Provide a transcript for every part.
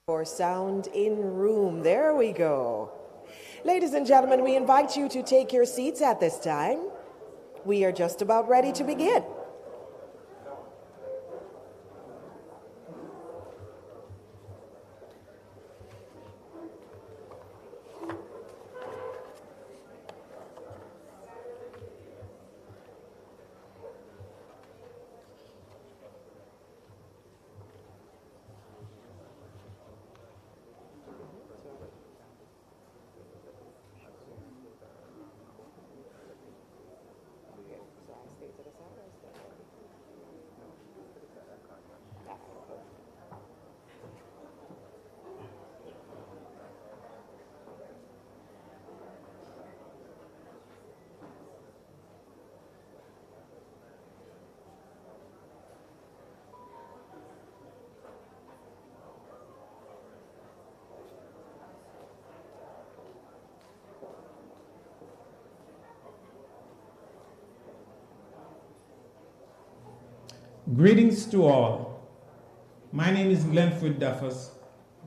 For sound in room. There we go. Ladies and gentlemen, we invite you to take your seats at this time. We are just about ready to begin. Greetings to all. My name is Glenford Duffus,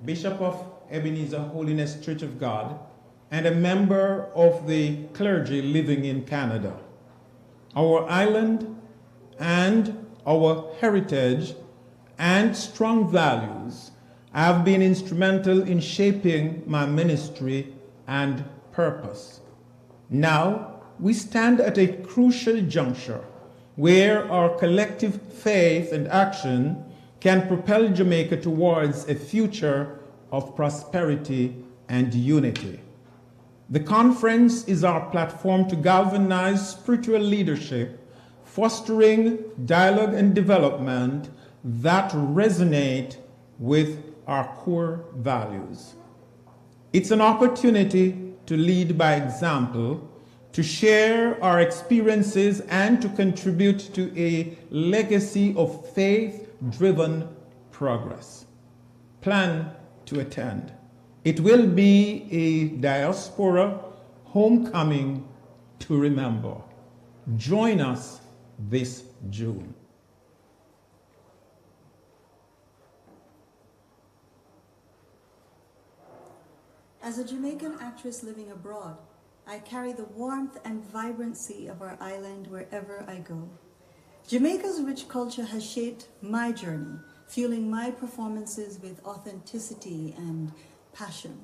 Bishop of Ebenezer Holiness Church of God, and a member of the clergy living in Canada. Our island and our heritage and strong values have been instrumental in shaping my ministry and purpose. Now, we stand at a crucial juncture where our collective faith and action can propel Jamaica towards a future of prosperity and unity. The conference is our platform to galvanize spiritual leadership, fostering dialogue and development that resonate with our core values. It's an opportunity to lead by example, to share our experiences and to contribute to a legacy of faith-driven progress. Plan to attend. It will be a diaspora homecoming to remember. Join us this June. As a Jamaican actress living abroad, I carry the warmth and vibrancy of our island wherever I go. Jamaica's rich culture has shaped my journey, fueling my performances with authenticity and passion.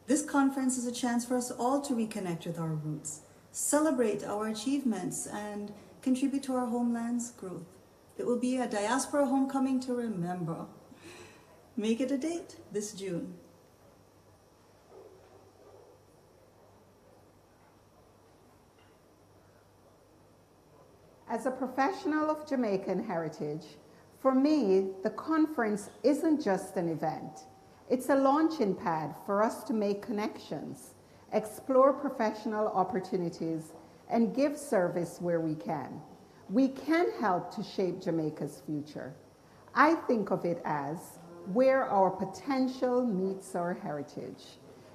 This conference is a chance for us all to reconnect with our roots, celebrate our achievements, and contribute to our homeland's growth. It will be a diaspora homecoming to remember. Make it a date this June. As a professional of Jamaican heritage, for me, the conference isn't just an event. It's a launching pad for us to make connections, explore professional opportunities, and give service where we can. We can help to shape Jamaica's future. I think of it as where our potential meets our heritage.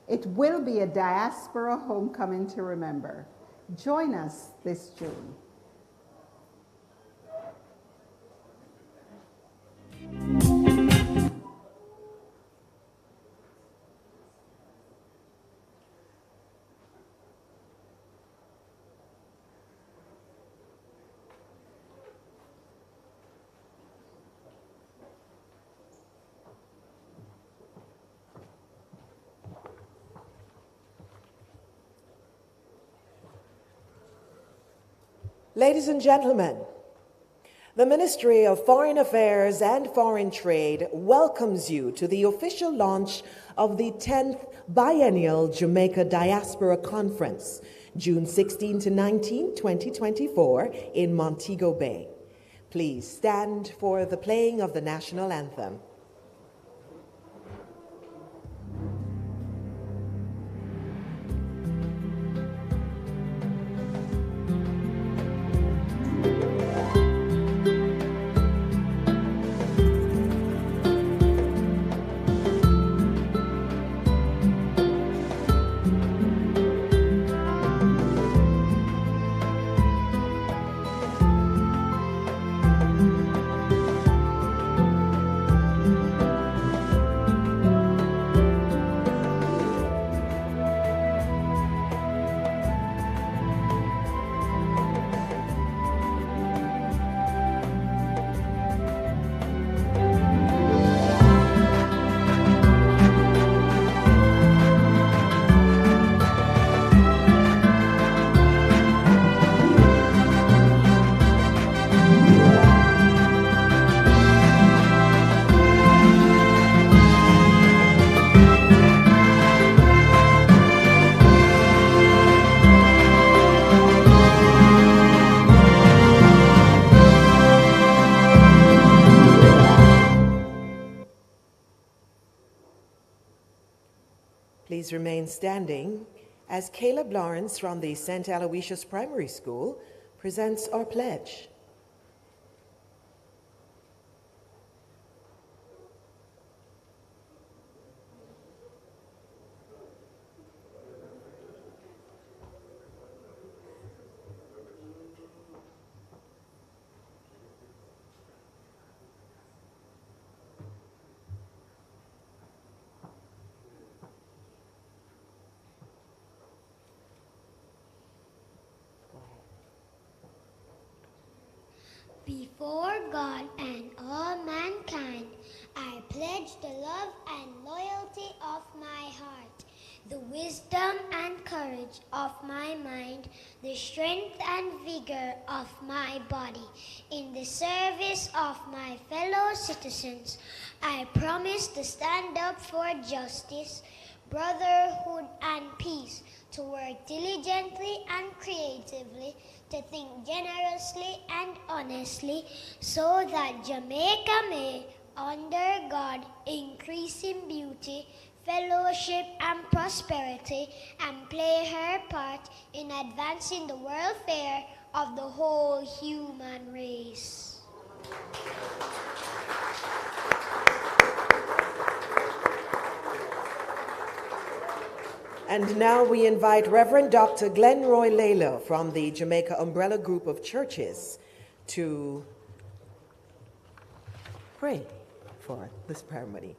It will be a diaspora homecoming to remember. Join us this June. Ladies and gentlemen, the Ministry of Foreign Affairs and Foreign Trade welcomes you to the official launch of the 10th Biennial Jamaica Diaspora Conference, June 16 to 19, 2024, in Montego Bay. Please stand for the playing of the national anthem. Please remain standing as Caleb Lawrence from the St. Aloysius Primary School presents our pledge. Before God and all mankind, I pledge the love and loyalty of my heart, the wisdom and courage of my mind, the strength and vigor of my body. In the service of my fellow citizens, I promise to stand up for justice, brotherhood, and peace, to work diligently and creatively, to think generously and honestly, so that Jamaica may, under God, increase in beauty, fellowship, and prosperity, and play her part in advancing the welfare of the whole human race. And now we invite Reverend Dr. Glenroy Layla from the Jamaica Umbrella Group of Churches to pray for this ceremony.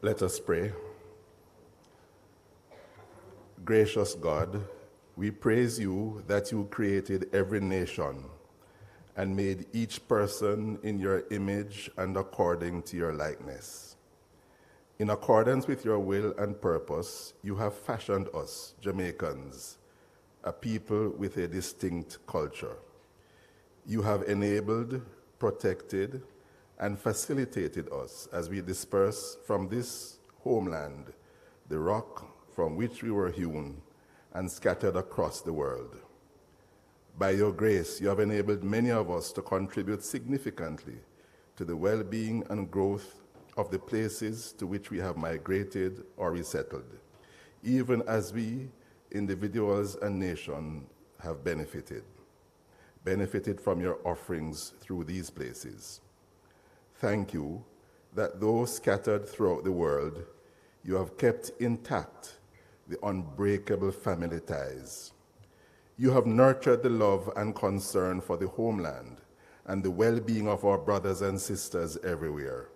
Let us pray. Gracious God, we praise you that you created every nation and made each person in your image and according to your likeness. In accordance with your will and purpose, you have fashioned us, Jamaicans, a people with a distinct culture. You have enabled, protected, and facilitated us as we disperse from this homeland, the rock from which we were hewn and scattered across the world. By your grace, you have enabled many of us to contribute significantly to the well-being and growth of the places to which we have migrated or resettled, even as we, individuals and nations, have benefited from your offerings through these places. Thank you that though scattered throughout the world, you have kept intact the unbreakable family ties. You have nurtured the love and concern for the homeland and the well-being of our brothers and sisters everywhere.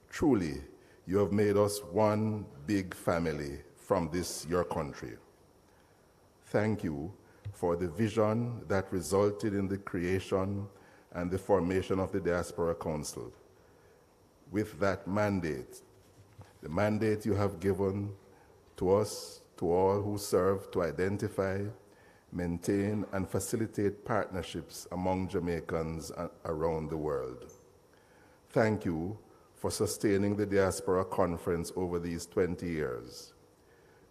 Truly, you have made us one big family from this, your country. Thank you for the vision that resulted in the creation and the formation of the Diaspora Council. With that mandate, the mandate you have given to us, to all who serve to identify, maintain, and facilitate partnerships among Jamaicans around the world. Thank you for sustaining the Diaspora Conference over these 20 years.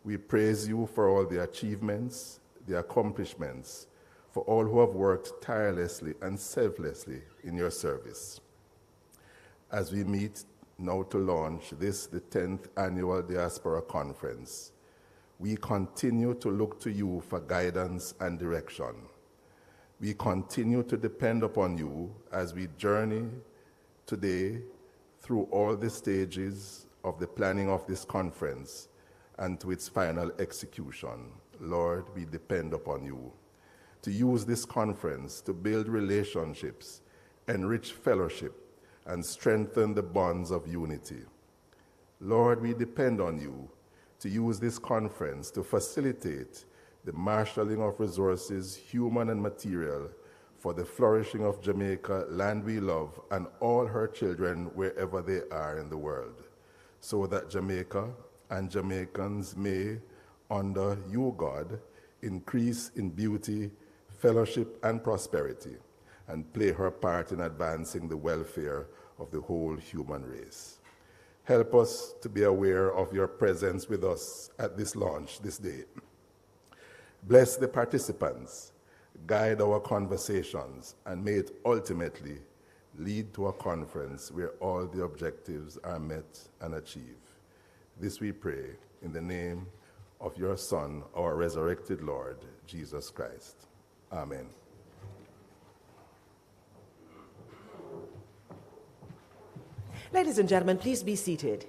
We praise you for all the achievements, the accomplishments, for all who have worked tirelessly and selflessly in your service. As we meet now to launch this, the 10th Annual Diaspora Conference, we continue to look to you for guidance and direction. We continue to depend upon you as we journey today through all the stages of the planning of this conference and to its final execution. Lord, we depend upon you to use this conference to build relationships, enrich fellowship, and strengthen the bonds of unity. Lord, we depend on you to use this conference to facilitate the marshalling of resources, human and material, for the flourishing of Jamaica, land we love, and all her children wherever they are in the world, so that Jamaica and Jamaicans may, under you, God, increase in beauty, fellowship, and prosperity, and play her part in advancing the welfare of the whole human race. Help us to be aware of your presence with us at this launch this day. Bless the participants, guide our conversations, and may it ultimately lead to a conference where all the objectives are met and achieved. This we pray in the name of your Son, our resurrected Lord, Jesus Christ. Amen. Ladies and gentlemen, please be seated.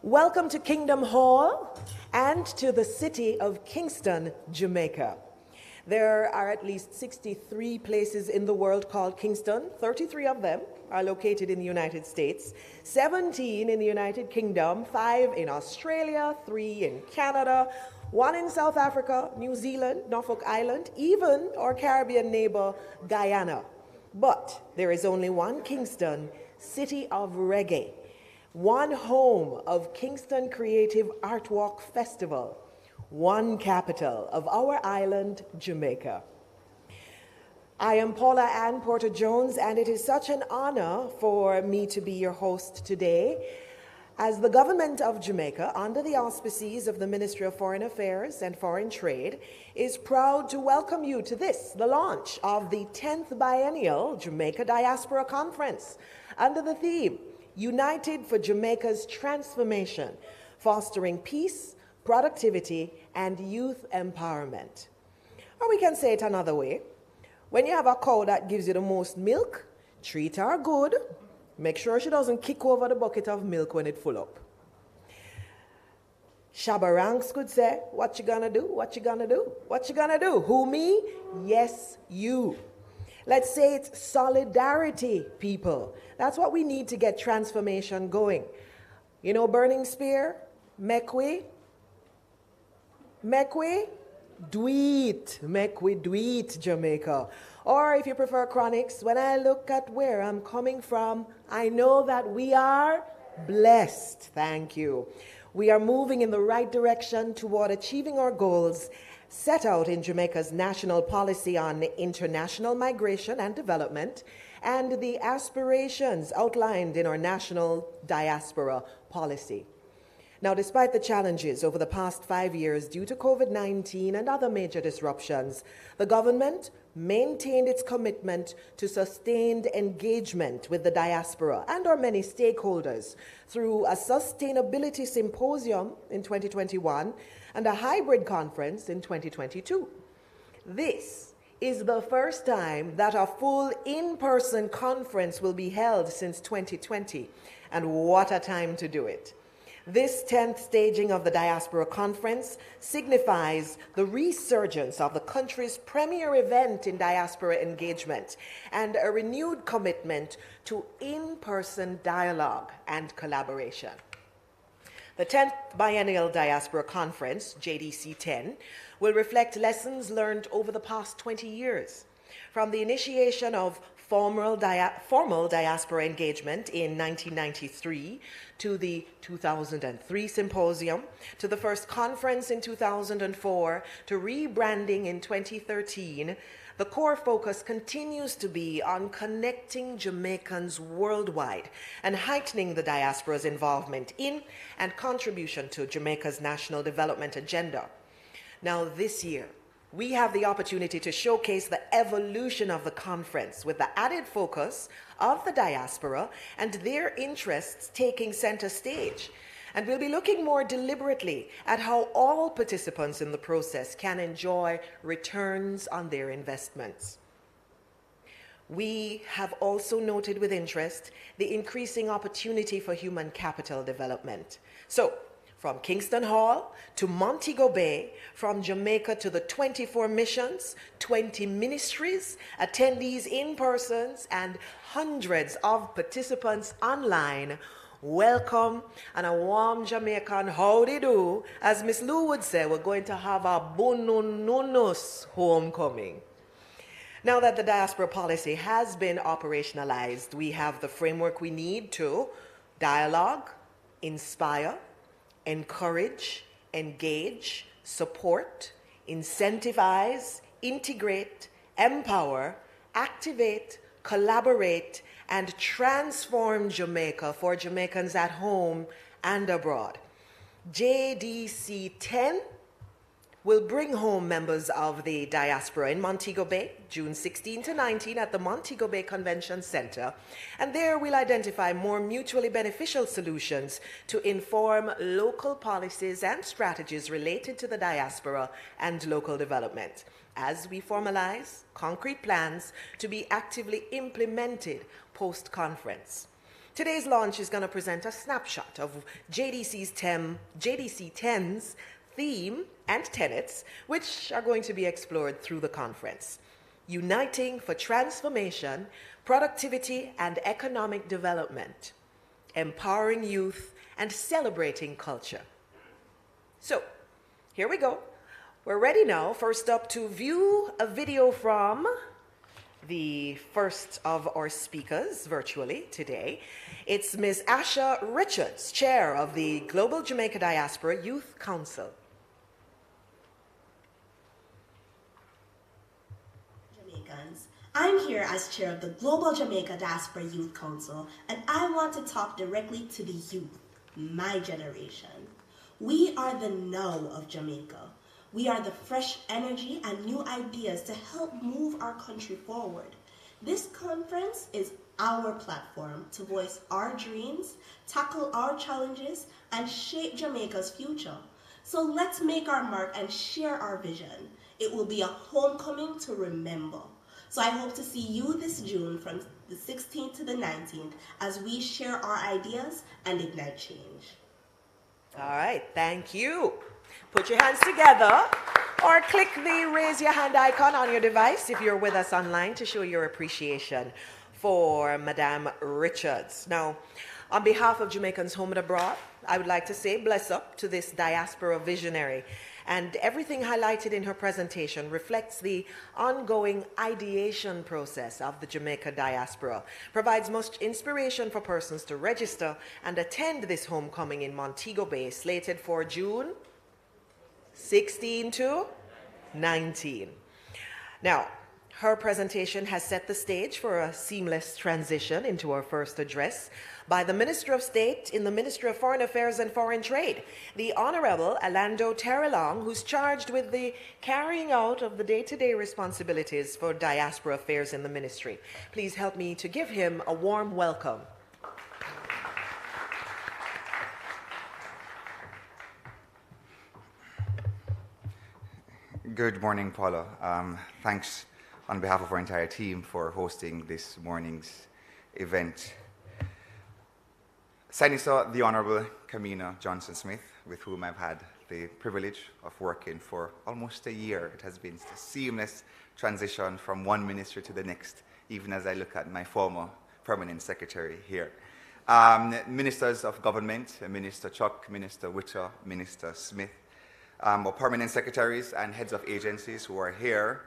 Welcome to Kingdom Hall and to the city of Kingston, Jamaica. There are at least 63 places in the world called Kingston. 33 of them are located in the United States, 17 in the United Kingdom, 5 in Australia, 3 in Canada, 1 in South Africa, New Zealand, Norfolk Island, even our Caribbean neighbor, Guyana. But there is only one Kingston, city of reggae, one home of Kingston Creative Art Walk Festival, one capital of our island, Jamaica. I am Paula Ann Porter-Jones, and it is such an honor for me to be your host today, as the government of Jamaica, under the auspices of the Ministry of Foreign Affairs and Foreign Trade, is proud to welcome you to this, the launch of the 10th Biennial Jamaica Diaspora Conference, under the theme, United for Jamaica's Transformation, Fostering Peace, Productivity, and Youth Empowerment. Or we can say it another way. When you have a cow that gives you the most milk, treat her good. Make sure she doesn't kick over the bucket of milk when it's full up. Shabba Ranks could say, what you gonna do? What you gonna do? What you gonna do? Who, me? Yes, you. Let's say it's solidarity, people. That's what we need to get transformation going. You know, Burning Spear, make we do it, Jamaica. Or if you prefer Chronics, when I look at where I'm coming from, I know that we are blessed. Thank you. We are moving in the right direction toward achieving our goals set out in Jamaica's national policy on international migration and development, and the aspirations outlined in our national diaspora policy. Now, despite the challenges over the past 5 years due to COVID-19 and other major disruptions, the government maintained its commitment to sustained engagement with the diaspora and our many stakeholders through a sustainability symposium in 2021 and a hybrid conference in 2022. This is the first time that a full in-person conference will be held since 2020, and what a time to do it. This 10th staging of the Diaspora Conference signifies the resurgence of the country's premier event in diaspora engagement and a renewed commitment to in-person dialogue and collaboration. The 10th Biennial Diaspora Conference, JDC 10, will reflect lessons learned over the past 20 years, from the initiation of formal diaspora engagement in 1993 to the 2003 symposium, to the first conference in 2004, to rebranding in 2013. The core focus continues to be on connecting Jamaicans worldwide and heightening the diaspora's involvement in and contribution to Jamaica's national development agenda. Now, this year, we have the opportunity to showcase the evolution of the conference with the added focus of the diaspora and their interests taking center stage. And we'll be looking more deliberately at how all participants in the process can enjoy returns on their investments. We have also noted with interest the increasing opportunity for human capital development. So, from Kingston Hall to Montego Bay, from Jamaica to the 24 missions, 20 ministries, attendees in persons, and hundreds of participants online, welcome and a warm Jamaican howdy do. As Miss Lou would say, we're going to have a bonononus homecoming. Now that the diaspora policy has been operationalized, we have the framework we need to dialogue, inspire, encourage, engage, support, incentivize, integrate, empower, activate, collaborate, and transform Jamaica for Jamaicans at home and abroad. JDC 10 will bring home members of the diaspora in Montego Bay, June 16 to 19 at the Montego Bay Convention Center. And there we'll identify more mutually beneficial solutions to inform local policies and strategies related to the diaspora and local development, as we formalize concrete plans to be actively implemented post-conference. Today's launch is going to present a snapshot of JDC 10's theme and tenets, which are going to be explored through the conference. Uniting for transformation, productivity, and economic development, empowering youth, and celebrating culture. So, here we go. We're ready now, first up, to view a video from the first of our speakers virtually today. It's Ms. Asha Richards, Chair of the Global Jamaica Diaspora Youth Council. I'm here as chair of the Global Jamaica Diaspora Youth Council, and I want to talk directly to the youth, my generation. We are the now of Jamaica. We are the fresh energy and new ideas to help move our country forward. This conference is our platform to voice our dreams, tackle our challenges, and shape Jamaica's future. So let's make our mark and share our vision. It will be a homecoming to remember. So I hope to see you this June from the 16th to the 19th as we share our ideas and ignite change. All right, thank you. Put your hands together or click the raise your hand icon on your device if you're with us online to show your appreciation for Madame Richards. Now, on behalf of Jamaicans home and abroad, I would like to say bless up to this diaspora visionary. And everything highlighted in her presentation reflects the ongoing ideation process of the Jamaica diaspora, provides much inspiration for persons to register and attend this homecoming in Montego Bay, slated for June 16 to 19. Now, her presentation has set the stage for a seamless transition into our first address by the Minister of State in the Ministry of Foreign Affairs and Foreign Trade, the Honorable Alando Terrelong, who's charged with the carrying out of the day-to-day responsibilities for diaspora affairs in the ministry. Please help me to give him a warm welcome. Good morning, Paula. Thanks on behalf of our entire team for hosting this morning's event. Senator, the Honorable Kamina Johnson-Smith, with whom I've had the privilege of working for almost a year. It has been a seamless transition from one ministry to the next, even as I look at my former permanent secretary here. Ministers of government, Minister Chuck, Minister Witter, Minister Smith, our permanent secretaries and heads of agencies who are here,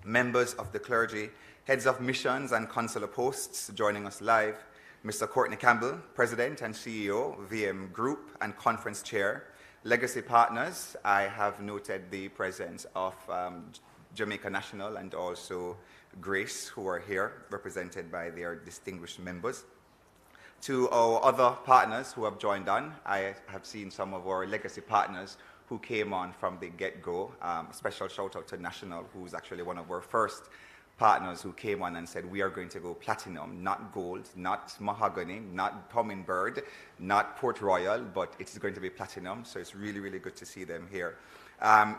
members of the clergy, heads of missions and consular posts joining us live, Mr. Courtney Campbell, President and CEO, VM Group and Conference Chair, legacy partners. I have noted the presence of Jamaica National and also Grace, who are here, represented by their distinguished members. To our other partners who have joined on, I have seen some of our legacy partners who came on from the get-go. Special shout out to National, who's actually one of our first partners who came on and said, we are going to go platinum, not gold, not mahogany, not hummingbird, not Port Royal, but it's going to be platinum. So it's really, really good to see them here.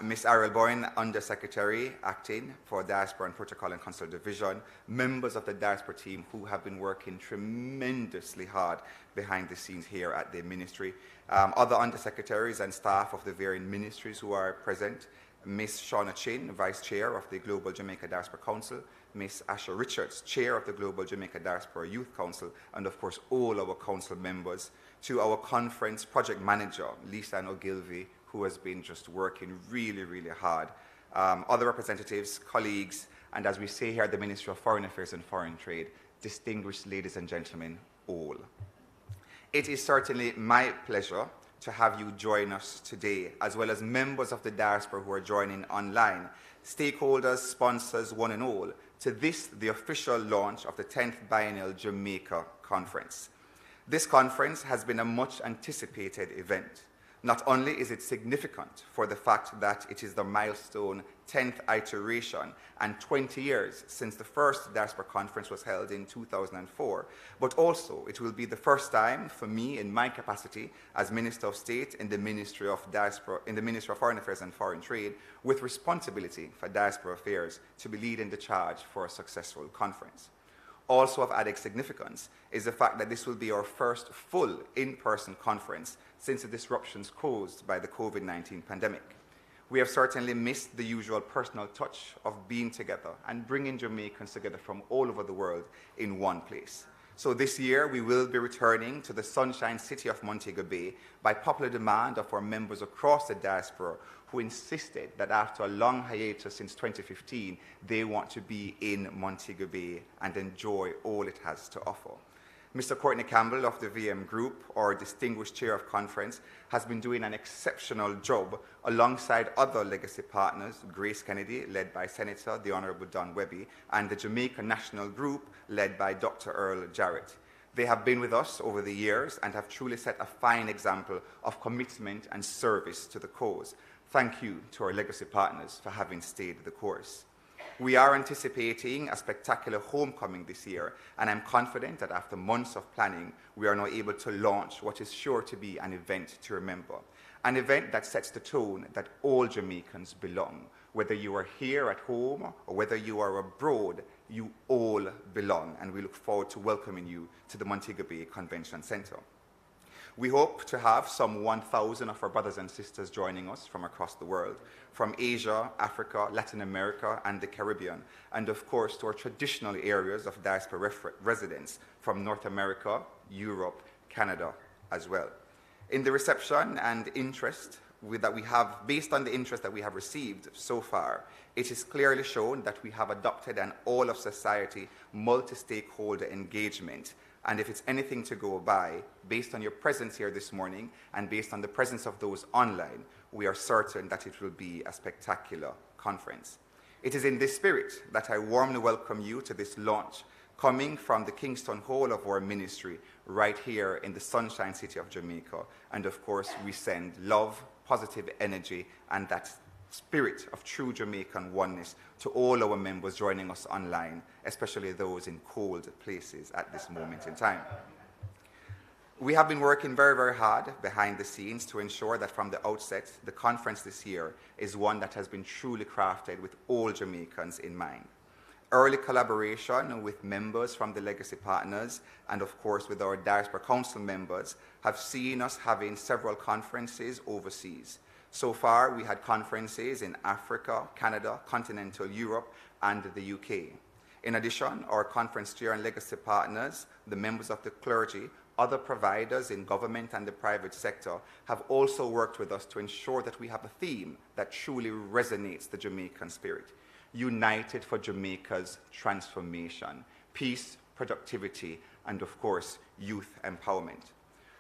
Ms. Ariel Boyne, Undersecretary, acting for Diaspora and Protocol and Consular Division, members of the Diaspora team who have been working tremendously hard behind the scenes here at the ministry. Other Undersecretaries and staff of the varying ministries who are present, Ms. Shauna Chin, Vice Chair of the Global Jamaica Diaspora Council, Ms. Asha Richards, Chair of the Global Jamaica Diaspora Youth Council, and of course all our council members, to our conference project manager, Lisa Ogilvie, who has been just working really, really hard. Other representatives, colleagues, and as we say here at the Ministry of Foreign Affairs and Foreign Trade, distinguished ladies and gentlemen, all. It is certainly my pleasure to have you join us today, as well as members of the diaspora who are joining online, stakeholders, sponsors, one and all, to this, the official launch of the 10th Biennial Jamaica Conference. This conference has been a much anticipated event. Not only is it significant for the fact that it is the milestone 10th iteration and 20 years since the first Diaspora Conference was held in 2004, but also it will be the first time for me in my capacity as Minister of State in the Ministry of Foreign Affairs and Foreign Trade with responsibility for diaspora affairs to be leading the charge for a successful conference. Also of added significance is the fact that this will be our first full in-person conference since the disruptions caused by the COVID-19 pandemic. We have certainly missed the usual personal touch of being together and bringing Jamaicans together from all over the world in one place. So this year, we will be returning to the Sunshine City of Montego Bay by popular demand of our members across the diaspora who insisted that after a long hiatus since 2015, they want to be in Montego Bay and enjoy all it has to offer. Mr. Courtney Campbell of the VM Group, our distinguished chair of conference, has been doing an exceptional job alongside other legacy partners, Grace Kennedy, led by Senator the Honorable Don Webby, and the Jamaica National Group, led by Dr. Earl Jarrett. They have been with us over the years and have truly set a fine example of commitment and service to the cause. Thank you to our legacy partners for having stayed the course. We are anticipating a spectacular homecoming this year, and I'm confident that after months of planning, we are now able to launch what is sure to be an event to remember. An event that sets the tone that all Jamaicans belong. Whether you are here at home or whether you are abroad, you all belong, and we look forward to welcoming you to the Montego Bay Convention Center. We hope to have some 1,000 of our brothers and sisters joining us from across the world, from Asia, Africa, Latin America, and the Caribbean, and of course to our traditional areas of diaspora residence from North America, Europe, Canada as well. In the reception and interest that we have, based on the interest that we have received so far, it is clearly shown that we have adopted an all-of-society, multi-stakeholder engagement. And if it's anything to go by, based on your presence here this morning and based on the presence of those online, we are certain that it will be a spectacular conference. It is in this spirit that I warmly welcome you to this launch, coming from the Kingston Hall of our ministry, right here in the Sunshine City of Jamaica. And of course, we send love, positive energy, and that spirit of true Jamaican oneness to all our members joining us online, especially those in cold places at this moment in time. We have been working very, very hard behind the scenes to ensure that from the outset, the conference this year is one that has been truly crafted with all Jamaicans in mind. Early collaboration with members from the legacy partners and of course with our Diaspora Council members have seen us having several conferences overseas. So far, we had conferences in Africa, Canada, continental Europe, and the UK. In addition, our conference chair and legacy partners, the members of the clergy, other providers in government and the private sector have also worked with us to ensure that we have a theme that truly resonates the Jamaican spirit. United for Jamaica's transformation, peace, productivity, and of course, youth empowerment.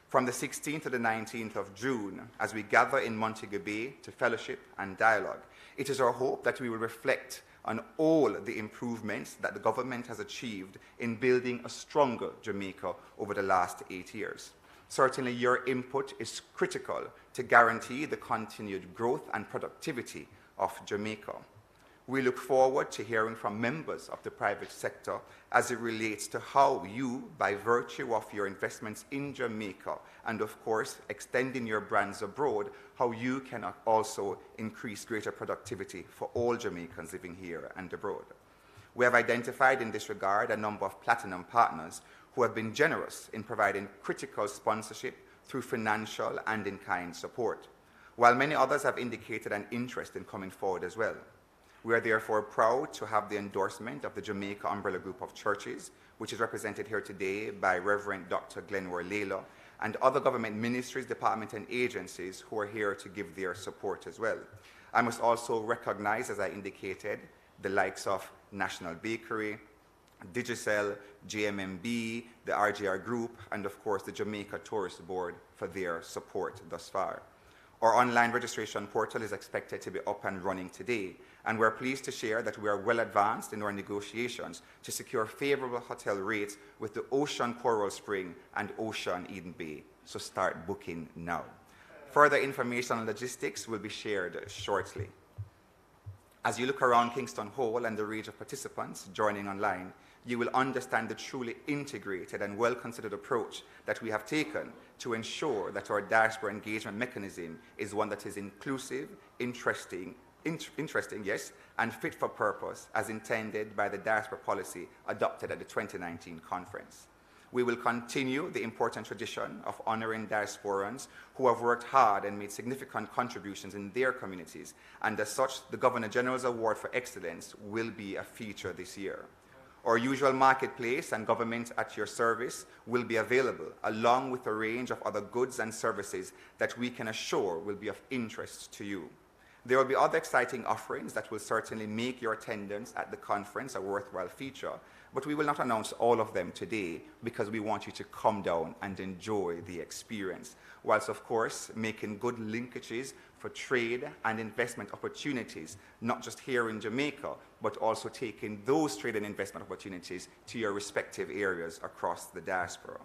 From the 16th to the 19th of June, as we gather in Montego Bay to fellowship and dialogue, it is our hope that we will reflect on all the improvements that the government has achieved in building a stronger Jamaica over the last 8 years. Certainly, your input is critical to guarantee the continued growth and productivity of Jamaica. We look forward to hearing from members of the private sector as it relates to how you, by virtue of your investments in Jamaica and of course extending your brands abroad, how you can also increase greater productivity for all Jamaicans living here and abroad. We have identified in this regard a number of platinum partners who have been generous in providing critical sponsorship through financial and in-kind support, while many others have indicated an interest in coming forward as well. We are therefore proud to have the endorsement of the Jamaica Umbrella Group of Churches, which is represented here today by Reverend Dr. Glenmore Layla, and other government ministries, departments, and agencies who are here to give their support as well. I must also recognize, as I indicated, the likes of National Bakery, Digicel, JMMB, the RGR Group, and of course the Jamaica Tourist Board for their support thus far. Our online registration portal is expected to be up and running today, and we're pleased to share that we are well advanced in our negotiations to secure favorable hotel rates with the Ocean Coral Spring and Ocean Eden Bay. So start booking now. Further information on logistics will be shared shortly. As you look around Kingston Hall and the range of participants joining online, you will understand the truly integrated and well-considered approach that we have taken to ensure that our diaspora engagement mechanism is one that is inclusive, interesting, yes, and fit for purpose as intended by the diaspora policy adopted at the 2019 conference. We will continue the important tradition of honoring diasporans who have worked hard and made significant contributions in their communities, and as such, the Governor General's Award for Excellence will be a feature this year. Our usual marketplace and government at your service will be available, along with a range of other goods and services that we can assure will be of interest to you. There will be other exciting offerings that will certainly make your attendance at the conference a worthwhile feature, but we will not announce all of them today because we want you to come down and enjoy the experience, whilst of course making good linkages for trade and investment opportunities, not just here in Jamaica, but also taking those trade and investment opportunities to your respective areas across the diaspora.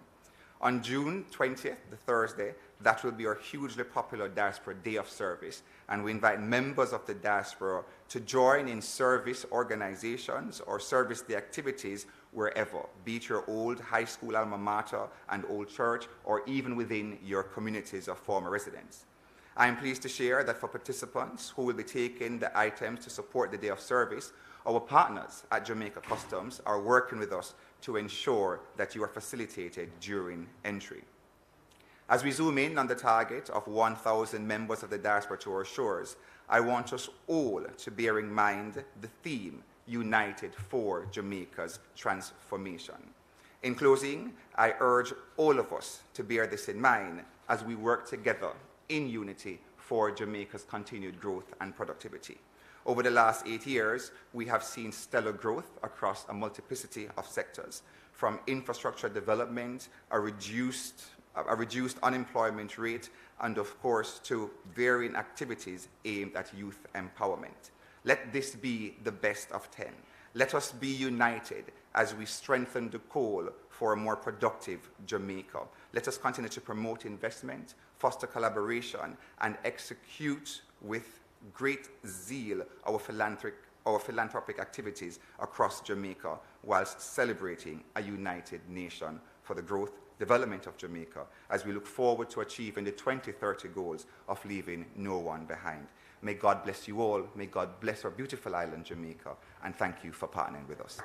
On June 20th, the Thursday, that will be our hugely popular Diaspora Day of Service, and we invite members of the diaspora to join in service organizations or service day activities wherever, be it your old high school alma mater and old church, or even within your communities of former residents. I am pleased to share that for participants who will be taking the items to support the day of service, our partners at Jamaica Customs are working with us to ensure that you are facilitated during entry. As we zoom in on the target of 1,000 members of the diaspora to our shores, I want us all to bear in mind the theme, United for Jamaica's Transformation. In closing, I urge all of us to bear this in mind as we work together in unity for Jamaica's continued growth and productivity. Over the last 8 years, we have seen stellar growth across a multiplicity of sectors, from infrastructure development, a reduced unemployment rate, and of course to varying activities aimed at youth empowerment. Let this be the best of 10. Let us be united as we strengthen the call for a more productive Jamaica. Let us continue to promote investment, foster collaboration, and execute with great zeal our philanthropic activities across Jamaica, whilst celebrating a united nation for the growth, development of Jamaica, as we look forward to achieving the 2030 goals of leaving no one behind. May God bless you all. May God bless our beautiful island, Jamaica, and thank you for partnering with us.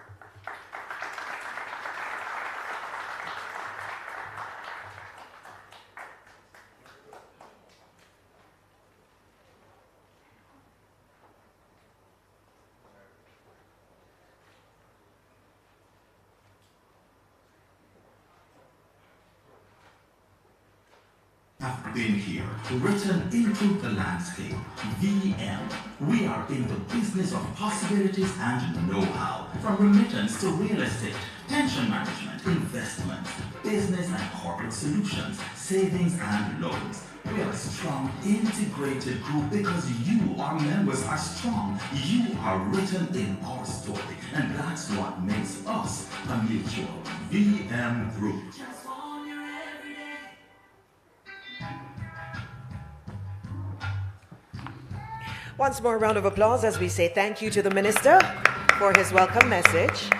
Have been here, written into the landscape. VM. We are in the business of possibilities and know-how. From remittance to real estate, pension management, investments, business and corporate solutions, savings and loans. We are a strong, integrated group because you, our members, are strong. You are written in our story, and that's what makes us a mutual VM group. Once more, a round of applause as we say thank you to the Minister for his welcome message.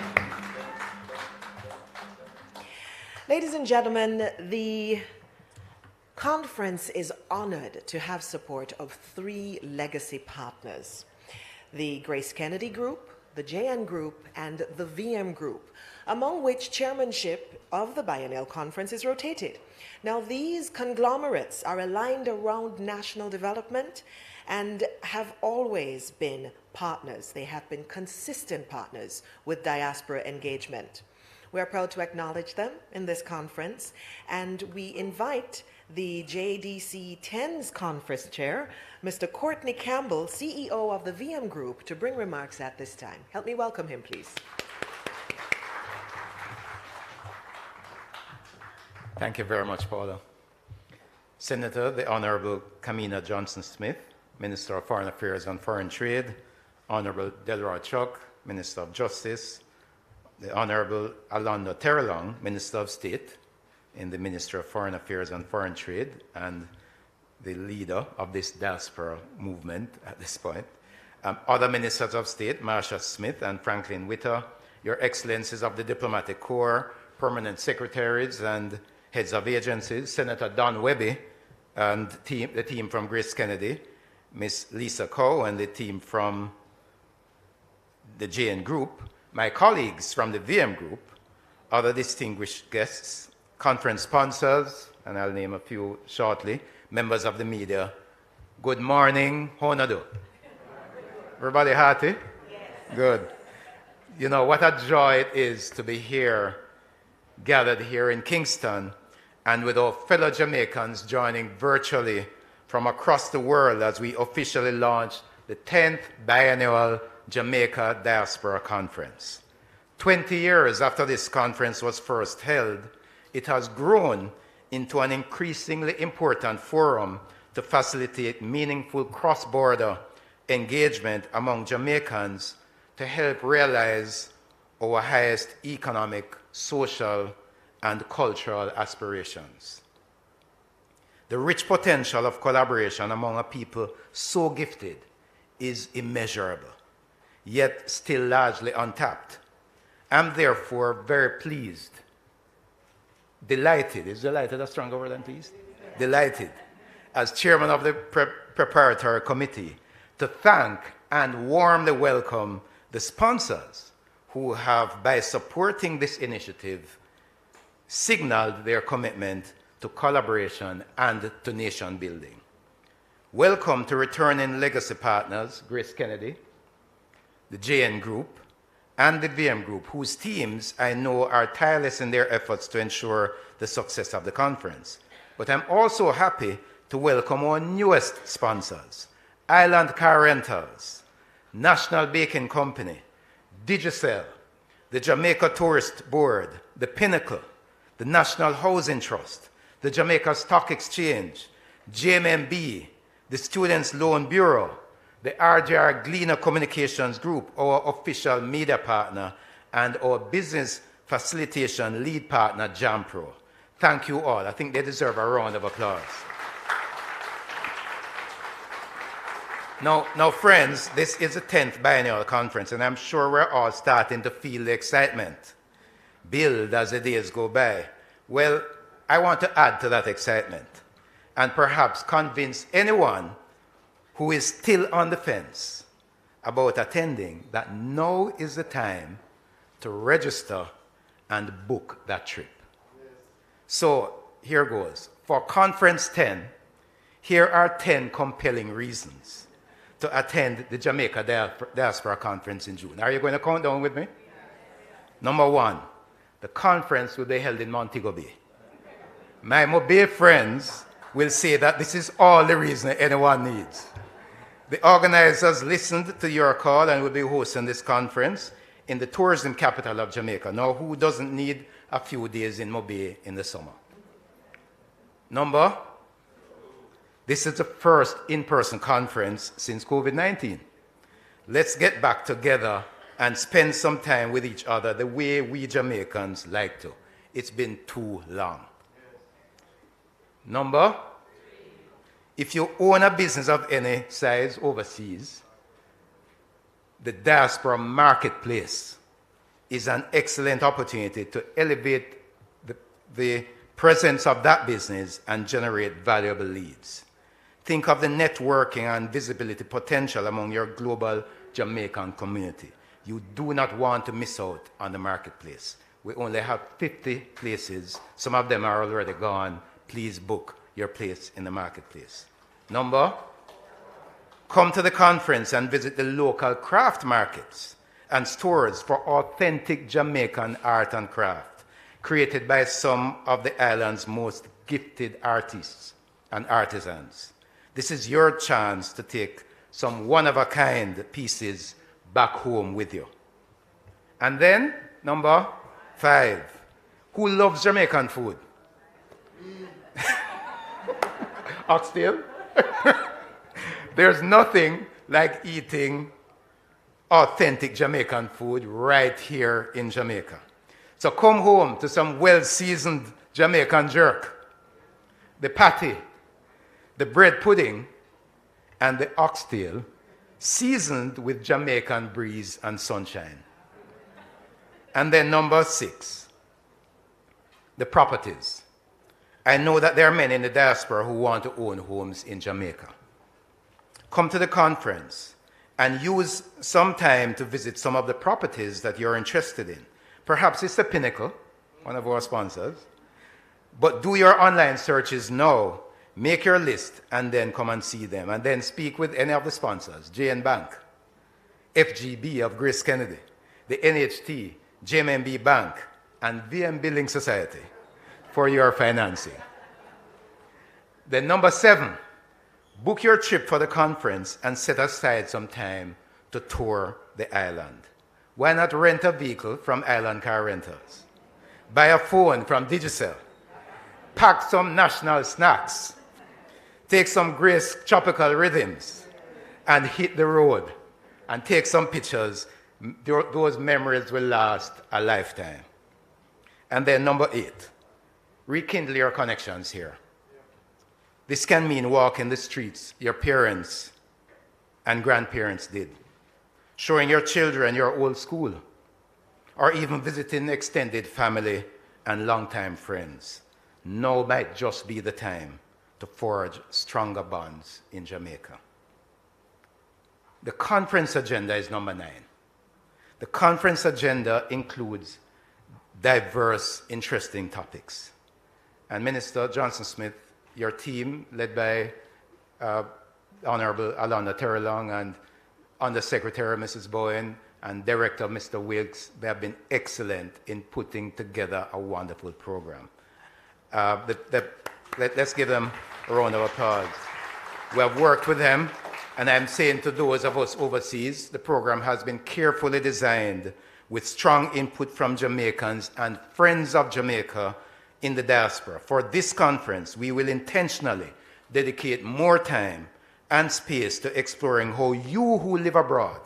Ladies and gentlemen, the conference is honored to have support of 3 legacy partners: the Grace Kennedy Group, the JN Group, and the VM Group, among which chairmanship of the Biennial Conference is rotated. Now, these conglomerates are aligned around national development and have always been partners. They have been consistent partners with diaspora engagement. We are proud to acknowledge them in this conference, and we invite the JDC 10's conference chair, Mr. Courtney Campbell, CEO of the VM Group, to bring remarks at this time. Help me welcome him, please. Thank you very much, Paula. Senator, the Honorable Kamina Johnson-Smith, Minister of Foreign Affairs and Foreign Trade, Honorable Delroy Chuck, Minister of Justice, the Honorable Alondo Terrelong, Minister of State in the Ministry of Foreign Affairs and Foreign Trade, and the leader of this diaspora movement at this point. Other Ministers of State, Marsha Smith and Franklin Witter, Your Excellencies of the Diplomatic Corps, Permanent Secretaries and Heads of Agencies, Senator Don Webby and the team from Grace Kennedy, Miss Lisa Coe and the team from the JN Group, my colleagues from the VM Group, other distinguished guests, conference sponsors, and I'll name a few shortly, members of the media. Good morning, how do you do? Everybody hearty? Yes. Good. You know, what a joy it is to be here, gathered here in Kingston, and with our fellow Jamaicans joining virtually from across the world as we officially launch the 10th Biennial Jamaica Diaspora Conference. 20 years after this conference was first held, it has grown into an increasingly important forum to facilitate meaningful cross-border engagement among Jamaicans to help realize our highest economic, social, and cultural aspirations. The rich potential of collaboration among a people so gifted is immeasurable, yet still largely untapped. I'm therefore very pleased, delighted, is delighted a stronger word than pleased? Delighted, as chairman of the preparatory committee, to thank and warmly welcome the sponsors who have, by supporting this initiative, signaled their commitment to collaboration and to nation building. Welcome to returning legacy partners, Grace Kennedy, the JN Group, and the VM Group, whose teams I know are tireless in their efforts to ensure the success of the conference. But I'm also happy to welcome our newest sponsors, Island Car Rentals, National Baking Company, Digicel, the Jamaica Tourist Board, the Pinnacle, the National Housing Trust, the Jamaica Stock Exchange, JMMB, the Students' Loan Bureau, the RJR Gleaner Communications Group, our official media partner, and our business facilitation lead partner, JAMPRO. Thank you all. I think they deserve a round of applause. Now, friends, this is the 10th Biennial Conference, and I'm sure we're all starting to feel the excitement build as the days go by. Well, I want to add to that excitement and perhaps convince anyone who is still on the fence about attending that now is the time to register and book that trip. So here goes. For Conference 10, here are 10 compelling reasons to attend the Jamaica Diaspora Conference in June. Are you going to count down with me? Yes. Number 1, the conference will be held in Montego Bay. My Mobay friends will say that this is all the reason anyone needs. The organizers listened to your call and will be hosting this conference in the tourism capital of Jamaica. Now, who doesn't need a few days in Mobay in the summer? This is the first in-person conference since COVID-19. Let's get back together and spend some time with each other the way we Jamaicans like to. It's been too long. Number, if you own a business of any size overseas, the diaspora marketplace is an excellent opportunity to elevate the presence of that business and generate valuable leads. Think of the networking and visibility potential among your global Jamaican community. You do not want to miss out on the marketplace. We only have 50 places. Some of them are already gone. Please book your place in the marketplace. Number, come to the conference and visit the local craft markets and stores for authentic Jamaican art and craft, created by some of the island's most gifted artists and artisans. This is your chance to take some one-of-a-kind pieces back home with you. And then, number 5, who loves Jamaican food? Oxtail. There's nothing like eating authentic Jamaican food right here in Jamaica. So come home to some well-seasoned Jamaican jerk, the patty, the bread pudding, and the oxtail, seasoned with Jamaican breeze and sunshine. And then number 6, the properties. I know that there are many in the diaspora who want to own homes in Jamaica. Come to the conference and use some time to visit some of the properties that you're interested in. Perhaps it's the Pinnacle, one of our sponsors. But do your online searches now. Make your list and then come and see them. And then speak with any of the sponsors, JN Bank, FGB of Grace Kennedy, the NHT, JMMB Bank, and VM Building Society for your financing. Then number 7, book your trip for the conference and set aside some time to tour the island. Why not rent a vehicle from Island Car Rentals? Buy a phone from Digicel. Pack some national snacks. Take some Grace tropical rhythms and hit the road and take some pictures. Those memories will last a lifetime. And then number 8, rekindle your connections here. This can mean walking the streets your parents and grandparents did, showing your children your old school, or even visiting extended family and longtime friends. Now might just be the time to forge stronger bonds in Jamaica. The conference agenda is number 9. The conference agenda includes diverse, interesting topics. And Minister Johnson Smith, your team, led by Honorable Alonda Terrelong and Undersecretary Mrs. Bowen and Director Mr. Wilkes, they have been excellent in putting together a wonderful program. Let's give them a round of applause. We have worked with them, and I'm saying to those of us overseas, the program has been carefully designed with strong input from Jamaicans and friends of Jamaica in the diaspora. For this conference, we will intentionally dedicate more time and space to exploring how you who live abroad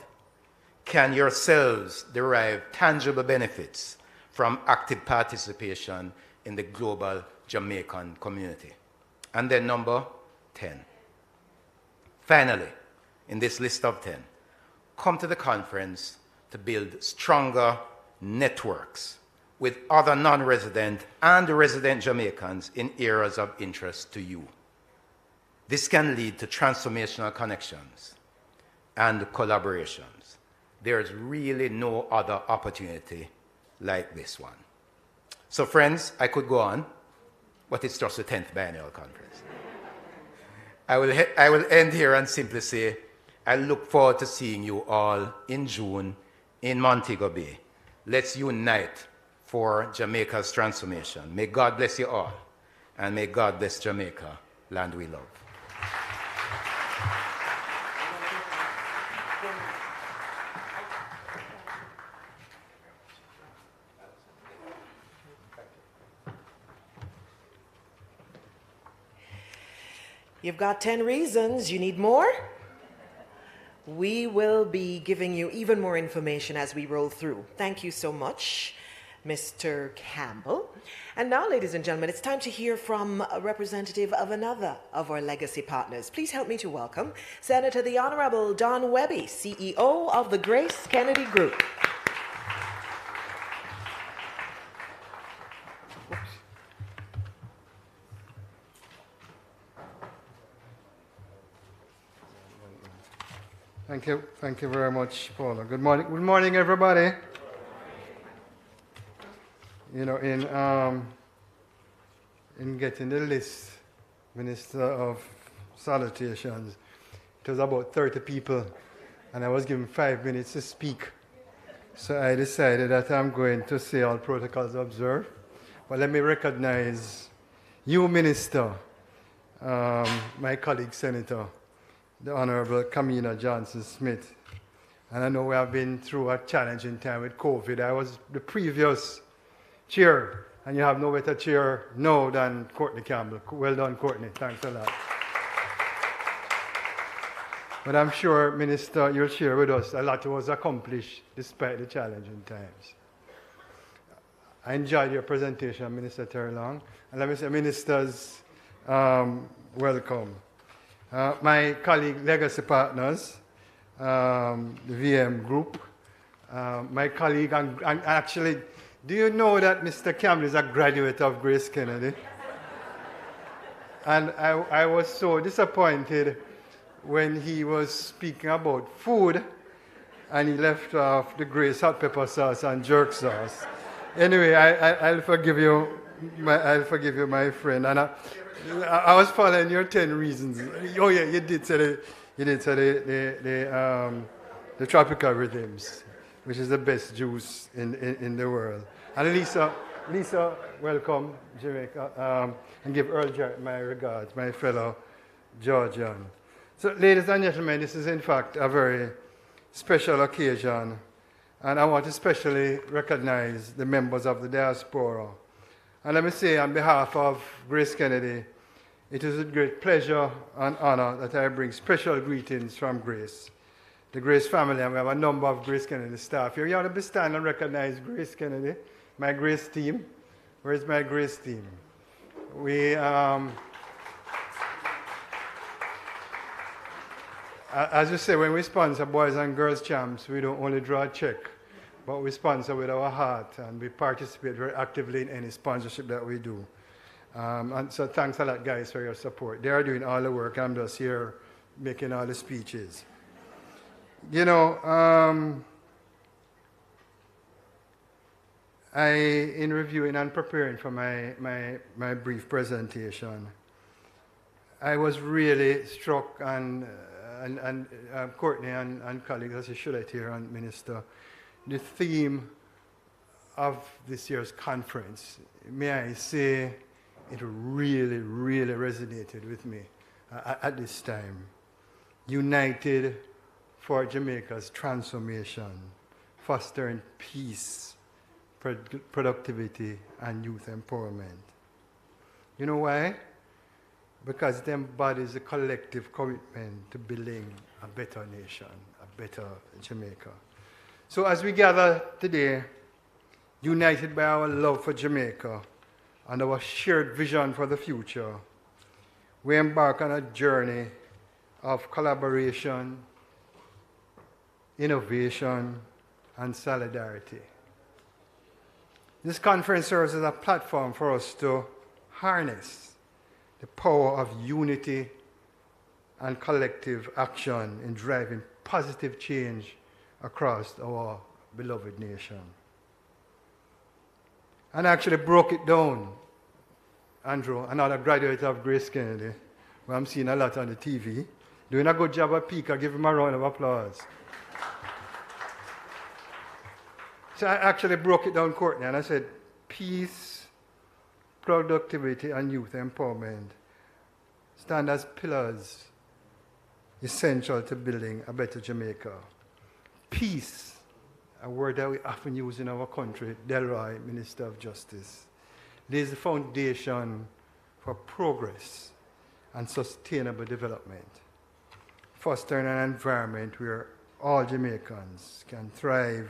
can yourselves derive tangible benefits from active participation in the global Jamaican community. And then number 10. Finally, in this list of 10, come to the conference to build stronger networks with other non-resident and resident Jamaicans in areas of interest to you. This can lead to transformational connections and collaborations. There's really no other opportunity like this one. So friends, I could go on, but it's just the 10th Biennial Conference. I will end here and simply say, I look forward to seeing you all in June in Montego Bay. Let's unite for Jamaica's transformation. May God bless you all, and may God bless Jamaica, land we love. You've got 10 reasons. You need more? We will be giving you even more information as we roll through. Thank you so much, Mr. Campbell. And now, ladies and gentlemen, it's time to hear from a representative of another of our legacy partners. Please help me to welcome Senator the Honorable Don Webby, CEO of the Grace Kennedy Group. Thank you very much, Paula. Good morning, everybody. You know, in getting the list, Minister of Salutations, it was about 30 people, and I was given 5 minutes to speak. So I decided that I'm going to say all protocols observed. But let me recognize you, Minister, my colleague, Senator, the Honorable Kamina Johnson-Smith. And I know we have been through a challenging time with COVID. I was the previous chair, and you have no better chair now than Courtney Campbell. Well done, Courtney. Thanks a lot. But I'm sure, Minister, you'll share with us a lot was accomplished despite the challenging times. I enjoyed your presentation, Minister Terry Long. And let me say, ministers, welcome. My colleague, Legacy Partners, the VM group, my colleague, and actually, do you know that Mr. Campbell is a graduate of Grace Kennedy? And I was so disappointed when he was speaking about food and he left off the Grace hot pepper sauce and jerk sauce. Anyway, I'll forgive you, my friend. And I was following your 10 reasons. Oh yeah, you did say the tropical rhythms, which is the best juice in the world. And Lisa, welcome, Jamaica, and give Earl Jarrett my regards, my fellow Georgian. So, ladies and gentlemen, this is in fact a very special occasion, and I want to especially recognize the members of the diaspora. And let me say, on behalf of Grace Kennedy, it is with great pleasure and honor that I bring special greetings from Grace, the Grace family, and we have a number of Grace Kennedy staff here. You want to be stand and recognize Grace Kennedy, my Grace team. Where's my Grace team? We, as you say, when we sponsor Boys and Girls Champs, we don't only draw a check, but we sponsor with our heart, and we participate very actively in any sponsorship that we do. And so thanks a lot, guys, for your support. They are doing all the work. I'm just here making all the speeches. You know, in reviewing and preparing for my brief presentation, I was really struck, and Courtney and colleagues, as you should have here, and Minister, the theme of this year's conference, may I say, it really, really resonated with me at this time. United for Jamaica's transformation, fostering peace, productivity, and youth empowerment. You know why? Because it embodies a collective commitment to building a better nation, a better Jamaica. So as we gather today, united by our love for Jamaica and our shared vision for the future, we embark on a journey of collaboration, innovation, and solidarity. This conference serves as a platform for us to harness the power of unity and collective action in driving positive change across our beloved nation. And actually broke it down. Andrew, another graduate of Grace Kennedy, who I'm seeing a lot on the TV, doing a good job at Pika. Give him a round of applause. So I actually broke it down, Courtney, and I said, peace, productivity, and youth empowerment stand as pillars essential to building a better Jamaica. Peace, a word that we often use in our country, Delroy, Minister of Justice, lays the foundation for progress and sustainable development, fostering an environment where all Jamaicans can thrive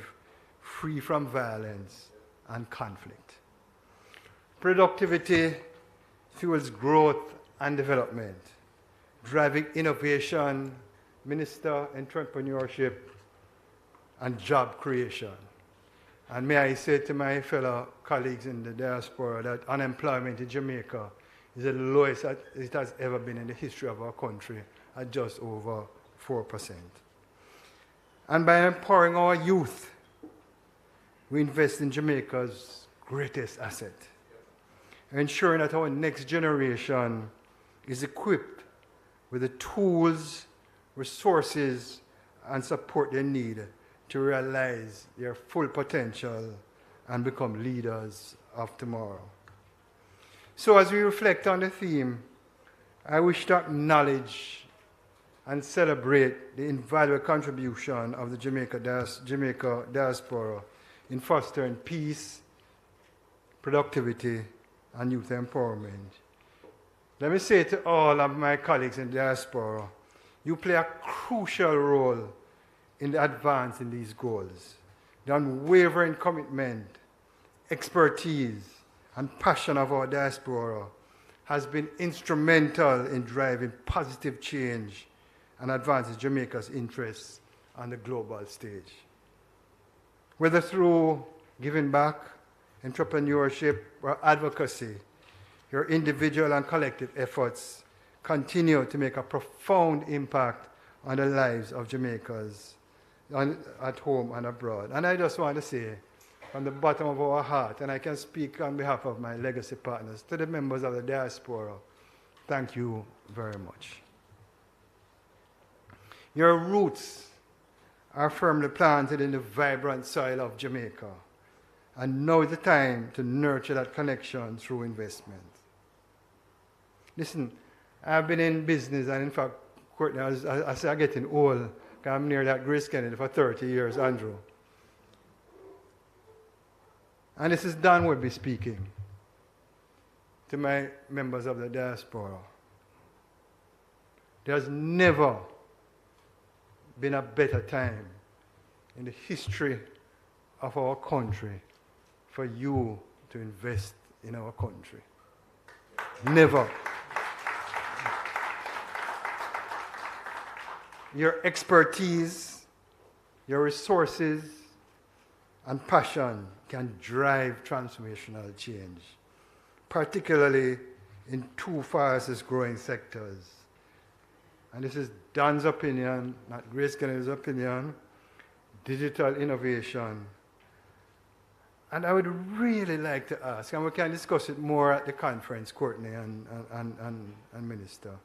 free from violence and conflict. Productivity fuels growth and development, driving innovation, minister entrepreneurship, and job creation. And may I say to my fellow colleagues in the diaspora that unemployment in Jamaica is the lowest it has ever been in the history of our country, at just over 4%. And by empowering our youth, we invest in Jamaica's greatest asset, ensuring that our next generation is equipped with the tools, resources, and support they need to realize their full potential and become leaders of tomorrow. So as we reflect on the theme, I wish to acknowledge and celebrate the invaluable contribution of the Jamaica diaspora in fostering peace, productivity, and youth empowerment. Let me say to all of my colleagues in the diaspora, You play a crucial role in the advancing these goals. The unwavering commitment, expertise, and passion of our diaspora has been instrumental in driving positive change and advances Jamaica's interests on the global stage. Whether through giving back, entrepreneurship, or advocacy, your individual and collective efforts continue to make a profound impact on the lives of Jamaicans at home and abroad. And I just want to say, from the bottom of our heart, and I can speak on behalf of my legacy partners, to the members of the diaspora, thank you very much. Your roots are firmly planted in the vibrant soil of Jamaica, and now is the time to nurture that connection through investment. Listen, I've been in business, and in fact, Courtney, as I'm getting old, I'm near that Grace Kennedy for 30 years, Andrew. And this is Don Webby speaking to my members of the diaspora. There's never been a better time in the history of our country for you to invest in our country. Never. Your expertise, your resources, and passion can drive transformational change, particularly in two fastest growing sectors. And this is Don's opinion, not Grace Kennedy's opinion, digital innovation. And I would really like to ask, and we can discuss it more at the conference, Courtney and Minister.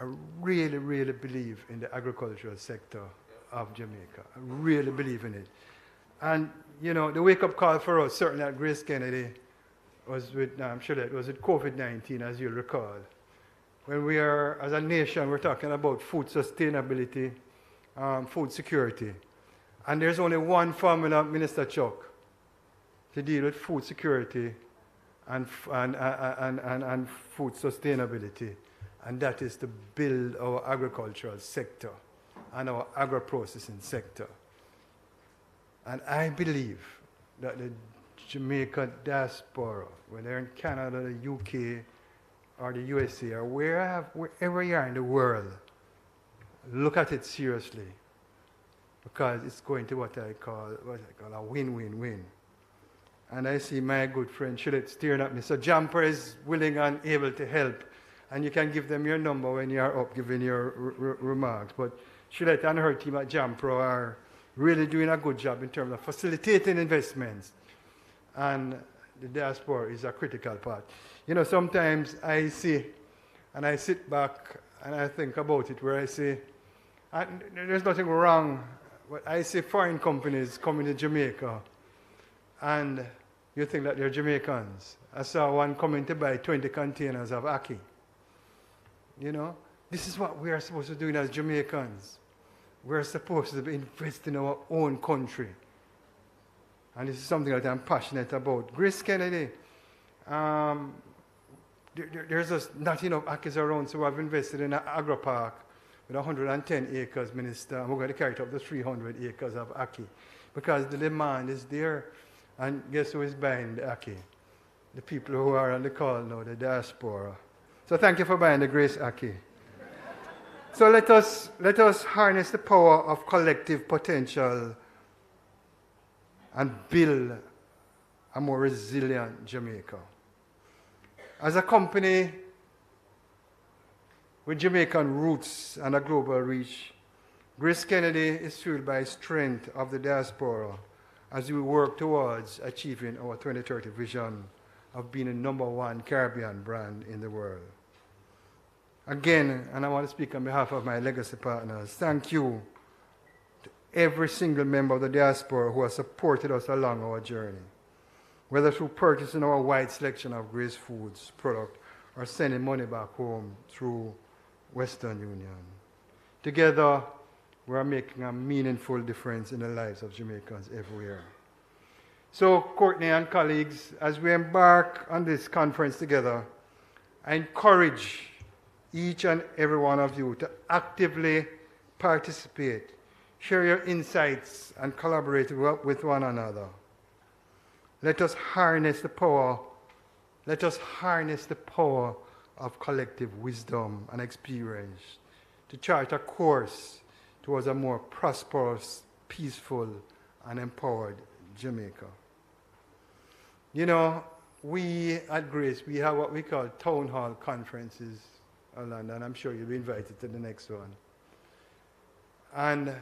I really, really believe in the agricultural sector of Jamaica. I really believe in it. And, you know, the wake-up call for us, certainly at Grace Kennedy, was with, I'm sure that was with COVID-19, as you'll recall. When we are, as a nation, we're talking about food sustainability, food security. And there's only one formula, Minister Chuck, to deal with food security and food sustainability. And that is to build our agricultural sector and our agro-processing sector. And I believe that the Jamaica diaspora, whether in Canada, the UK, or the USA, or wherever you are in the world, look at it seriously, because it's going to what I call a win-win-win. And I see my good friend Shillett staring at me. So Jumper is willing and able to help, and you can give them your number when you are up giving your remarks. But Shillett and her team at Jumper are really doing a good job in terms of facilitating investments, and the diaspora is a critical part. You know, sometimes I see, and I sit back and I think about it, where I say, there's nothing wrong, but I see foreign companies coming to Jamaica, and you think that they're Jamaicans. I saw one coming to buy 20 containers of ackee. You know, this is what we are supposed to do as Jamaicans. We're supposed to invest in our own country. And this is something that I'm passionate about. Grace Kennedy, there's just not enough acres around, so I've invested in an agro park with 110 acres, Minister, and we're going to carry it up to 300 acres of ackee, because the demand is there. And guess who is buying the ackee? The people who are on the call now, the diaspora. So thank you for buying the Grace ackee. So let us harness the power of collective potential and build a more resilient Jamaica. As a company with Jamaican roots and a global reach, Grace Kennedy is fueled by strength of the diaspora as we work towards achieving our 2030 vision of being the #1 Caribbean brand in the world. Again, and I want to speak on behalf of my legacy partners, thank you to every single member of the diaspora who has supported us along our journey, whether through purchasing our wide selection of Grace Foods product or sending money back home through Western Union. Together, we are making a meaningful difference in the lives of Jamaicans everywhere. So, Courtney and colleagues, as we embark on this conference together, I encourage each and every one of you to actively participate, share your insights, and collaborate with one another. Let us harness the power. Let us harness the power of collective wisdom and experience to chart a course towards a more prosperous, peaceful, and empowered Jamaica. You know, we at Grace, we have what we call town hall conferences, Orlando, and I'm sure you'll be invited to the next one. And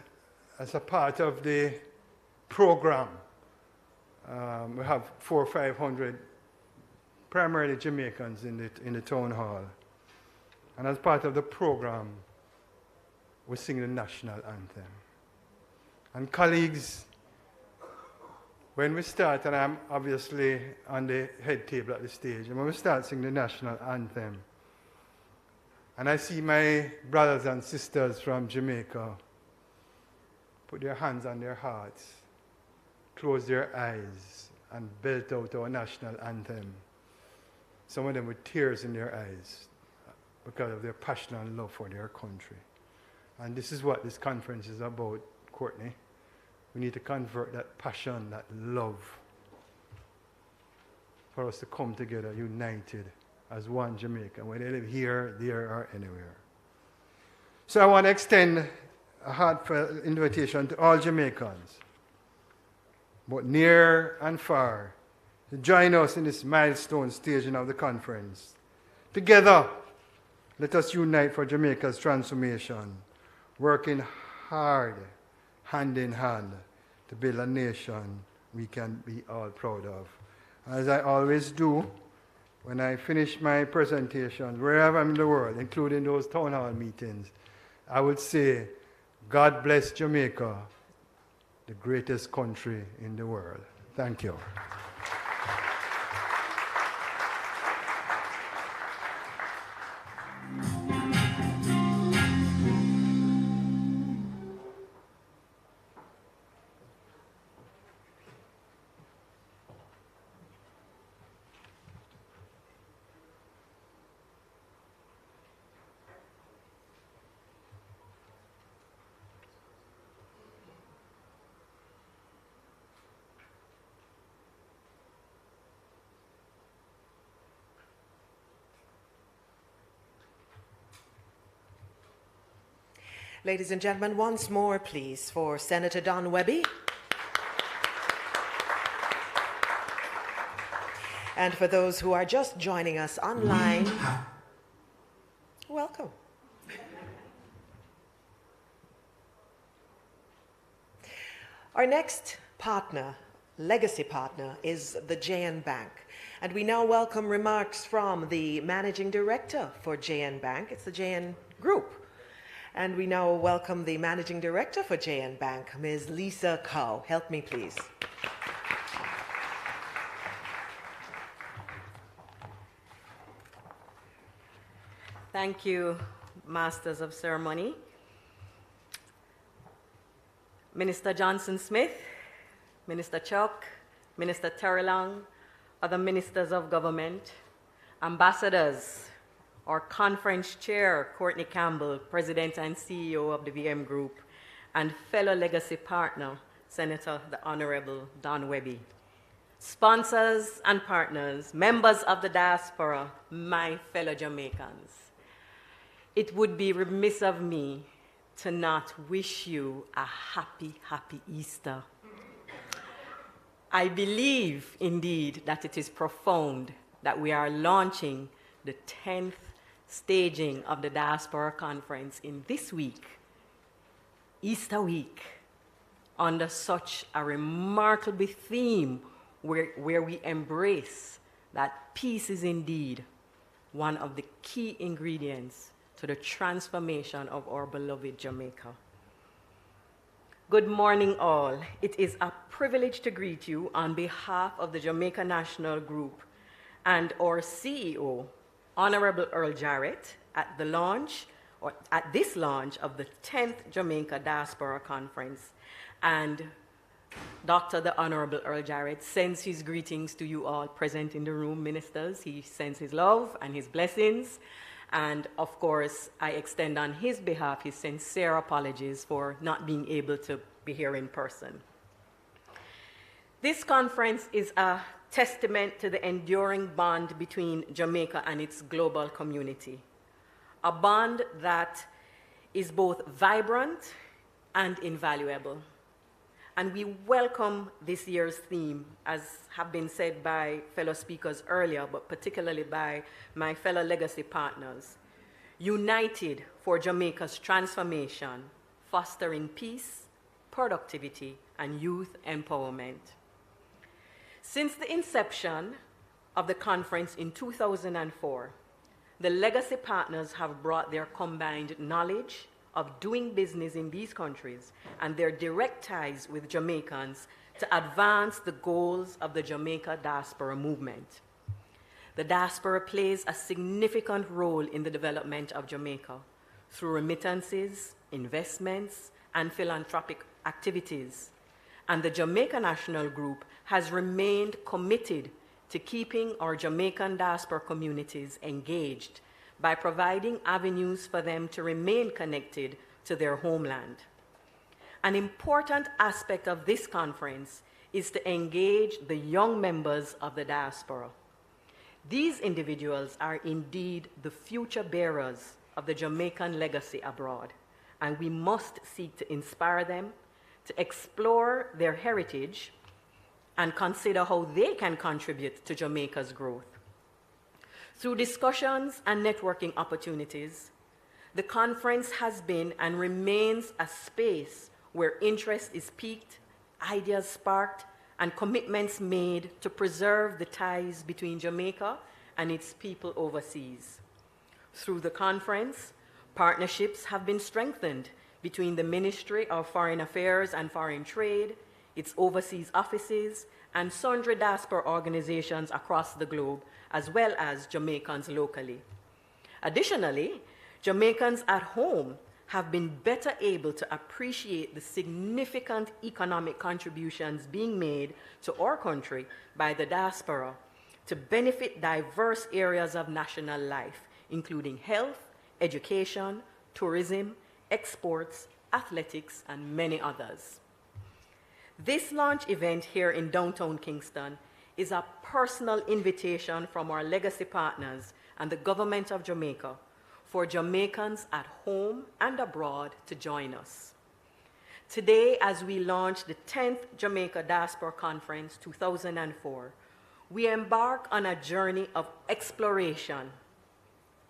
as a part of the program, we have 400 or 500 primarily Jamaicans in the town hall. And as part of the program, we sing the national anthem. And colleagues, when we start, and I'm obviously on the head table at the stage, and when we start singing the national anthem, and I see my brothers and sisters from Jamaica put their hands on their hearts, close their eyes, and belt out our national anthem, some of them with tears in their eyes because of their passion and love for their country. And this is what this conference is about, Courtney. We need to convert that passion, that love, for us to come together united as one Jamaica, whether they live here, there, or anywhere. So I want to extend a heartfelt invitation to all Jamaicans, both near and far, to join us in this milestone staging of the conference. Together, let us unite for Jamaica's transformation, working hard, hand in hand, to build a nation we can be all proud of. As I always do, when I finish my presentations, wherever I'm in the world, including those town hall meetings, I would say, God bless Jamaica, the greatest country in the world. Thank you. Ladies and gentlemen, once more, please, for Senator Don Webby. And for those who are just joining us online, welcome. Our next partner, legacy partner, is the JN Bank. And we now welcome remarks from the Managing Director for JN Bank. It's the JN Group. And we now welcome the Managing Director for JN Bank, Ms. Lisa Cow. Help me, please. Thank you, Masters of Ceremony. Minister Johnson Smith, Minister Chuck, Minister Terry Long, other ministers of government, ambassadors, our conference chair, Courtney Campbell, President and CEO of the VM Group, and fellow legacy partner, Senator the Honorable Don Webby. Sponsors and partners, members of the diaspora, my fellow Jamaicans. It would be remiss of me to not wish you a happy, happy Easter. I believe, indeed, that it is profound that we are launching the 10th staging of the Diaspora Conference in this week, Easter week, under such a remarkable theme where we embrace that peace is indeed one of the key ingredients to the transformation of our beloved Jamaica. Good morning, all. It is a privilege to greet you on behalf of the Jamaica National Group and our CEO, Honorable Earl Jarrett, at this launch of the 10th Jamaica Diaspora Conference. And Dr. the Honorable Earl Jarrett sends his greetings to you all present in the room, ministers. He sends his love and his blessings. And of course, I extend on his behalf his sincere apologies for not being able to be here in person. This conference is a testament to the enduring bond between Jamaica and its global community, a bond that is both vibrant and invaluable. And we welcome this year's theme, as have been said by fellow speakers earlier, but particularly by my fellow legacy partners, United for Jamaica's Transformation, Fostering Peace, Productivity, and Youth Empowerment. Since the inception of the conference in 2004, the legacy partners have brought their combined knowledge of doing business in these countries and their direct ties with Jamaicans to advance the goals of the Jamaica diaspora movement. The diaspora plays a significant role in the development of Jamaica through remittances, investments, and philanthropic activities. And the Jamaica National Group has remained committed to keeping our Jamaican diaspora communities engaged by providing avenues for them to remain connected to their homeland. An important aspect of this conference is to engage the young members of the diaspora. These individuals are indeed the future bearers of the Jamaican legacy abroad, and we must seek to inspire them to explore their heritage and consider how they can contribute to Jamaica's growth. Through discussions and networking opportunities, the conference has been and remains a space where interest is piqued, ideas sparked, and commitments made to preserve the ties between Jamaica and its people overseas. Through the conference, partnerships have been strengthened between the Ministry of Foreign Affairs and Foreign Trade, its overseas offices, and sundry diaspora organizations across the globe, as well as Jamaicans locally. Additionally, Jamaicans at home have been better able to appreciate the significant economic contributions being made to our country by the diaspora to benefit diverse areas of national life, including health, education, tourism, exports, athletics, and many others. This launch event here in downtown Kingston is a personal invitation from our legacy partners and the government of Jamaica for Jamaicans at home and abroad to join us. Today, as we launch the 10th Jamaica Diaspora Conference 2004, we embark on a journey of exploration.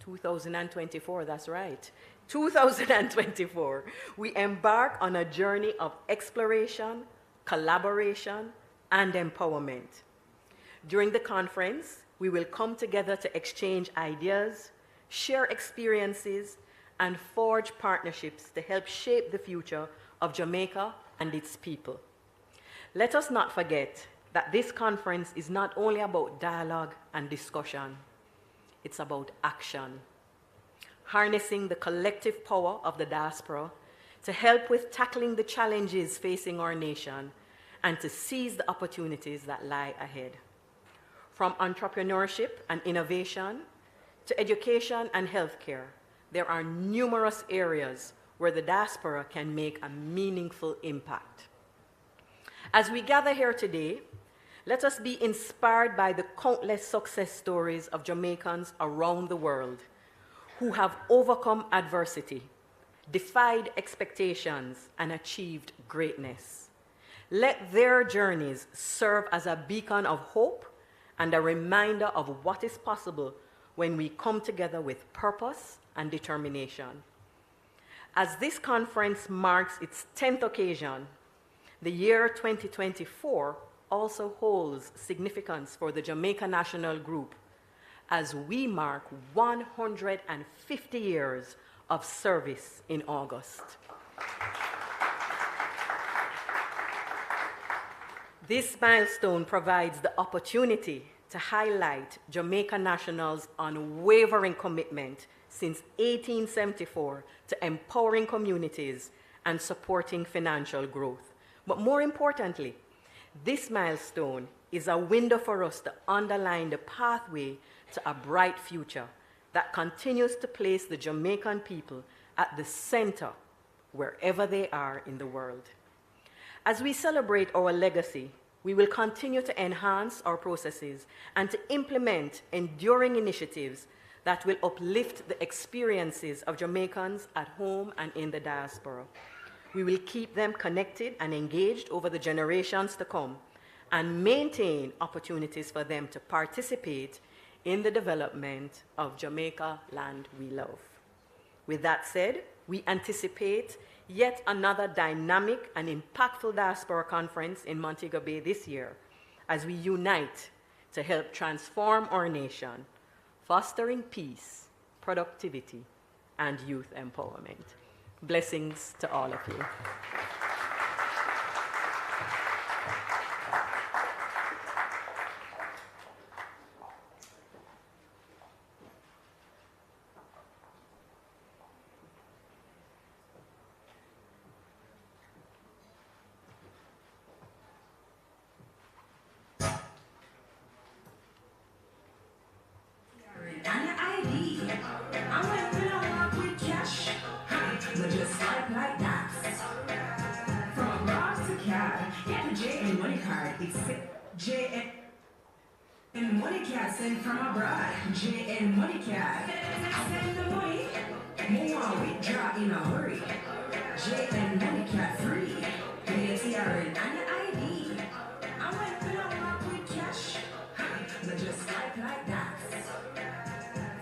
2024, that's right. 2024, we embark on a journey of exploration, collaboration, and empowerment. During the conference, we will come together to exchange ideas, share experiences, and forge partnerships to help shape the future of Jamaica and its people. Let us not forget that this conference is not only about dialogue and discussion, it's about action. Harnessing the collective power of the diaspora to help with tackling the challenges facing our nation and to seize the opportunities that lie ahead. From entrepreneurship and innovation to education and healthcare, there are numerous areas where the diaspora can make a meaningful impact. As we gather here today, let us be inspired by the countless success stories of Jamaicans around the world who have overcome adversity, defied expectations, and achieved greatness. Let their journeys serve as a beacon of hope and a reminder of what is possible when we come together with purpose and determination. As this conference marks its 10th occasion, the year 2024 also holds significance for the Jamaica National Group as we mark 150 years of service in August. This milestone provides the opportunity to highlight Jamaica National's unwavering commitment since 1874 to empowering communities and supporting financial growth. But more importantly, this milestone is a window for us to underline the pathway to a bright future that continues to place the Jamaican people at the center wherever they are in the world. As we celebrate our legacy, we will continue to enhance our processes and to implement enduring initiatives that will uplift the experiences of Jamaicans at home and in the diaspora. We will keep them connected and engaged over the generations to come and maintain opportunities for them to participate in the development of Jamaica land we love. With that said, we anticipate yet another dynamic and impactful diaspora conference in Montego Bay this year as we unite to help transform our nation, fostering peace, productivity, and youth empowerment. Blessings to all of you. And money can't send from abroad. JN money can't send the money. Move on, withdraw in a hurry. JN money can't free. ATR and your ID. I went to the work with cash. But just like that.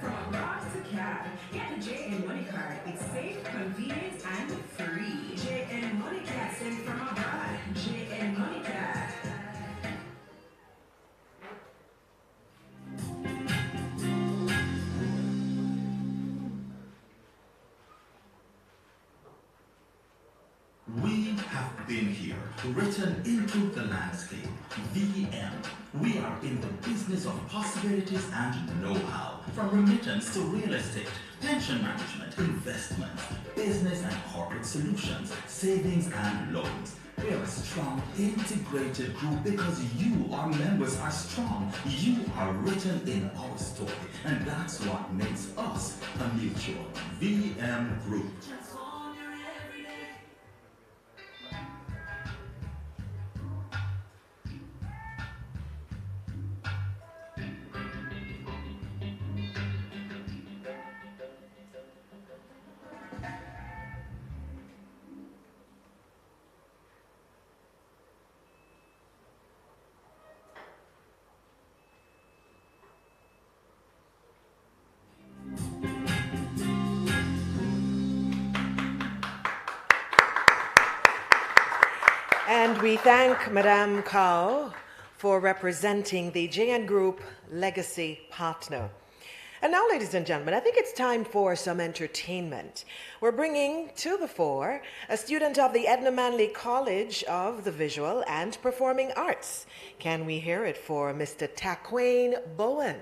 From abroad to CAD, get the JN money card. It's safe, convenient, and free. JN money can't send from abroad. JN money can't. We have been here, written into the landscape. VM. We are in the business of possibilities and know-how. From remittance to real estate, pension management, investments, business and corporate solutions, savings and loans. We are a strong, integrated group because you, our members, are strong. You are written in our story, and that's what makes us a mutual VM group. And we thank Madame Kao for representing the JN Group Legacy Partner. And now, ladies and gentlemen, I think it's time for some entertainment. We're bringing to the fore a student of the Edna Manley College of the Visual and Performing Arts. Can we hear it for Mr. Taquain Bowen?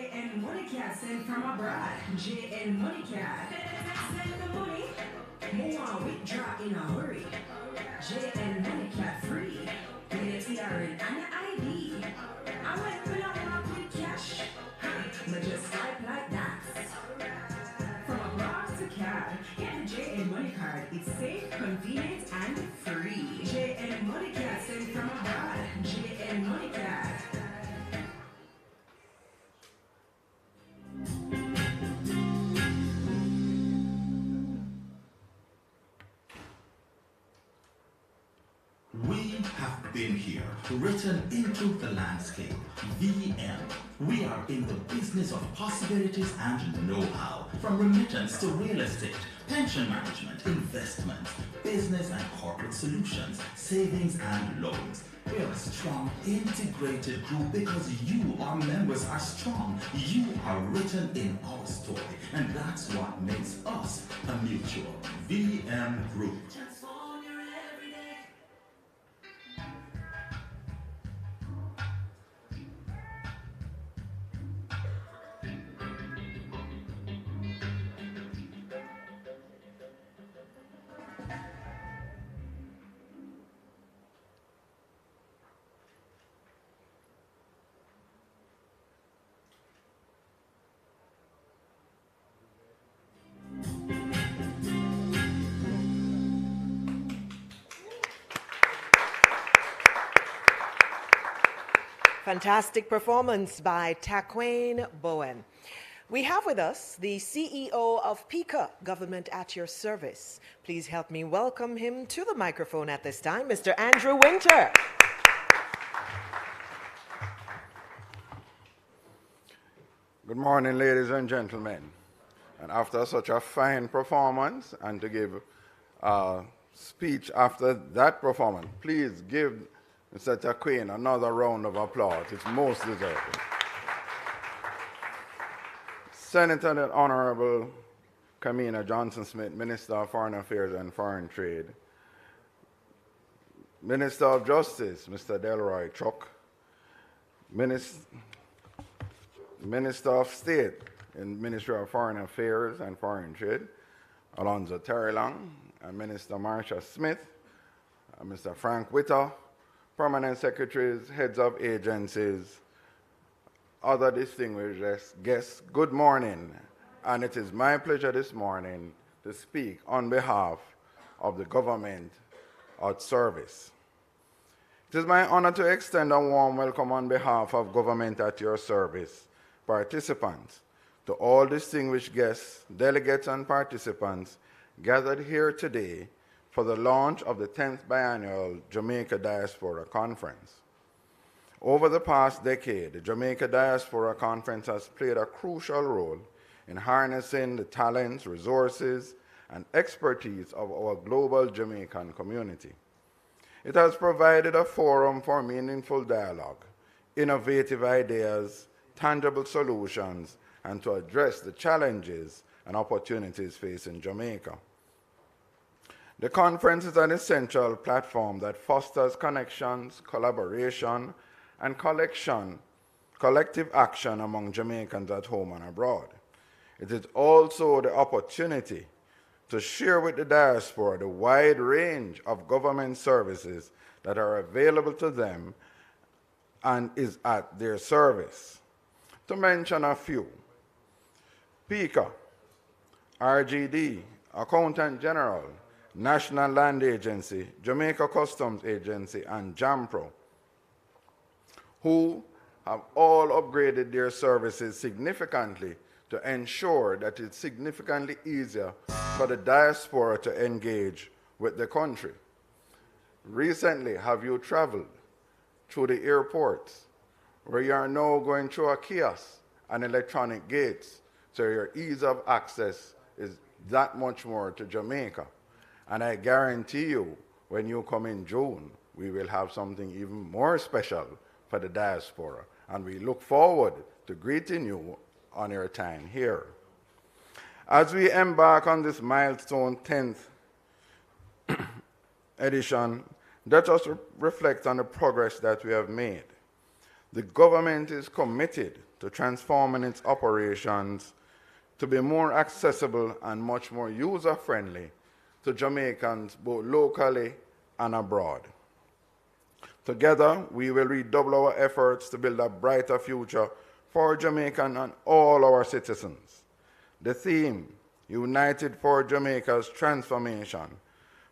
JN Money Cat sent from abroad. JN Money Cat. Send the money. More withdraw in a hurry. JN Money Cat free. Get a TRN and your ID. I went pull up with cash. But just swipe like that. From abroad to CAD, get the JN Money Card. It's safe, convenient, and free. JN Money Cat sent from abroad. JN Money Cat. We have been here, written into the landscape. VM. We are in the business of possibilities and know-how, from remittance to real estate, pension management, investments, business and corporate solutions, savings and loans. We are a strong, integrated group because you, our members, are strong. You are written in our story, and that's what makes us a mutual VM group. Fantastic performance by Taquain Bowen. We have with us the CEO of PICA, Government at Your Service. Please help me welcome him to the microphone at this time, Mr. Andrew Winter. Good morning, ladies and gentlemen. And after such a fine performance, and to give a speech after that performance, please give Mr. Taquain another round of applause. It's most deserving. Senator and Honorable Kamina Johnson-Smith, Minister of Foreign Affairs and Foreign Trade. Minister of Justice, Mr. Delroy Chuck. Minister of State in Ministry of Foreign Affairs and Foreign Trade, Alonzo Terrelong, and Minister Marsha Smith, and Mr. Frank Witter, Permanent Secretaries, Heads of Agencies, other distinguished guests, good morning. And it is my pleasure this morning to speak on behalf of the government at service. It is my honor to extend a warm welcome on behalf of Government at Your Service participants to all distinguished guests, delegates, and participants gathered here today for the launch of the 10th Biennial Jamaica Diaspora Conference. Over the past decade, the Jamaica Diaspora Conference has played a crucial role in harnessing the talents, resources, and expertise of our global Jamaican community. It has provided a forum for meaningful dialogue, innovative ideas, tangible solutions, and to address the challenges and opportunities facing Jamaica. The conference is an essential platform that fosters connections, collaboration, and collective action among Jamaicans at home and abroad. It is also the opportunity to share with the diaspora the wide range of government services that are available to them and is at their service. To mention a few, PICA, RGD, Accountant General, National Land Agency, Jamaica Customs Agency, and JAMPRO, who have all upgraded their services significantly to ensure that it's significantly easier for the diaspora to engage with the country. Recently, have you traveled through the airports where you are now going through a kiosk and electronic gates, so your ease of access is that much more to Jamaica? And I guarantee you, when you come in June, we will have something even more special for the diaspora. And we look forward to greeting you on your time here. As we embark on this milestone 10th edition, let us reflect on the progress that we have made. The government is committed to to transforming its operations to be more accessible and much more user-friendly to Jamaicans both locally and abroad. Together, we will redouble our efforts to build a brighter future for Jamaican and all our citizens. The theme, United for Jamaica's Transformation,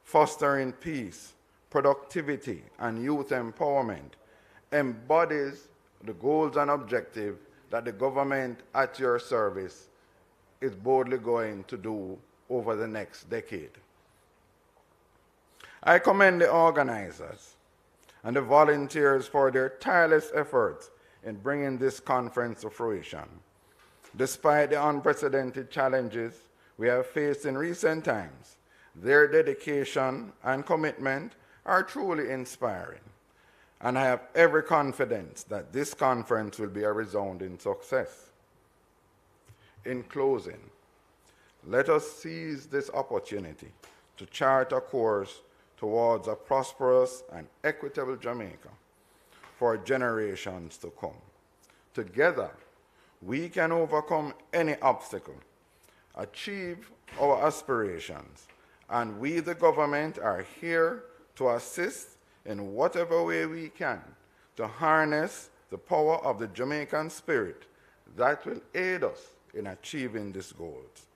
Fostering Peace, Productivity, and Youth Empowerment, embodies the goals and objectives that the government at your service is boldly going to do over the next decade. I commend the organizers and the volunteers for their tireless efforts in bringing this conference to fruition. Despite the unprecedented challenges we have faced in recent times, their dedication and commitment are truly inspiring, and I have every confidence that this conference will be a resounding success. In closing, let us seize this opportunity to chart a course towards a prosperous and equitable Jamaica for generations to come. Together, we can overcome any obstacle, achieve our aspirations, and we, the government, are here to assist in whatever way we can to harness the power of the Jamaican spirit that will aid us in achieving these goals.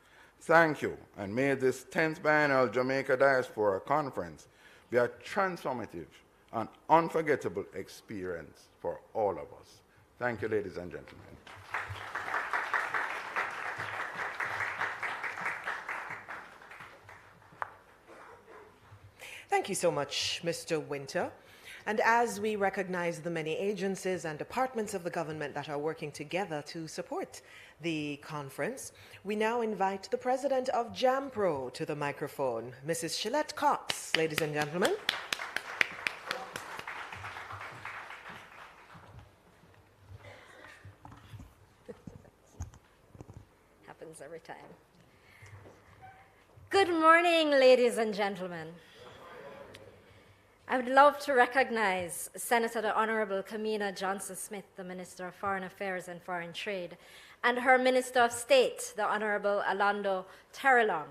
Thank you, and may this 10th Biennial Jamaica Diaspora Conference be a transformative and unforgettable experience for all of us. Thank you, ladies and gentlemen. Thank you so much, Mr. Winter. And as we recognize the many agencies and departments of the government that are working together to support the conference, we now invite the president of JAMPRO to the microphone, Mrs. Shillette Cox, ladies and gentlemen. Happens every time. Good morning, ladies and gentlemen. I would love to recognize Senator the Honorable Kamina Johnson-Smith, the Minister of Foreign Affairs and Foreign Trade, and her Minister of State, the Honorable Alando Terrelong,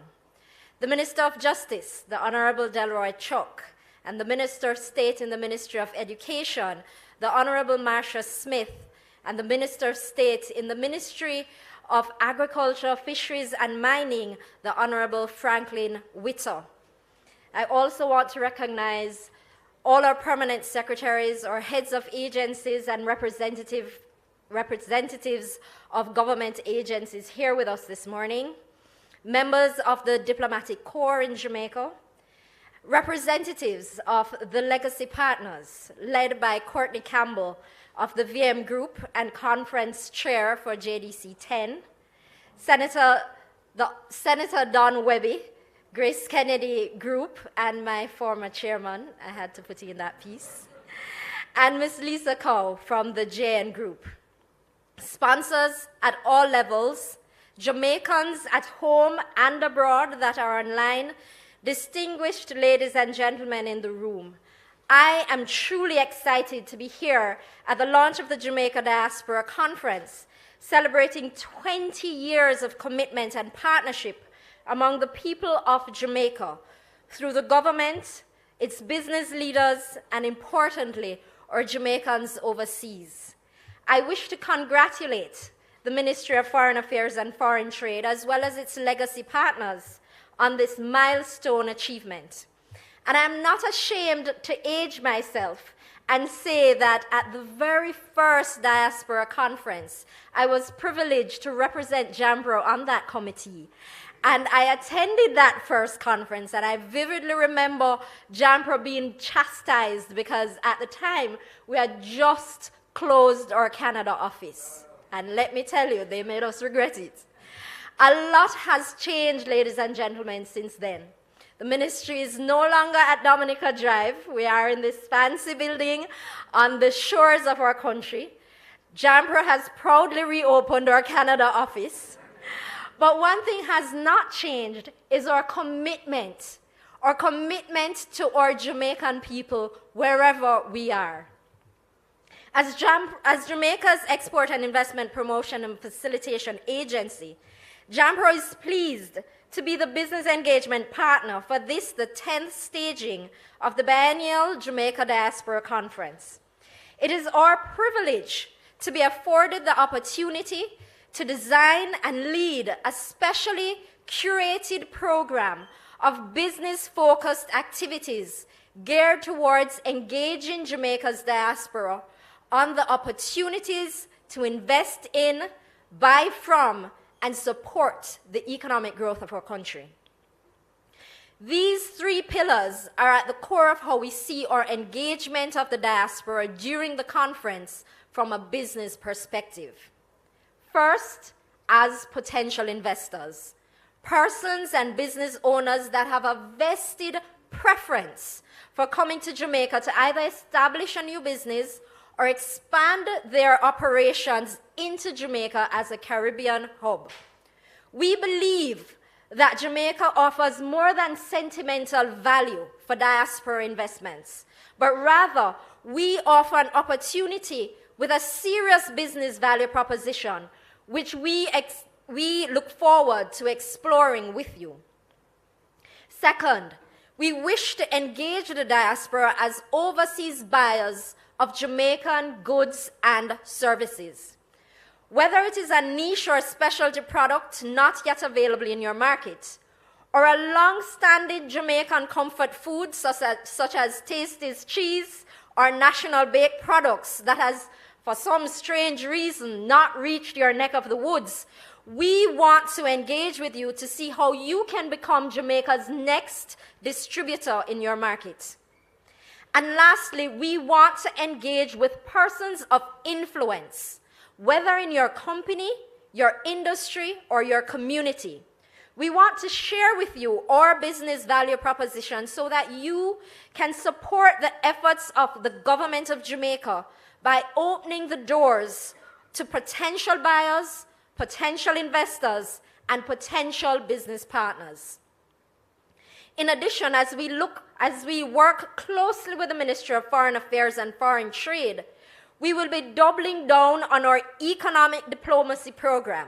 the Minister of Justice, the Honorable Delroy Chuck, and the Minister of State in the Ministry of Education, the Honorable Marcia Smith, and the Minister of State in the Ministry of Agriculture, Fisheries, and Mining, the Honorable Franklin Witter. I also want to recognize all our permanent secretaries or heads of agencies and representatives of government agencies here with us this morning, members of the Diplomatic Corps in Jamaica, representatives of the Legacy Partners, led by Courtney Campbell of the VM Group and Conference Chair for JDC 10, Senator Don Webby, Grace Kennedy Group, and my former chairman, I had to put in that piece, and Ms. Lisa Cow from the JN Group. Sponsors at all levels, Jamaicans at home and abroad that are online, distinguished ladies and gentlemen in the room, I am truly excited to be here at the launch of the Jamaica Diaspora Conference, celebrating 20 years of commitment and partnership among the people of Jamaica through the government, its business leaders, and importantly, our Jamaicans overseas. I wish to congratulate the Ministry of Foreign Affairs and Foreign Trade, as well as its legacy partners, on this milestone achievement. And I'm not ashamed to age myself and say that at the very first Diaspora Conference, I was privileged to represent JAMPRO on that committee. And I attended that first conference, and I vividly remember JAMPRO being chastised because at the time, we had just closed our Canada office. And let me tell you, they made us regret it. A lot has changed, ladies and gentlemen, since then. The ministry is no longer at Dominica Drive. We are in this fancy building on the shores of our country. JAMPRO has proudly reopened our Canada office. But one thing has not changed is our commitment to our Jamaican people wherever we are. As Jamaica's Export and Investment Promotion and Facilitation Agency, JAMPRO is pleased to be the business engagement partner for this, the 10th staging of the Biennial Jamaica Diaspora Conference. It is our privilege to be afforded the opportunity to design and lead a specially curated program of business-focused activities geared towards engaging Jamaica's diaspora on the opportunities to invest in, buy from, and support the economic growth of our country. These three pillars are at the core of how we see our engagement of the diaspora during the conference from a business perspective. First, as potential investors, persons and business owners that have a vested preference for coming to Jamaica to either establish a new business or expand their operations into Jamaica as a Caribbean hub. We believe that Jamaica offers more than sentimental value for diaspora investments, but rather we offer an opportunity with a serious business value proposition, which we look forward to exploring with you. Second, we wish to engage the diaspora as overseas buyers of Jamaican goods and services. Whether it is a niche or specialty product not yet available in your market, or a long-standing Jamaican comfort food such as Tasty's cheese or national baked products that has, for some strange reason, not reached your neck of the woods, we want to engage with you to see how you can become Jamaica's next distributor in your market. And lastly, we want to engage with persons of influence, whether in your company, your industry, or your community. We want to share with you our business value proposition so that you can support the efforts of the government of Jamaica by opening the doors to potential buyers, potential investors, and potential business partners. In addition, as we work closely with the Ministry of Foreign Affairs and Foreign Trade, we will be doubling down on our economic diplomacy program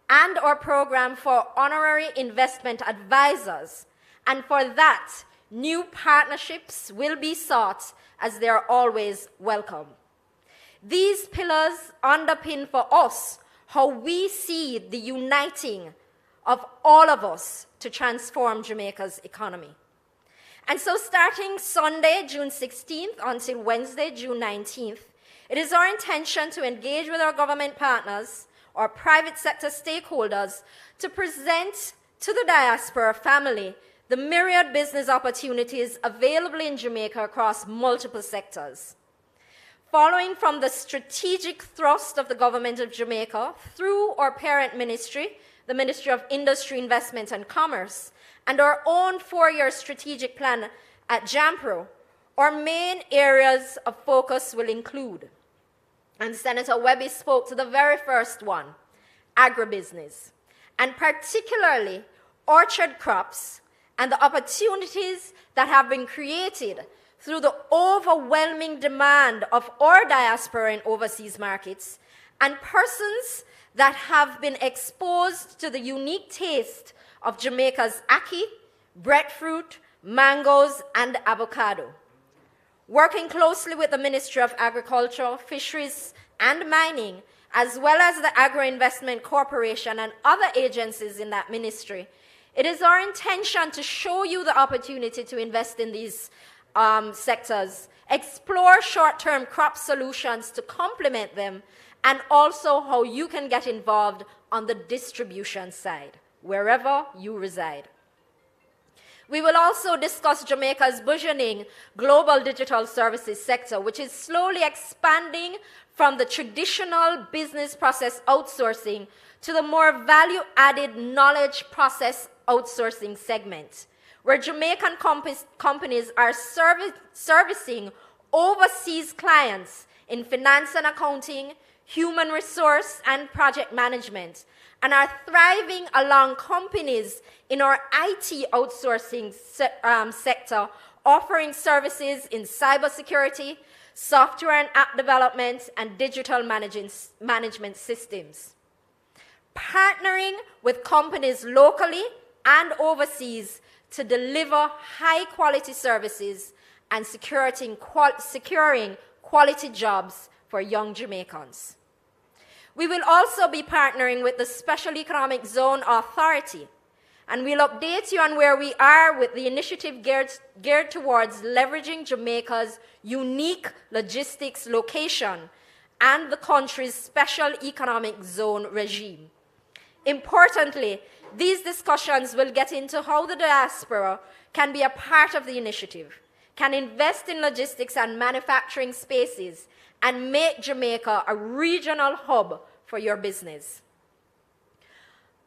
and our program for honorary investment advisors. And for that, new partnerships will be sought as they are always welcome. These pillars underpin for us how we see the uniting of all of us to transform Jamaica's economy. And so starting Sunday, June 16th until Wednesday, June 19th, it is our intention to engage with our government partners or private sector stakeholders to present to the diaspora family the myriad business opportunities available in Jamaica across multiple sectors. Following from the strategic thrust of the government of Jamaica through our parent ministry, the Ministry of Industry, Investment and Commerce, and our own 4-year strategic plan at JAMPRO, our main areas of focus will include, and Senator Webby spoke to the very first one, agribusiness, and particularly orchard crops and the opportunities that have been created through the overwhelming demand of our diaspora in overseas markets and persons that have been exposed to the unique taste of Jamaica's ackee, breadfruit, mangoes, and avocado. Working closely with the Ministry of Agriculture, Fisheries, and Mining, as well as the Agro-Investment Corporation and other agencies in that ministry, it is our intention to show you the opportunity to invest in these sectors, explore short-term crop solutions to complement them, and also how you can get involved on the distribution side, wherever you reside. We will also discuss Jamaica's burgeoning global digital services sector, which is slowly expanding from the traditional business process outsourcing to the more value-added knowledge process outsourcing segment, where Jamaican companies are servicing overseas clients in finance and accounting, human resource, and project management, and are thriving along companies in our IT outsourcing sector, offering services in cybersecurity, software and app development, and digital management systems. Partnering with companies locally and overseas to deliver high-quality services and securing quality jobs for young Jamaicans. We will also be partnering with the Special Economic Zone Authority, and we'll update you on where we are with the initiative geared towards leveraging Jamaica's unique logistics location and the country's Special Economic Zone regime. Importantly, these discussions will get into how the diaspora can be a part of the initiative, can invest in logistics and manufacturing spaces, and make Jamaica a regional hub for your business.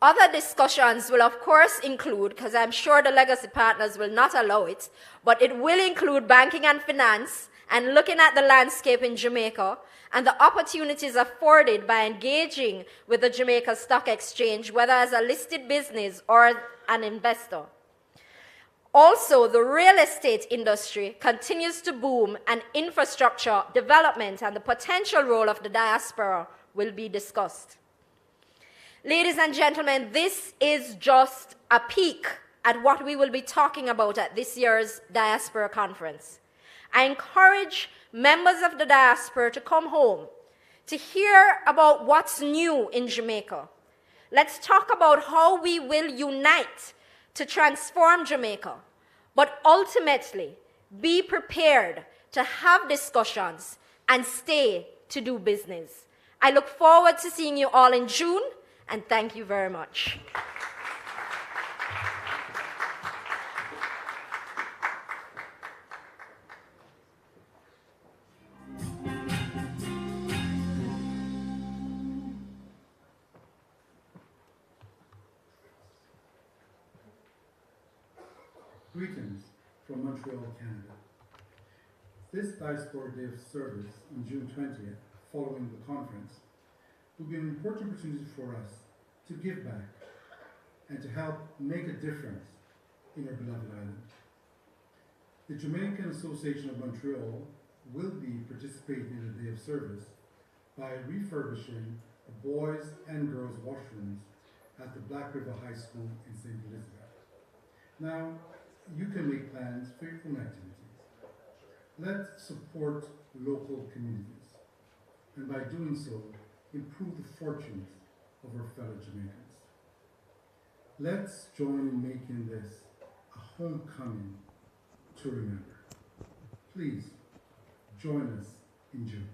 Other discussions will of course include, because I'm sure the legacy partners will not allow it, but it will include banking and finance and looking at the landscape in Jamaica and the opportunities afforded by engaging with the Jamaica Stock Exchange, whether as a listed business or an investor. Also, the real estate industry continues to boom, and infrastructure development and the potential role of the diaspora will be discussed. Ladies and gentlemen, this is just a peek at what we will be talking about at this year's Diaspora Conference. I encourage members of the diaspora to come home, to hear about what's new in Jamaica. Let's talk about how we will unite to transform Jamaica, but ultimately be prepared to have discussions and stay to do business. I look forward to seeing you all in June, and thank you very much. Greetings from Montreal, Canada. This Diaspora Day of Service on June 20th, following the conference, will be an important opportunity for us to give back and to help make a difference in our beloved island. The Jamaican Association of Montreal will be participating in the Day of Service by refurbishing the boys and girls washrooms at the Black River High School in St. Elizabeth. Now, you can make plans for your own activities. Let's support local communities, and by doing so, improve the fortunes of our fellow Jamaicans. Let's join in making this a homecoming to remember. Please, join us in June.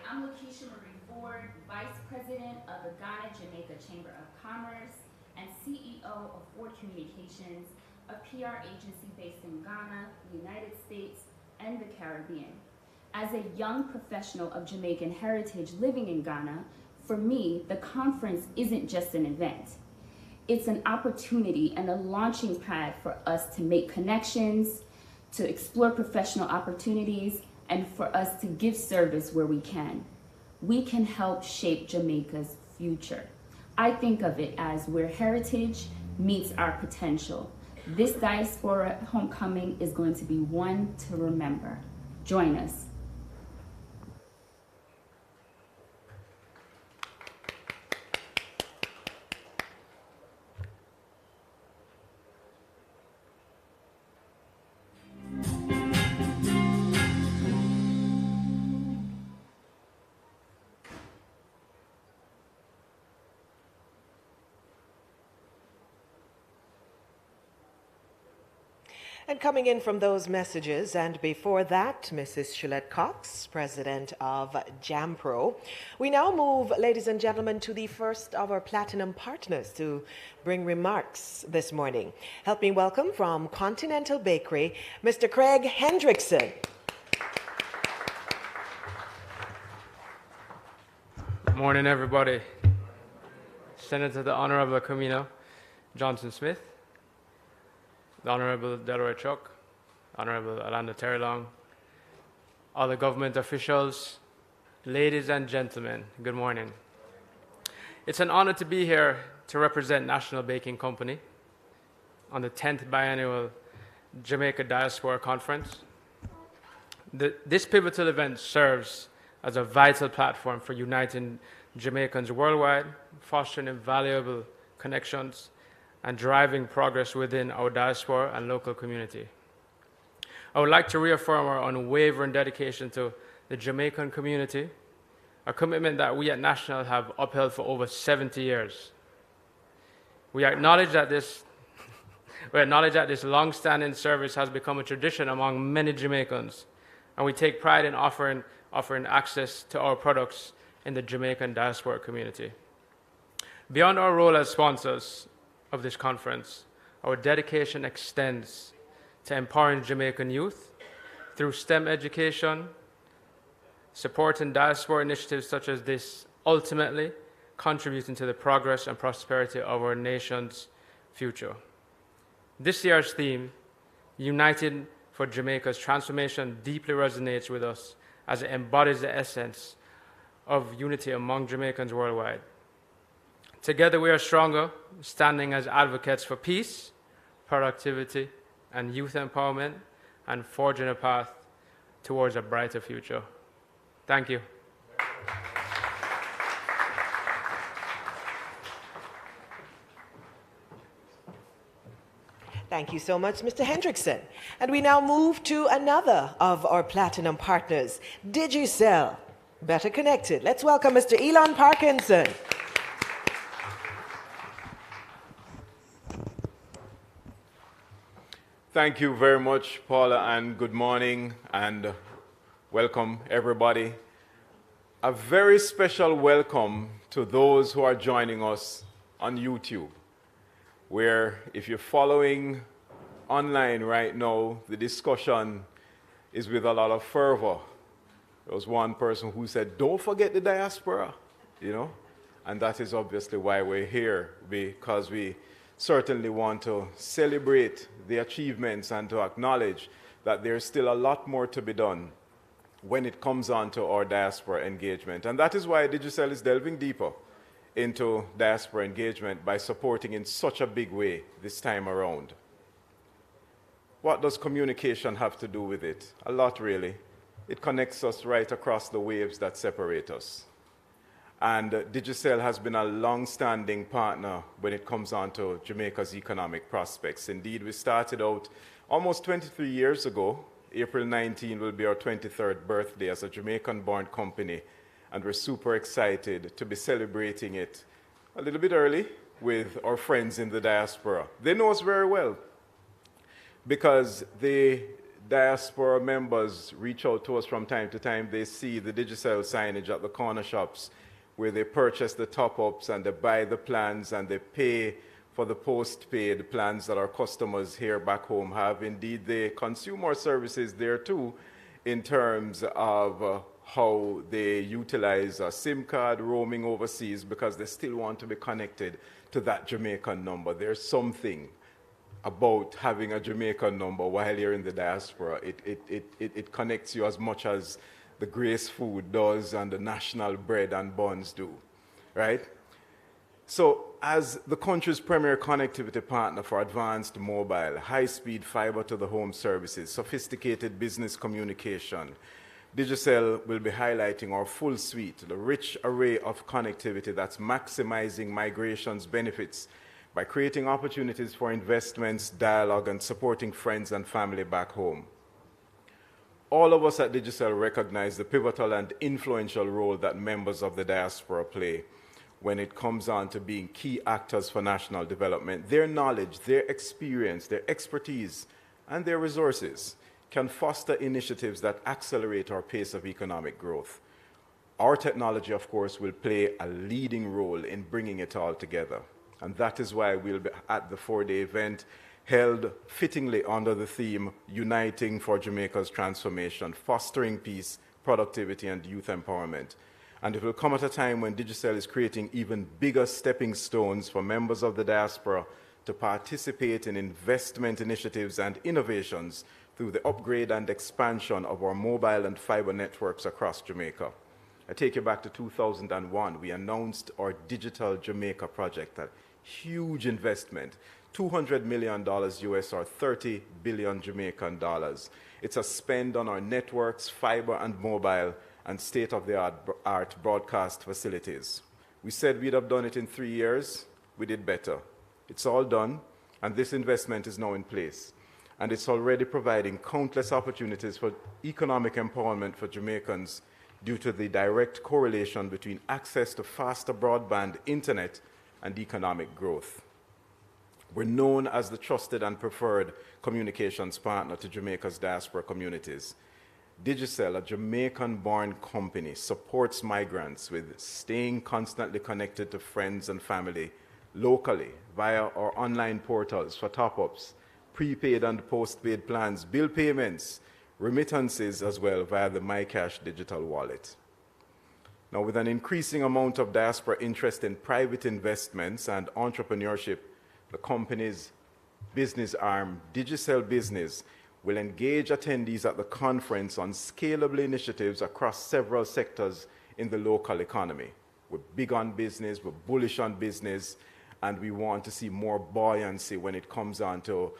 I'm Lakeisha Marie Ford, Vice President of the Ghana Jamaica Chamber of Commerce and CEO of Ford Communications, a PR agency based in Ghana, the United States, and the Caribbean. As a young professional of Jamaican heritage living in Ghana, for me, the conference isn't just an event. It's an opportunity and a launching pad for us to make connections, to explore professional opportunities, and for us to give service where we can. We can help shape Jamaica's future. I think of it as where heritage meets our potential. This diaspora homecoming is going to be one to remember. Join us. And coming in from those messages, and before that, Mrs. Shalette Cox, president of JAMPRO. We now move, ladies and gentlemen, to the first of our platinum partners to bring remarks this morning. Help me welcome from Continental Bakery, Mr. Craig Hendrickson. Good morning, everybody. Senator the Honorable Kamina Johnson-Smith, the Honorable Delroy Chuck, Honorable Alanda Terrelong, all the government officials, ladies and gentlemen, good morning. It's an honor to be here to represent National Baking Company on the 10th Biennial Jamaica Diaspora Conference. This pivotal event serves as a vital platform for uniting Jamaicans worldwide, fostering invaluable connections, and driving progress within our diaspora and local community. I would like to reaffirm our unwavering dedication to the Jamaican community, a commitment that we at National have upheld for over 70 years. We acknowledge that this long-standing service has become a tradition among many Jamaicans, and we take pride in offering access to our products in the Jamaican diaspora community. Beyond our role as sponsors of this conference, our dedication extends to empowering Jamaican youth through STEM education, supporting diaspora initiatives such as this, ultimately contributing to the progress and prosperity of our nation's future. This year's theme, United for Jamaica's Transformation, deeply resonates with us as it embodies the essence of unity among Jamaicans worldwide. Together we are stronger, standing as advocates for peace, productivity, and youth empowerment, and forging a path towards a brighter future. Thank you. Thank you so much, Mr. Hendrickson. And we now move to another of our platinum partners, Digicel, Better Connected. Let's welcome Mr. Elon Parkinson. Thank you very much, Paula, and good morning and welcome, everybody. A very special welcome to those who are joining us on YouTube, where if you're following online right now, the discussion is with a lot of fervor. There was one person who said, don't forget the diaspora, and that is obviously why we're here, because we certainly want to celebrate the achievements and to acknowledge that there's still a lot more to be done when it comes on to our diaspora engagement. And that is why Digicel is delving deeper into diaspora engagement by supporting in such a big way this time around. What does communication have to do with it? A lot, really. It connects us right across the waves that separate us. And Digicel has been a long-standing partner when it comes on to Jamaica's economic prospects. Indeed, we started out almost 23 years ago. April 19 will be our 23rd birthday as a Jamaican-born company, and we're super excited to be celebrating it a little bit early with our friends in the diaspora. They know us very well because the diaspora members reach out to us from time to time. They see the Digicel signage at the corner shops where they purchase the top-ups and they buy the plans and they pay for the post-paid plans that our customers here back home have. Indeed, they consume our services there too in terms of how they utilize a SIM card roaming overseas because they still want to be connected to that Jamaican number. There's something about having a Jamaican number while you're in the diaspora. It connects you as much as the Grace food does and the national bread and buns do, right? So as the country's premier connectivity partner for advanced mobile, high-speed fiber to the home services, sophisticated business communication, Digicel will be highlighting our full suite, the rich array of connectivity that's maximizing migration's benefits by creating opportunities for investments, dialogue, and supporting friends and family back home. All of us at Digicel recognize the pivotal and influential role that members of the diaspora play when it comes on to being key actors for national development. Their knowledge, their experience, their expertise, and their resources can foster initiatives that accelerate our pace of economic growth. Our technology, of course, will play a leading role in bringing it all together. And that is why we'll be at the 4-day event held fittingly under the theme, Uniting for Jamaica's Transformation, Fostering Peace, Productivity, and Youth Empowerment. And it will come at a time when Digicel is creating even bigger stepping stones for members of the diaspora to participate in investment initiatives and innovations through the upgrade and expansion of our mobile and fiber networks across Jamaica. I take you back to 2001. We announced our Digital Jamaica project, a huge investment, $200 million US or 30 billion Jamaican dollars. It's a spend on our networks, fiber and mobile, and state-of-the-art broadcast facilities. We said we'd have done it in 3 years. We did better. It's all done, and this investment is now in place. And it's already providing countless opportunities for economic empowerment for Jamaicans due to the direct correlation between access to faster broadband internet and economic growth. We're known as the trusted and preferred communications partner to Jamaica's diaspora communities. Digicel, a Jamaican-born company, supports migrants with staying constantly connected to friends and family locally via our online portals for top-ups, prepaid and postpaid plans, bill payments, remittances as well via the MyCash digital wallet. Now, with an increasing amount of diaspora interest in private investments and entrepreneurship, the company's business arm, Digicel Business, will engage attendees at the conference on scalable initiatives across several sectors in the local economy. We're big on business, we're bullish on business, and we want to see more buoyancy when it comes on to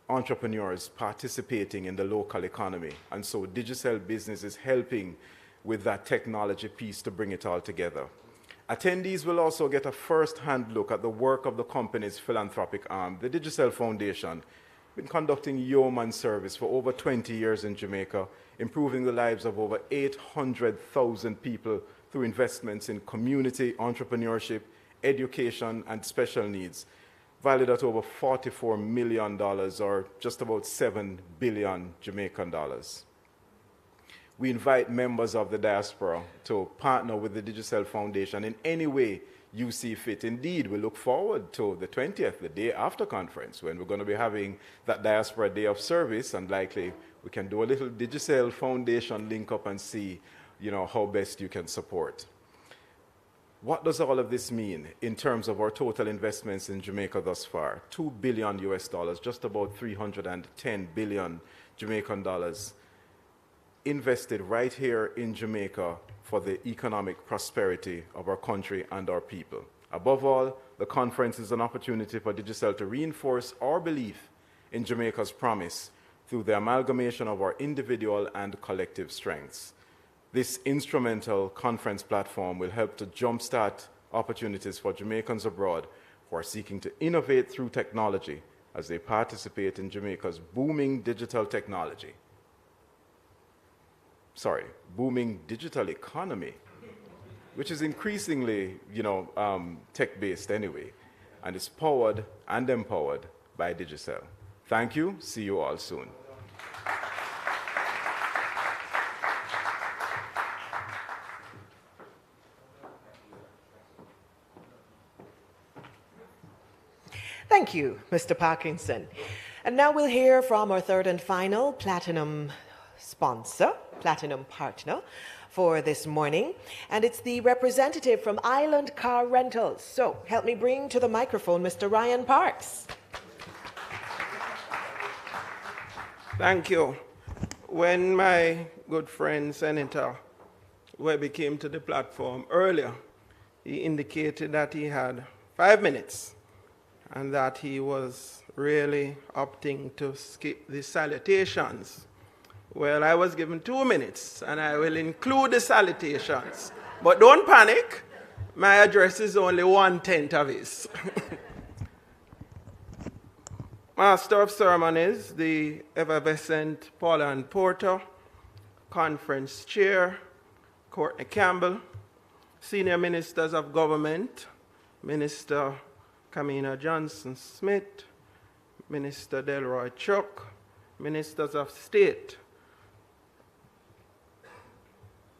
entrepreneurs participating in the local economy. And so Digicel Business is helping with that technology piece to bring it all together. Attendees will also get a first-hand look at the work of the company's philanthropic arm, the Digicel Foundation, been conducting yeoman service for over 20 years in Jamaica, improving the lives of over 800,000 people through investments in community, entrepreneurship, education, and special needs, valued at over $44 million, or just about 7 billion Jamaican dollars. We invite members of the diaspora to partner with the Digicel Foundation in any way you see fit. Indeed, we look forward to the 20th, the day after conference, when we're going to be having that Diaspora Day of Service, and likely we can do a little Digicel Foundation link up and see, how best you can support. What does all of this mean in terms of our total investments in Jamaica thus far? $2 billion US, just about 310 billion Jamaican dollars invested right here in Jamaica for the economic prosperity of our country and our people. Above all, the conference is an opportunity for Digicel to reinforce our belief in Jamaica's promise through the amalgamation of our individual and collective strengths. This instrumental conference platform will help to jumpstart opportunities for Jamaicans abroad who are seeking to innovate through technology as they participate in Jamaica's booming digital economy, which is increasingly, tech-based anyway, and is powered and empowered by Digicel. Thank you. See you all soon. Thank you, Mr. Parkinson. And now we'll hear from our third and final platinum partner for this morning, and it's the representative from Island Car Rentals. So help me bring to the microphone Mr. Ryan Parks. Thank you. When my good friend Senator Webby came to the platform earlier, he indicated that he had 5 minutes and that he was really opting to skip the salutations. Well, I was given 2 minutes, and I will include the salutations. But don't panic. My address is only 1/10 of his. Master of Ceremonies, the effervescent Paula and Porter, Conference Chair, Courtney Campbell, Senior Ministers of Government, Minister Kamina Johnson-Smith, Minister Delroy Chuck, Ministers of State,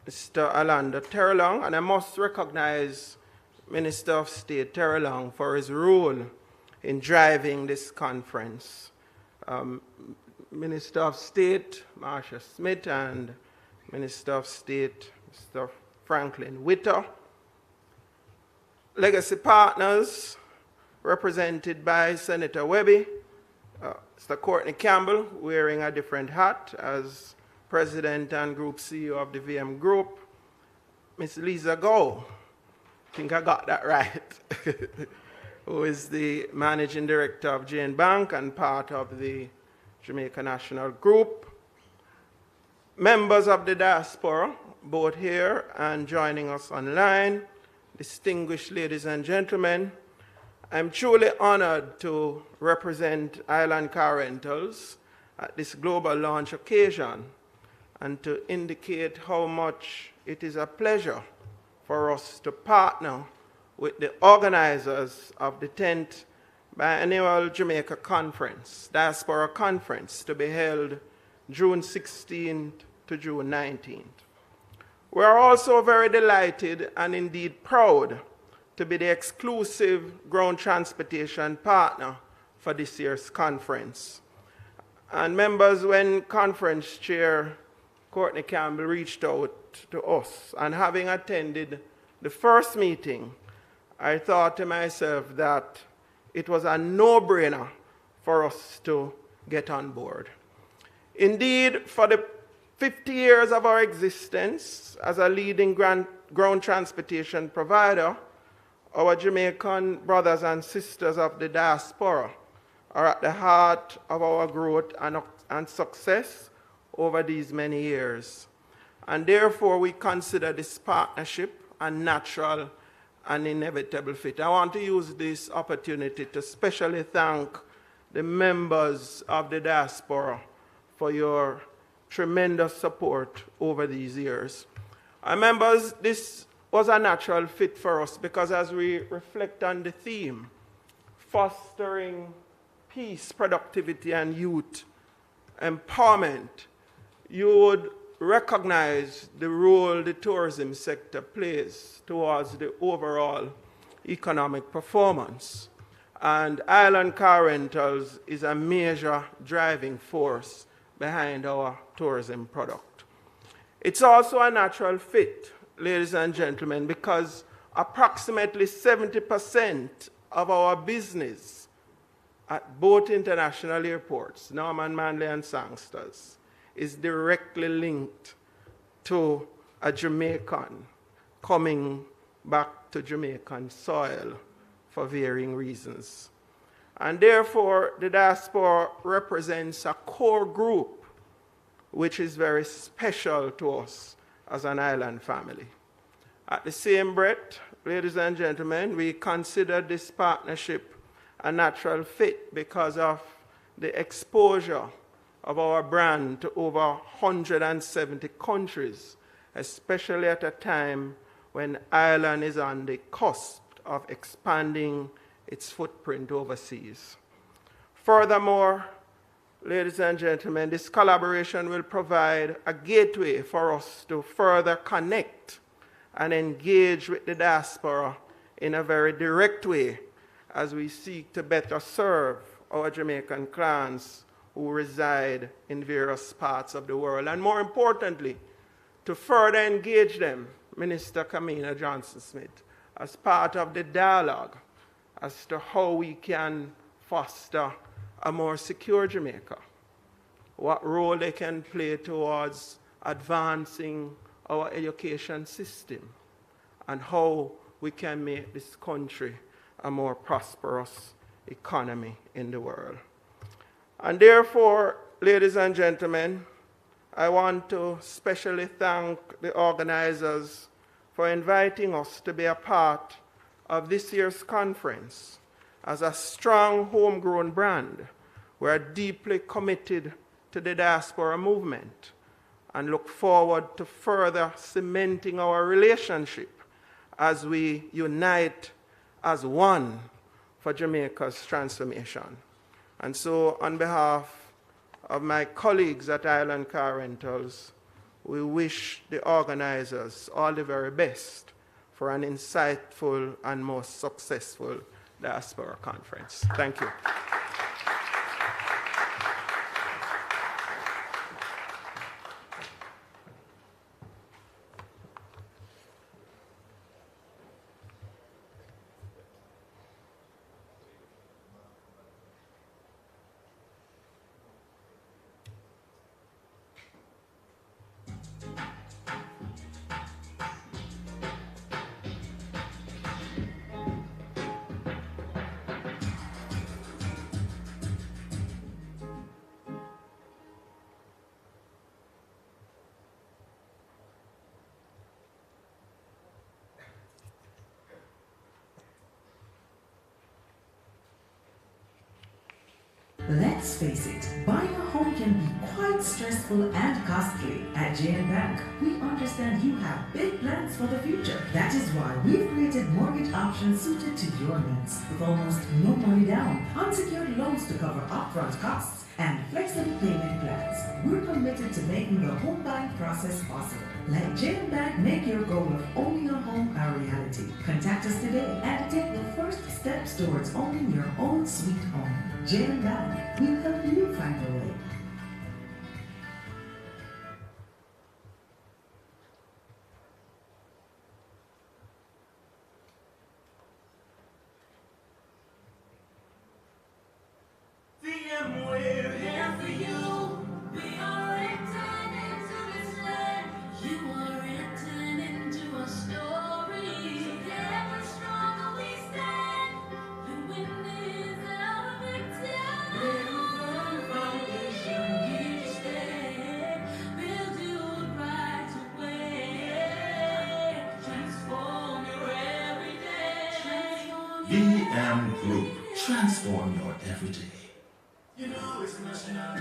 Mr. Orlando Terrelong, and I must recognize Minister of State Terrelong for his role in driving this conference. Minister of State Marsha Smith and Minister of State Mr. Franklin Witter. Legacy partners represented by Senator Webby, Mr. Courtney Campbell, wearing a different hat as President and Group CEO of the VM Group, Ms. Lisa Gow, I think I got that right, who is the Managing Director of Jane Bank and part of the Jamaica National Group, members of the diaspora, both here and joining us online, distinguished ladies and gentlemen, I'm truly honored to represent Island Car Rentals at this global launch occasion and to indicate how much it is a pleasure for us to partner with the organizers of the 10th Biennial Jamaica Conference, Diaspora Conference, to be held June 16th to June 19th. We are also very delighted and indeed proud to be the exclusive ground transportation partner for this year's conference. And members, when Conference Chair Courtney Campbell reached out to us, and having attended the first meeting, I thought to myself that it was a no-brainer for us to get on board. Indeed, for the 50 years of our existence as a leading ground transportation provider, our Jamaican brothers and sisters of the diaspora are at the heart of our growth and success over these many years. And therefore, we consider this partnership a natural and inevitable fit. I want to use this opportunity to specially thank the members of the diaspora for your tremendous support over these years. And members, this was a natural fit for us because as we reflect on the theme, fostering peace, productivity, and youth empowerment, you would recognize the role the tourism sector plays towards the overall economic performance. And Island Car Rentals is a major driving force behind our tourism product. It's also a natural fit, ladies and gentlemen, because approximately 70% of our business at both international airports, Norman Manley and Sangsters, is directly linked to a Jamaican coming back to Jamaican soil for varying reasons. And therefore, the diaspora represents a core group which is very special to us as an island family. At the same breath, ladies and gentlemen, we consider this partnership a natural fit because of the exposure of our brand to over 170 countries, especially at a time when Ireland is on the cusp of expanding its footprint overseas. Furthermore, ladies and gentlemen, this collaboration will provide a gateway for us to further connect and engage with the diaspora in a very direct way as we seek to better serve our Jamaican clans who reside in various parts of the world. And more importantly, to further engage them, Minister Kamina Johnson-Smith, as part of the dialogue as to how we can foster a more secure Jamaica, what role they can play towards advancing our education system, and how we can make this country a more prosperous economy in the world. And therefore, ladies and gentlemen, I want to specially thank the organizers for inviting us to be a part of this year's conference. As a strong homegrown brand, we are deeply committed to the diaspora movement and look forward to further cementing our relationship as we unite as one for Jamaica's transformation. And so, on behalf of my colleagues at Island Car Rentals, we wish the organizers all the very best for an insightful and most successful Diaspora Conference. Thank you. Let's face it, buying a home can be quite stressful and costly. At JN Bank, we understand you have big plans for the future. That is why we've created mortgage options suited to your needs. With almost no money down, unsecured loans to cover upfront costs, and flexible payment plans, we're committed to making the home buying process possible. Let JN Bank make your goal of owning a home a reality. Contact us today and take the first steps towards owning your own sweet home. JN Bank will help you find a way. We're here for you. We are written into this land. You are written into our story. Together stronger we stand. The wind is our victory. Build a firm foundation, here to stay. Build your right away. Transform your everyday. VM Group. Transform your everyday. You know it's national.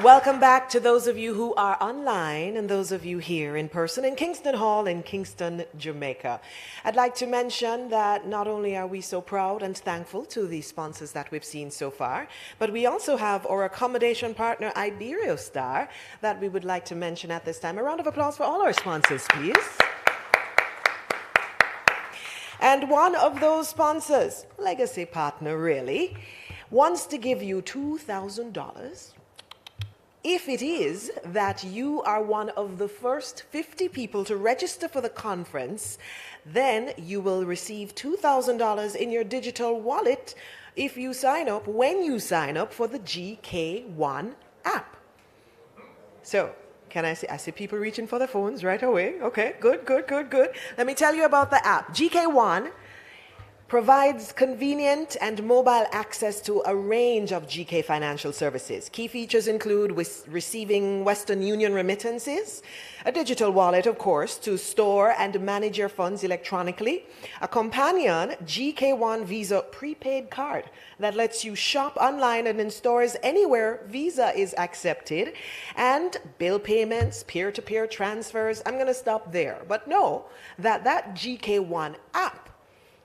Welcome back to those of you who are online and those of you here in person in Kingston Hall in Kingston, Jamaica. I'd like to mention that not only are we so proud and thankful to the sponsors that we've seen so far, but we also have our accommodation partner, Iberostar, that we would like to mention at this time. A round of applause for all our sponsors, please. And one of those sponsors, legacy partner really, wants to give you $2,000 if it is that you are one of the first 50 people to register for the conference. Then you will receive $2,000 in your digital wallet if you sign up, when you sign up for the GK1 app. So, can I see people reaching for their phones right away? Okay, good. Let me tell you about the app. GK1 provides convenient and mobile access to a range of GK financial services. Key features include receiving Western Union remittances, a digital wallet, of course, to store and manage your funds electronically, a companion GK1 Visa prepaid card that lets you shop online and in stores anywhere Visa is accepted, and bill payments, peer-to-peer transfers. I'm going to stop there, but know that that GK1 app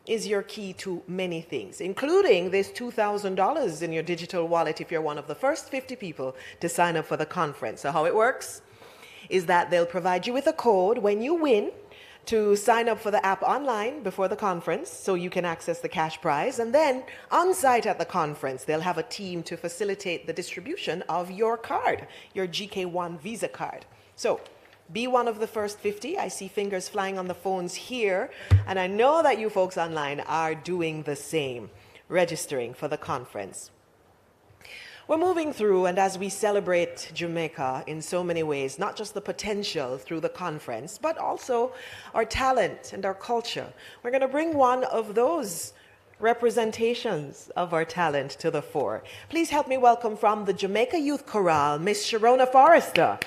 is your key to many things, including this $2,000 in your digital wallet if you're one of the first 50 people to sign up for the conference. So how it works is that they'll provide you with a code when you win to sign up for the app online before the conference so you can access the cash prize. And then on site at the conference, they'll have a team to facilitate the distribution of your card, your GK1 Visa card. So be one of the first 50. I see fingers flying on the phones here, and I know that you folks online are doing the same, registering for the conference. We're moving through, and as we celebrate Jamaica in so many ways, not just the potential through the conference, but also our talent and our culture, we're going to bring one of those representations of our talent to the fore. Please help me welcome from the Jamaica Youth Chorale, Miss Sharona Forrester.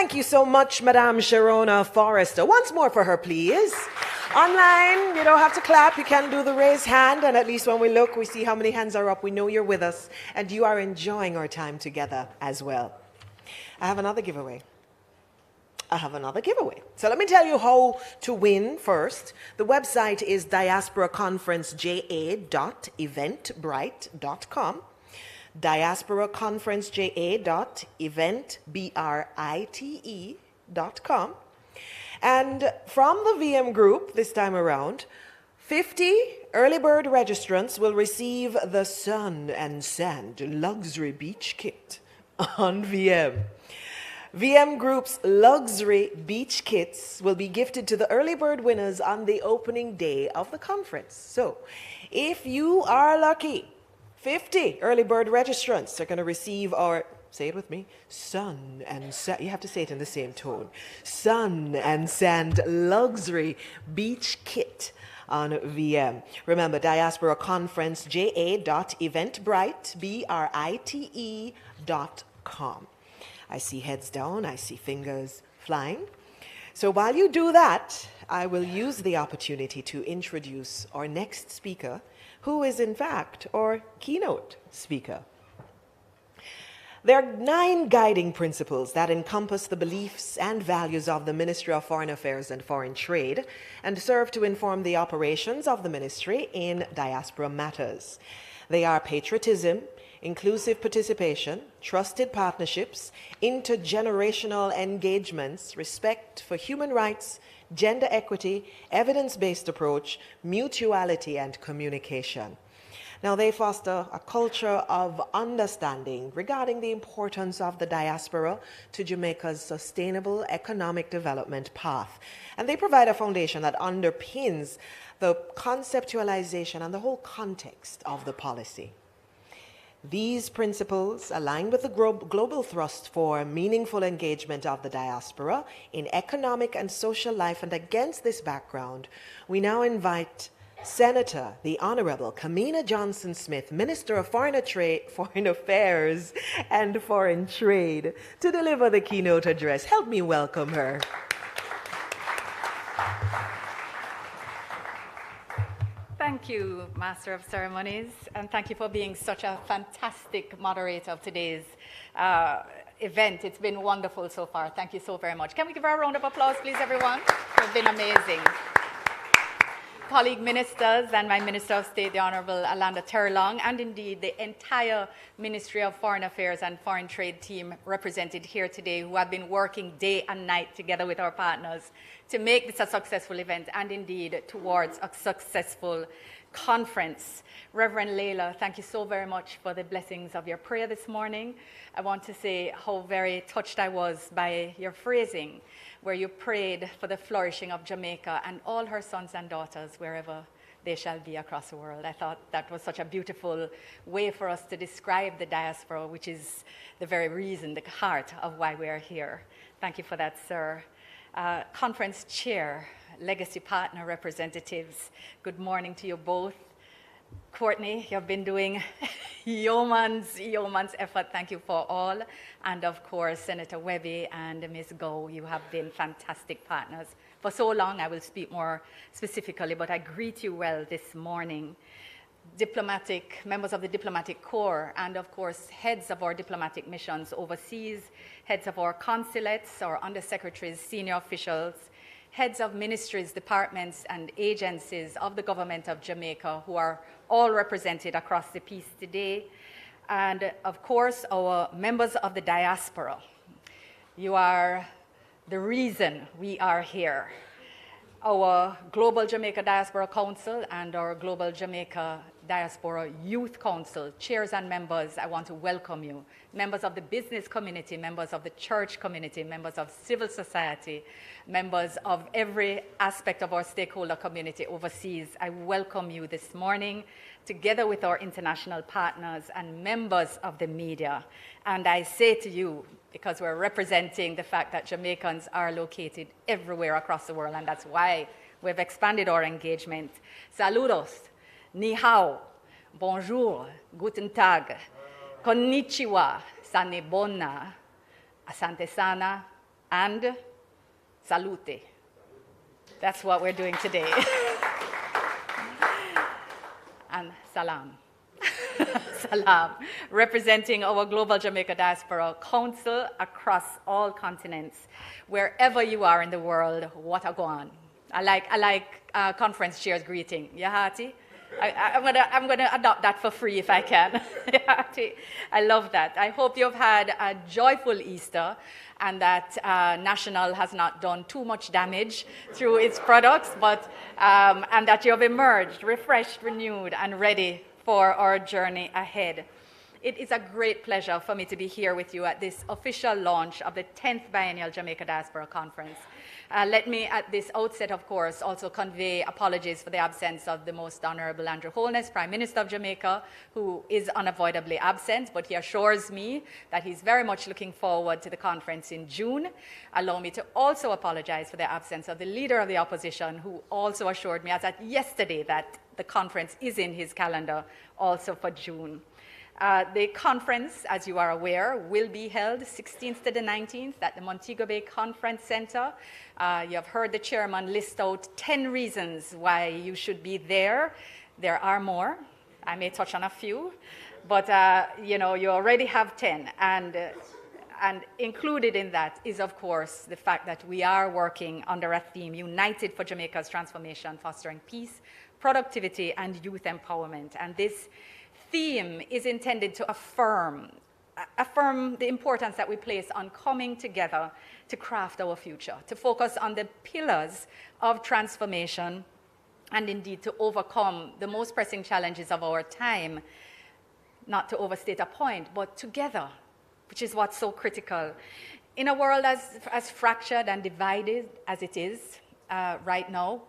Thank you so much, Madame Sharona Forrester. Once more for her, please. Online, you don't have to clap. You can do the raise hand, and at least when we look, we see how many hands are up. We know you're with us, and you are enjoying our time together as well. I have another giveaway. So let me tell you how to win first. The website is diasporaconferenceja.eventbrite.com. diasporaconferenceja.eventbrite.com. And from the VM group this time around, 50 early bird registrants will receive the Sun and Sand Luxury Beach Kit on VM. VM Group's luxury beach kits will be gifted to the early bird winners on the opening day of the conference. So, if you are lucky, 50 early bird registrants are going to receive our, say it with me, Sun and Sand, you have to say it in the same tone, Sun and Sand Luxury Beach Kit on VM. Remember, Diaspora Conference, ja.eventbrite.com. I see heads down, I see fingers flying. So while you do that, I will use the opportunity to introduce our next speaker, who is in fact our keynote speaker. There are 9 guiding principles that encompass the beliefs and values of the Ministry of Foreign Affairs and Foreign Trade and serve to inform the operations of the ministry in diaspora matters. They are patriotism, inclusive participation, trusted partnerships, intergenerational engagements, respect for human rights, gender equity, evidence-based approach, mutuality, and communication. Now, they foster a culture of understanding regarding the importance of the diaspora to Jamaica's sustainable economic development path. And they provide a foundation that underpins the conceptualization and the whole context of the policy. These principles align with the global thrust for meaningful engagement of the diaspora in economic and social life, and against this background, we now invite Senator, the Honorable Kamina Johnson-Smith, Minister of Foreign Affairs and Foreign Trade, to deliver the keynote address. Help me welcome her. Thank you, Master of Ceremonies, and thank you for being such a fantastic moderator of today's event. It's been wonderful so far. Thank you so very much. Can we give her a round of applause, please, everyone? It's been amazing. Colleague ministers and my Minister of State, the Honorable Alanda Terlong, and indeed the entire Ministry of Foreign Affairs and Foreign Trade team represented here today, who have been working day and night together with our partners to make this a successful event and indeed towards a successful conference. Reverend Layla, thank you so very much for the blessings of your prayer this morning. I want to say how very touched I was by your phrasing, where you prayed for the flourishing of Jamaica and all her sons and daughters wherever they shall be across the world. I thought that was such a beautiful way for us to describe the diaspora, which is the very reason, the heart of why we are here. Thank you for that, sir. Conference chair, legacy partner representatives, good morning to you both. Courtney, you've been doing yeoman's effort. Thank you for all. And of course, Senator Webby and Ms. Goh, you have been fantastic partners for so long. I will speak more specifically, but I greet you well this morning. Members of the diplomatic corps, and of course, heads of our diplomatic missions overseas, heads of our consulates, our undersecretaries, senior officials, heads of ministries, departments, and agencies of the government of Jamaica, who are all represented across the piece today, and of course, our members of the diaspora. You are the reason we are here. Our Global Jamaica Diaspora Council and our Global Jamaica Diaspora Youth Council, chairs and members, I want to welcome you. Members of the business community, members of the church community, members of civil society, members of every aspect of our stakeholder community overseas, I welcome you this morning, together with our international partners and members of the media. And I say to you, because we're representing the fact that Jamaicans are located everywhere across the world, and that's why we've expanded our engagement. Saludos, ni hao, bonjour, guten tag, konnichiwa, sanibona, asante sana, and salute. That's what we're doing today. And salam. Salam, representing our Global Jamaica Diaspora Council across all continents. Wherever you are in the world, what a go on. I like conference chair's greeting. Yahati? I'm gonna adopt that for free if I can. I love that. I hope you've had a joyful Easter and that National has not done too much damage through its products, but and that you've emerged refreshed, renewed, and ready for our journey ahead. It is a great pleasure for me to be here with you at this official launch of the 10th Biennial Jamaica Diaspora Conference. Let me, at this outset, of course, also convey apologies for the absence of the Most Honorable Andrew Holness, Prime Minister of Jamaica, who is unavoidably absent, but he assures me that he's very much looking forward to the conference in June. Allow me to also apologize for the absence of the Leader of the Opposition, who also assured me as at yesterday that the conference is in his calendar also for June. The conference, as you are aware, will be held 16th to the 19th at the Montego Bay Conference Center. You have heard the chairman list out 10 reasons why you should be there. There are more. I may touch on a few, but you already have 10. And included in that is, of course, the fact that we are working under a theme, United for Jamaica's Transformation, Fostering Peace, Productivity, and Youth Empowerment. And this theme is intended to affirm the importance that we place on coming together to craft our future, to focus on the pillars of transformation, and indeed to overcome the most pressing challenges of our time, not to overstate a point, but together, which is what's so critical. In a world as fractured and divided as it is right now,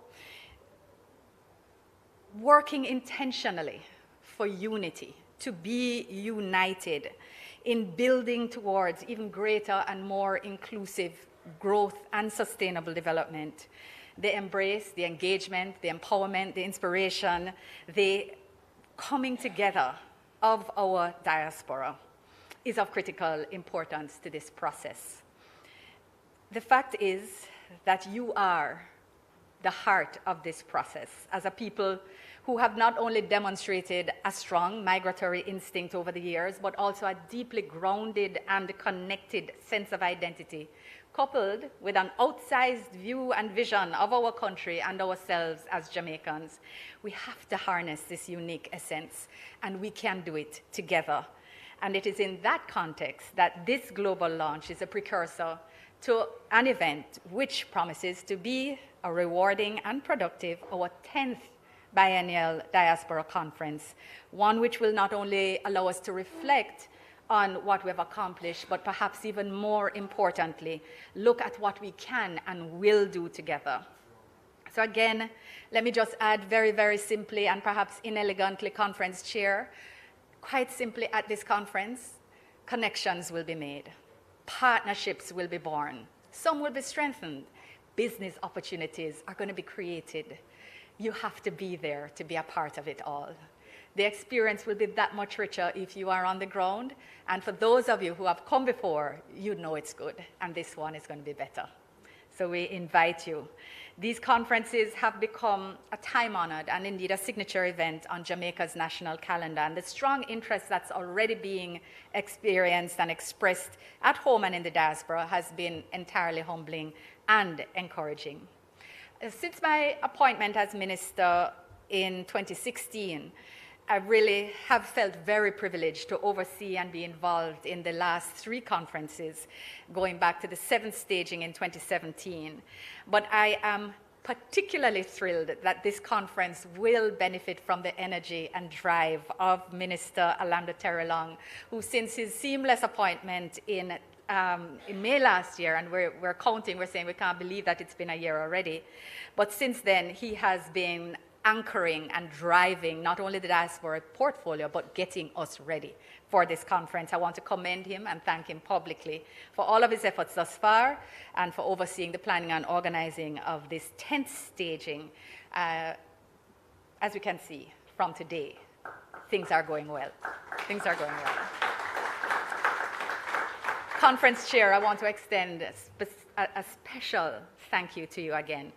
working intentionally for unity, to be united in building towards even greater and more inclusive growth and sustainable development. The embrace, the engagement, the empowerment, the inspiration, the coming together of our diaspora is of critical importance to this process. The fact is that you are the heart of this process as a people who have not only demonstrated a strong migratory instinct over the years, but also a deeply grounded and connected sense of identity, coupled with an outsized view and vision of our country and ourselves as Jamaicans. We have to harness this unique essence, and we can do it together. And it is in that context that this global launch is a precursor to an event which promises to be a rewarding and productive, our 10th Biennial Diaspora Conference, one which will not only allow us to reflect on what we have accomplished, but perhaps even more importantly, look at what we can and will do together. So again, let me just add very, very simply and perhaps inelegantly, conference chair, quite simply at this conference, connections will be made, partnerships will be born, some will be strengthened, business opportunities are going to be created. You have to be there to be a part of it all. The experience will be that much richer if you are on the ground. And for those of you who have come before, you know it's good. And this one is going to be better. So we invite you. These conferences have become a time-honored and indeed a signature event on Jamaica's national calendar. And the strong interest that's already being experienced and expressed at home and in the diaspora has been entirely humbling and encouraging. Since my appointment as minister in 2016, I really have felt very privileged to oversee and be involved in the last 3 conferences, going back to the 7th staging in 2017. But I am particularly thrilled that this conference will benefit from the energy and drive of Minister Orlando Terrelong, who since his seamless appointment in May last year, and we're counting, we're saying we can't believe that it's been a year already, but since then he has been anchoring and driving not only the diaspora portfolio, but getting us ready for this conference. I want to commend him and thank him publicly for all of his efforts thus far and for overseeing the planning and organizing of this 10th staging. As we can see from today, things are going well. Things are going well. Conference chair, I want to extend a special thank you to you again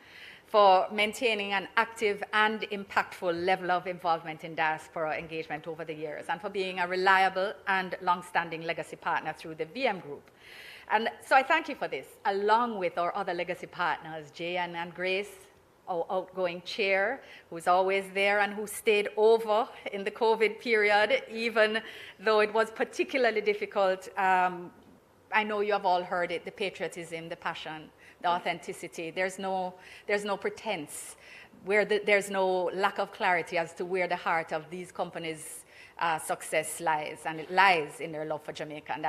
for maintaining an active and impactful level of involvement in diaspora engagement over the years, and for being a reliable and long-standing legacy partner through the VM Group. And so I thank you for this, along with our other legacy partners, Jay and Grace, our outgoing chair, who's always there and who stayed over in the COVID period, even though it was particularly difficult. I know you have all heard it, the patriotism, the passion, the authenticity. There's no pretense, there's no lack of clarity as to where the heart of these companies' success lies, and it lies in their love for Jamaica, and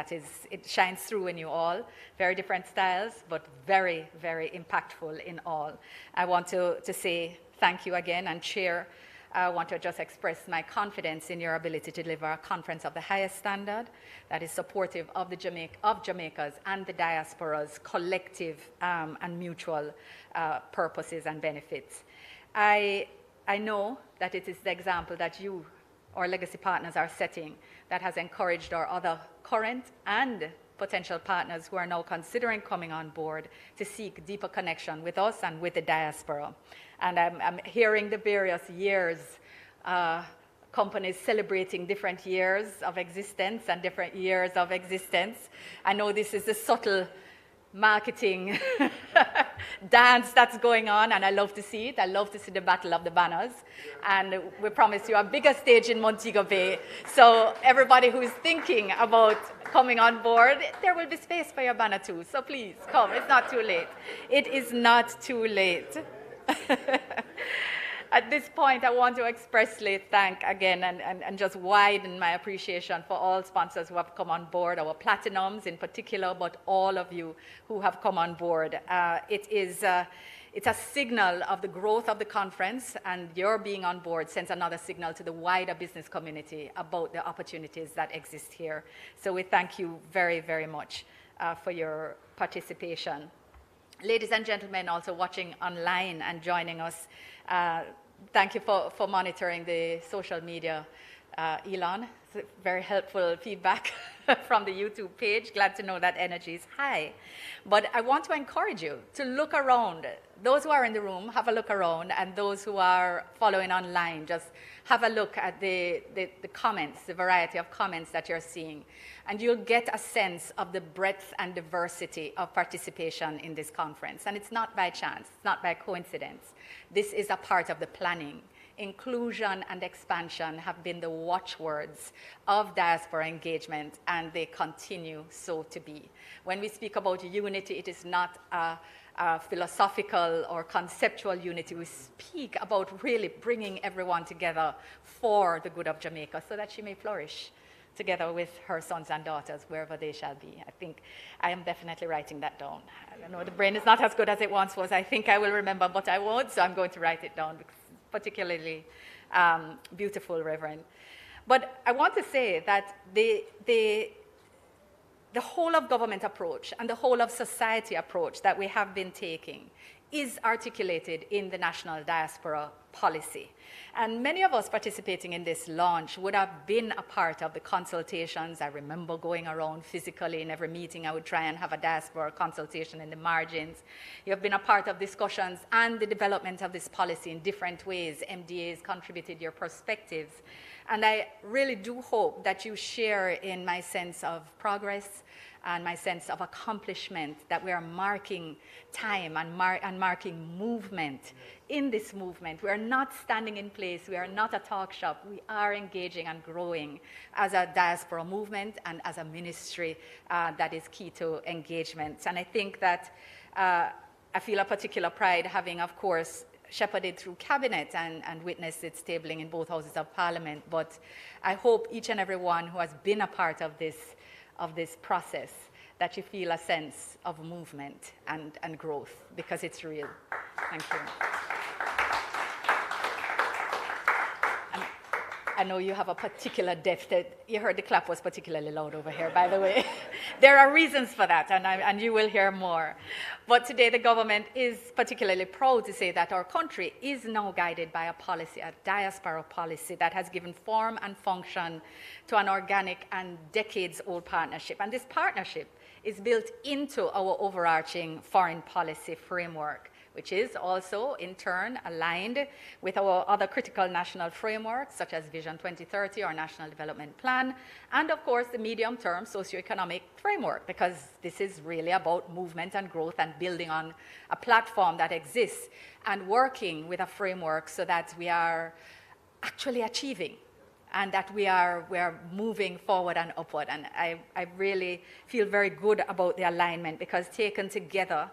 it shines through in you all. Very different styles, but very, very impactful in all. I want to say thank you again, and Chair, I want to just express my confidence in your ability to deliver a conference of the highest standard that is supportive of Jamaica's and the diaspora's collective and mutual purposes and benefits. I know that it is the example that you, our legacy partners, are setting that has encouraged our other current and potential partners who are now considering coming on board to seek deeper connection with us and with the diaspora. And I'm hearing the various years, companies celebrating different years of existence and different years of existence. I know this is a subtle marketing dance that's going on, and I love to see it. I love to see the Battle of the Banners, and we promise you a bigger stage in Montego Bay. So everybody who's thinking about coming on board, there will be space for your banner too. So please come. It's not too late. It is not too late. At this point, I want to expressly thank again and just widen my appreciation for all sponsors who have come on board, our platinums in particular, but all of you who have come on board. It's a signal of the growth of the conference, and your being on board sends another signal to the wider business community about the opportunities that exist here. So we thank you very, very much for your participation. Ladies and gentlemen, also watching online and joining us, thank you for monitoring the social media, Elon. It's very helpful feedback from the YouTube page. Glad to know that energy is high. But I want to encourage you to look around. Those who are in the room, have a look around, and those who are following online, just have a look at the comments, the variety of comments that you're seeing. And you'll get a sense of the breadth and diversity of participation in this conference. And it's not by chance, it's not by coincidence. This is a part of the planning. Inclusion and expansion have been the watchwords of diaspora engagement, and they continue so to be. When we speak about unity, it is not a philosophical or conceptual unity. We speak about really bringing everyone together for the good of Jamaica so that she may flourish together with her sons and daughters wherever they shall be. I think I am definitely writing that down. I know the brain is not as good as it once was. I think I will remember, but I won't, so I'm going to write it down because it's particularly beautiful, Reverend. But I want to say that the whole of government approach and the whole of society approach that we have been taking is articulated in the National Diaspora Policy. And many of us participating in this launch would have been a part of the consultations. I remember going around physically in every meeting. I would try and have a diaspora consultation in the margins. You have been a part of discussions and the development of this policy in different ways. MDAs contributed your perspectives. And I really do hope that you share in my sense of progress and my sense of accomplishment, that we are marking time and marking movement. In this movement, we are not standing in place, we are not a talk shop, we are engaging and growing as a diaspora movement and as a ministry that is key to engagement. And I think that I feel a particular pride having, of course, shepherded through cabinet and witnessed its tabling in both houses of parliament. But I hope each and every one who has been a part of this process, that you feel a sense of movement and growth, because it's real. Thank you. And I know you have a particular depth. You heard the clap was particularly loud over here, by the way. There are reasons for that, and you will hear more. But today the government is particularly proud to say that our country is now guided by a policy, a diaspora policy, that has given form and function to an organic and decades-old partnership. And this partnership is built into our overarching foreign policy framework, which is also, in turn, aligned with our other critical national frameworks, such as Vision 2030, our National Development Plan, and of course, the medium-term socioeconomic framework, because this is really about movement and growth and building on a platform that exists and working with a framework so that we are actually achieving and that we are moving forward and upward. And I really feel very good about the alignment, because taken together,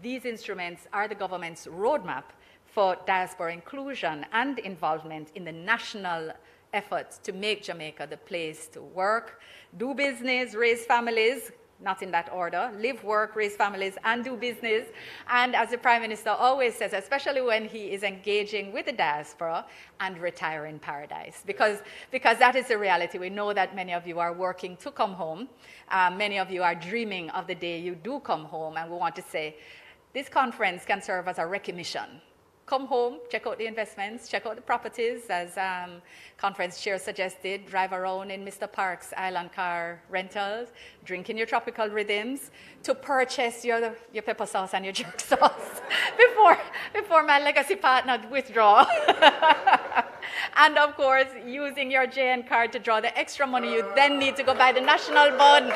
these instruments are the government's roadmap for diaspora inclusion and involvement in the national efforts to make Jamaica the place to work, do business, raise families, not in that order, live, work, raise families, and do business. And as the Prime Minister always says, especially when he is engaging with the diaspora, and retire in paradise. Because that is the reality. We know that many of you are working to come home. Many of you are dreaming of the day you do come home. And we want to say, this conference can serve as a recognition. Come home, check out the investments, check out the properties, as conference chair suggested, drive around in Mr. Park's island car rentals, drink in your tropical rhythms, to purchase your pepper sauce and your jerk sauce before my legacy partner withdraw. And of course, using your JN card to draw the extra money you then need to go buy the national bond.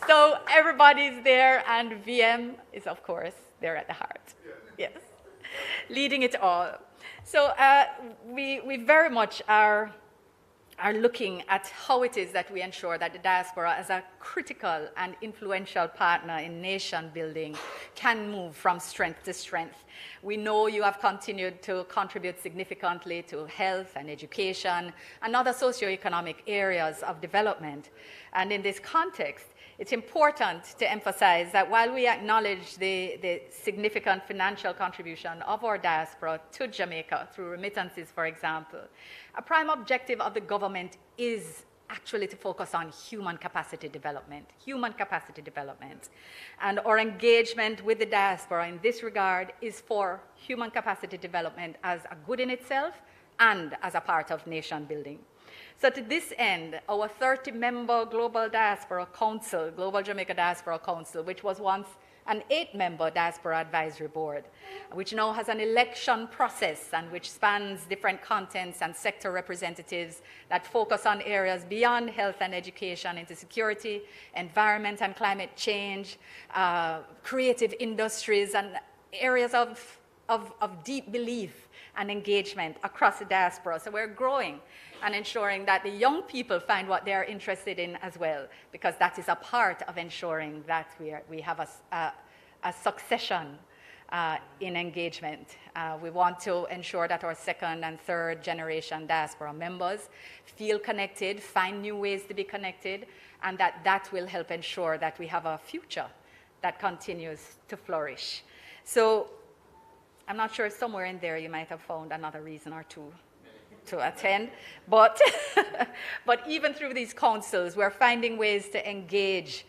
So everybody's there, and VM is, of course, there at the heart. Yes, leading it all. So we very much are looking at how it is that we ensure that the diaspora, as a critical and influential partner in nation building, can move from strength to strength. We know you have continued to contribute significantly to health and education and other socioeconomic areas of development. And in this context, it's important to emphasize that while we acknowledge the significant financial contribution of our diaspora to Jamaica through remittances, for example, a prime objective of the government is actually to focus on human capacity development. And our engagement with the diaspora in this regard is for human capacity development as a good in itself and as a part of nation building. So to this end, our 30-member Global Diaspora Council, Global Jamaica Diaspora Council, which was once an 8-member Diaspora Advisory Board, which now has an election process and which spans different contents and sector representatives that focus on areas beyond health and education into security, environment and climate change, creative industries, and areas of deep belief and engagement across the diaspora. So we're growing and ensuring that the young people find what they're interested in as well, because that is a part of ensuring that we have a succession in engagement. We want to ensure that our second and third generation diaspora members feel connected, find new ways to be connected, and that will help ensure that we have a future that continues to flourish. So I'm not sure if somewhere in there you might have found another reason or two to attend, but even through these councils, we're finding ways to engage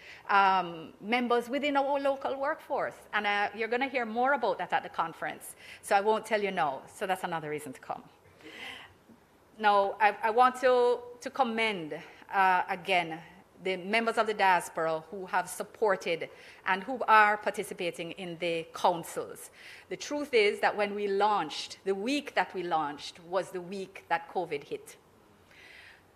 members within our local workforce, and you're going to hear more about that at the conference, so I won't tell you now, so that's another reason to come. Now, I want to commend, again, the members of the diaspora who have supported and who are participating in the councils. The truth is that when we launched, the week that we launched was the week that COVID hit.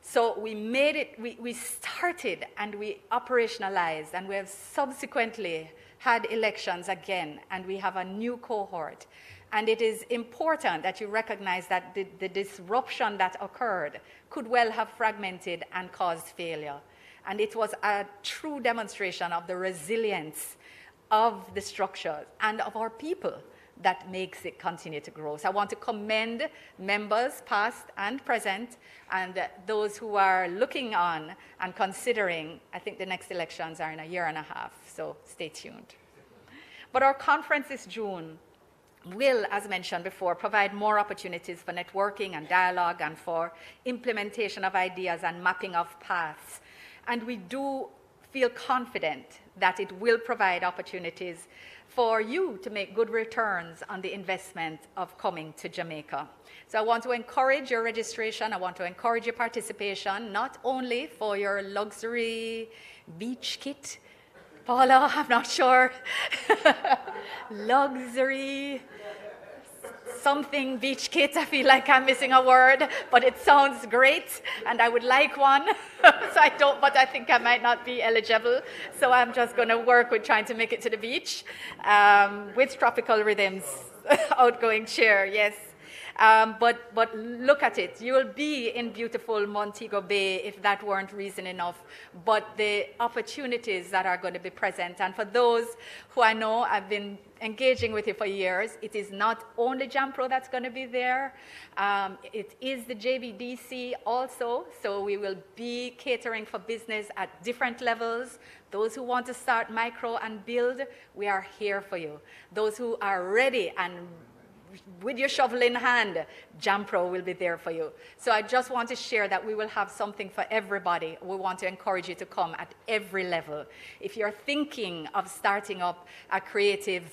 So we made it, we started and we operationalized, and we have subsequently had elections again, and we have a new cohort. And it is important that you recognize that the disruption that occurred could well have fragmented and caused failure. And it was a true demonstration of the resilience of the structures and of our people that makes it continue to grow. So I want to commend members, past and present, and those who are looking on and considering. I think the next elections are in a year and a half, so stay tuned. But our conference this June will, as mentioned before, provide more opportunities for networking and dialogue and for implementation of ideas and mapping of paths. And we do feel confident that it will provide opportunities for you to make good returns on the investment of coming to Jamaica. So I want to encourage your registration. I want to encourage your participation, not only for your luxury beach kit. Paula, I'm not sure. Luxury something beach kit. I feel like I'm missing a word, but it sounds great, and I would like one. But I think I might not be eligible. So I'm just going to work with trying to make it to the beach with tropical rhythms, outgoing chair, yes. But look at it. You will be in beautiful Montego Bay if that weren't reason enough. But the opportunities that are going to be present, and for those who I know I've been engaging with you for years, it is not only JAMPRO that's going to be there. It is the JBDC also. So we will be catering for business at different levels. Those who want to start micro and build, we are here for you. Those who are ready and with your shovel in hand, JAMPRO will be there for you. So I just want to share that we will have something for everybody. We want to encourage you to come at every level. If you're thinking of starting up a creative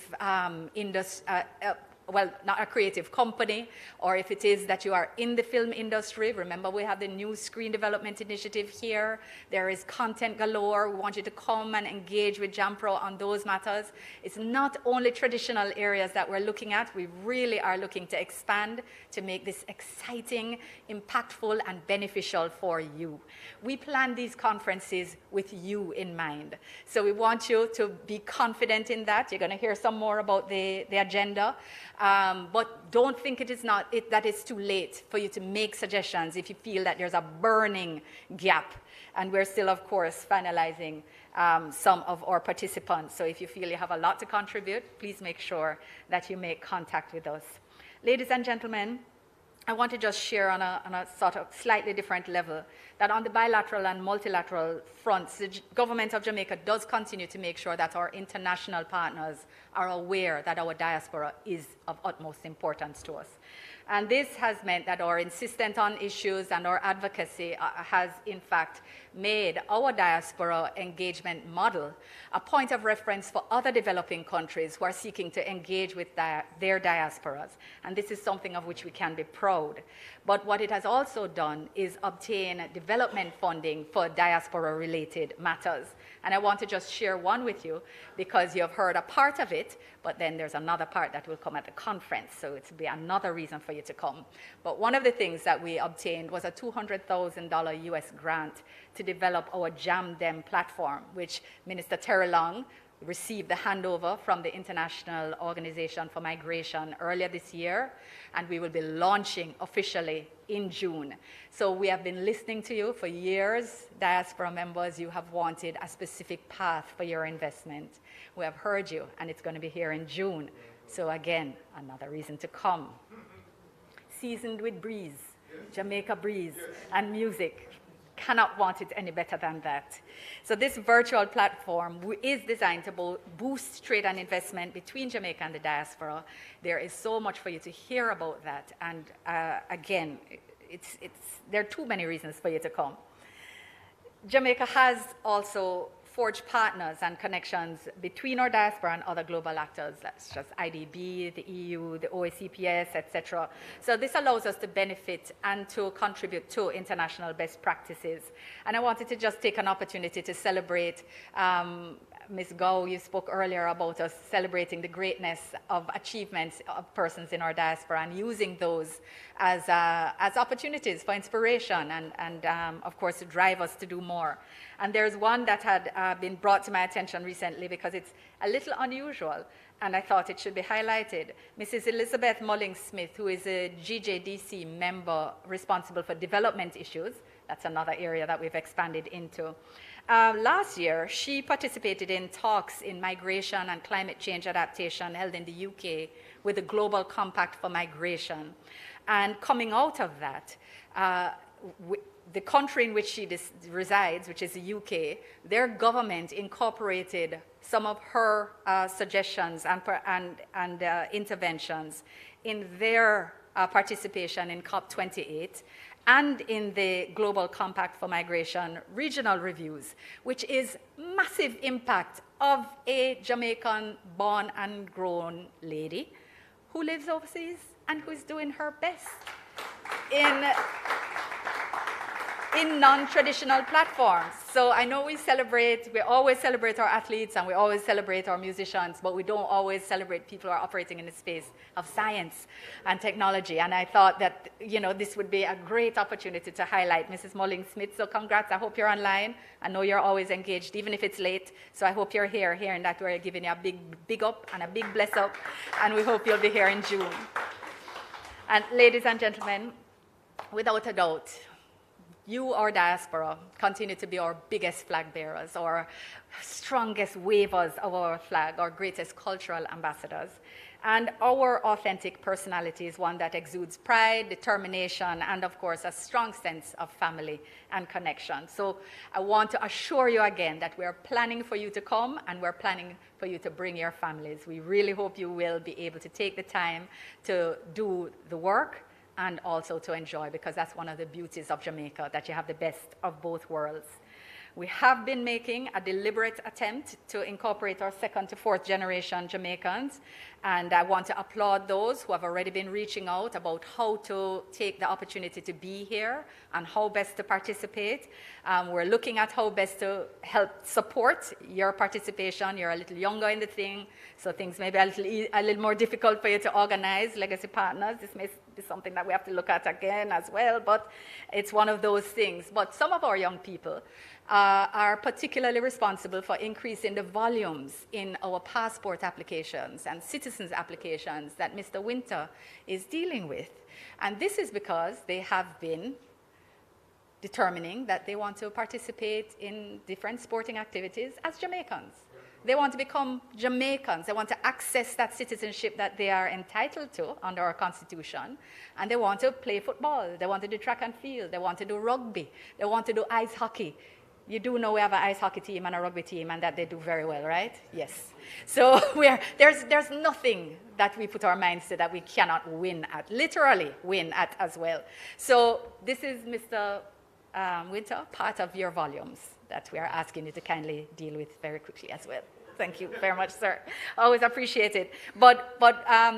well, not a creative company, or if it is that you are in the film industry, remember we have the new screen development initiative here. There is content galore. We want you to come and engage with JAMPRO on those matters. It's not only traditional areas that we're looking at. We really are looking to expand to make this exciting, impactful, and beneficial for you. We plan these conferences with you in mind. So we want you to be confident in that. You're going to hear some more about the agenda. But don't think that it's too late for you to make suggestions if you feel that there's a burning gap. And we're still, of course, finalizing some of our participants. So if you feel you have a lot to contribute, please make sure that you make contact with us. Ladies and gentlemen, I want to just share on a sort of slightly different level that on the bilateral and multilateral fronts, the government of Jamaica does continue to make sure that our international partners are aware that our diaspora is of utmost importance to us. And this has meant that our insistence on issues and our advocacy has, in fact, made our diaspora engagement model a point of reference for other developing countries who are seeking to engage with their diasporas. And this is something of which we can be proud. But what it has also done is obtain development funding for diaspora-related matters. And I want to just share one with you because you have heard a part of it, but then there's another part that will come at the conference, so it will be another reason for you to come. But one of the things that we obtained was a $200,000 US grant to develop our JamDem platform, which Minister Terry Long received the handover from the International Organization for Migration earlier this year, and we will be launching officially in June. So we have been listening to you for years. Diaspora members, you have wanted a specific path for your investment. We have heard you, and it's going to be here in June. So again, another reason to come. Seasoned with breeze, Jamaica breeze, and music. Cannot want it any better than that. So this virtual platform is designed to boost trade and investment between Jamaica and the diaspora. There is so much for you to hear about that. And again, there are too many reasons for you to come. Jamaica has also forged partners and connections between our diaspora and other global actors, that's just IDB, the EU, the OACPS, etc. So this allows us to benefit and to contribute to international best practices. And I wanted to just take an opportunity to celebrate Ms. Gao, you spoke earlier about us celebrating the greatness of achievements of persons in our diaspora and using those as opportunities for inspiration and of course, to drive us to do more. And there's one that had been brought to my attention recently because it's a little unusual, and I thought it should be highlighted. Mrs. Elizabeth Mullings-Smith, who is a GJDC member responsible for development issues, that's another area that we've expanded into. Last year, she participated in talks in migration and climate change adaptation held in the UK with the Global Compact for Migration. And coming out of that, the country in which she resides, which is the UK, their government incorporated some of her suggestions and interventions in their participation in COP28 and in the Global Compact for Migration regional reviews, which is massive impact of a Jamaican born and grown lady who lives overseas and who is doing her best in non-traditional platforms. So I know we always celebrate our athletes and we always celebrate our musicians, but we don't always celebrate people who are operating in the space of science and technology. And I thought that, this would be a great opportunity to highlight Mrs. Mulling-Smith. So congrats, I hope you're online. I know you're always engaged, even if it's late. So I hope you're here, hearing that we're giving you a big up and a big bless up. And we hope you'll be here in June. And ladies and gentlemen, without a doubt, you, our diaspora, continue to be our biggest flag bearers, our strongest wavers of our flag, our greatest cultural ambassadors. And our authentic personality is one that exudes pride, determination, and of course, a strong sense of family and connection. So I want to assure you again that we're planning for you to come and we're planning for you to bring your families. We really hope you will be able to take the time to do the work and also to enjoy, because that's one of the beauties of Jamaica, that you have the best of both worlds. We have been making a deliberate attempt to incorporate our second to fourth generation Jamaicans, and I want to applaud those who have already been reaching out about how to take the opportunity to be here and how best to participate. We're looking at how best to help support your participation. You're a little younger in the thing, so things may be a little more difficult for you to organize. Legacy partners, this may be something that we have to look at again as well, but it's one of those things. But some of our young people are particularly responsible for increasing the volumes in our passport applications and citizens applications that Mr. Winter is dealing with. And this is because they have been determining that they want to participate in different sporting activities as Jamaicans. They want to become Jamaicans. They want to access that citizenship that they are entitled to under our Constitution. And they want to play football. They want to do track and field. They want to do rugby. They want to do ice hockey. You do know we have an ice hockey team and a rugby team and that they do very well, right? Yes. So there's nothing that we put our minds to that we cannot win at, literally win at as well. So this is, Mr. Winter, part of your volumes that we are asking you to kindly deal with very quickly as well. Thank you very much, sir. Always appreciate it. But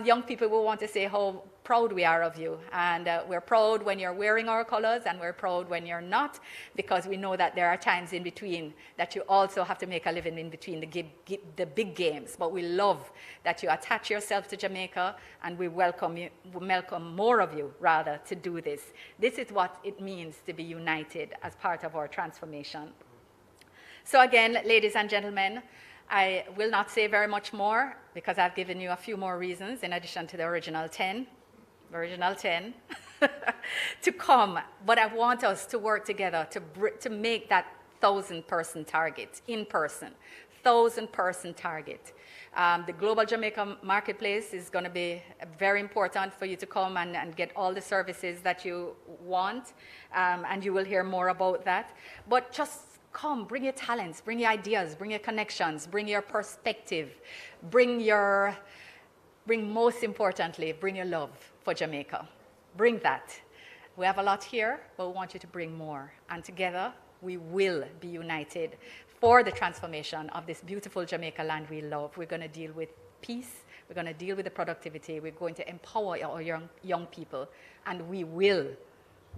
young people will want to say how proud we are of you. And we're proud when you're wearing our colors, and we're proud when you're not, because we know that there are times in between that you also have to make a living in between the big games. But we love that you attach yourself to Jamaica, and we welcome more of you, rather, to do this. This is what it means to be united as part of our transformation. So again, ladies and gentlemen, I will not say very much more because I've given you a few more reasons in addition to the original 10, to come. But I want us to work together to make that 1,000-person target in person, 1,000-person target. The Global Jamaica Marketplace is going to be very important for you to come and get all the services that you want, and you will hear more about that. But just come, bring your talents, bring your ideas, bring your connections, bring your perspective, bring most importantly, bring your love for Jamaica. Bring that. We have a lot here, but we want you to bring more. And together, we will be united for the transformation of this beautiful Jamaica land we love. We're going to deal with peace. We're going to deal with the productivity. We're going to empower our young people, and we will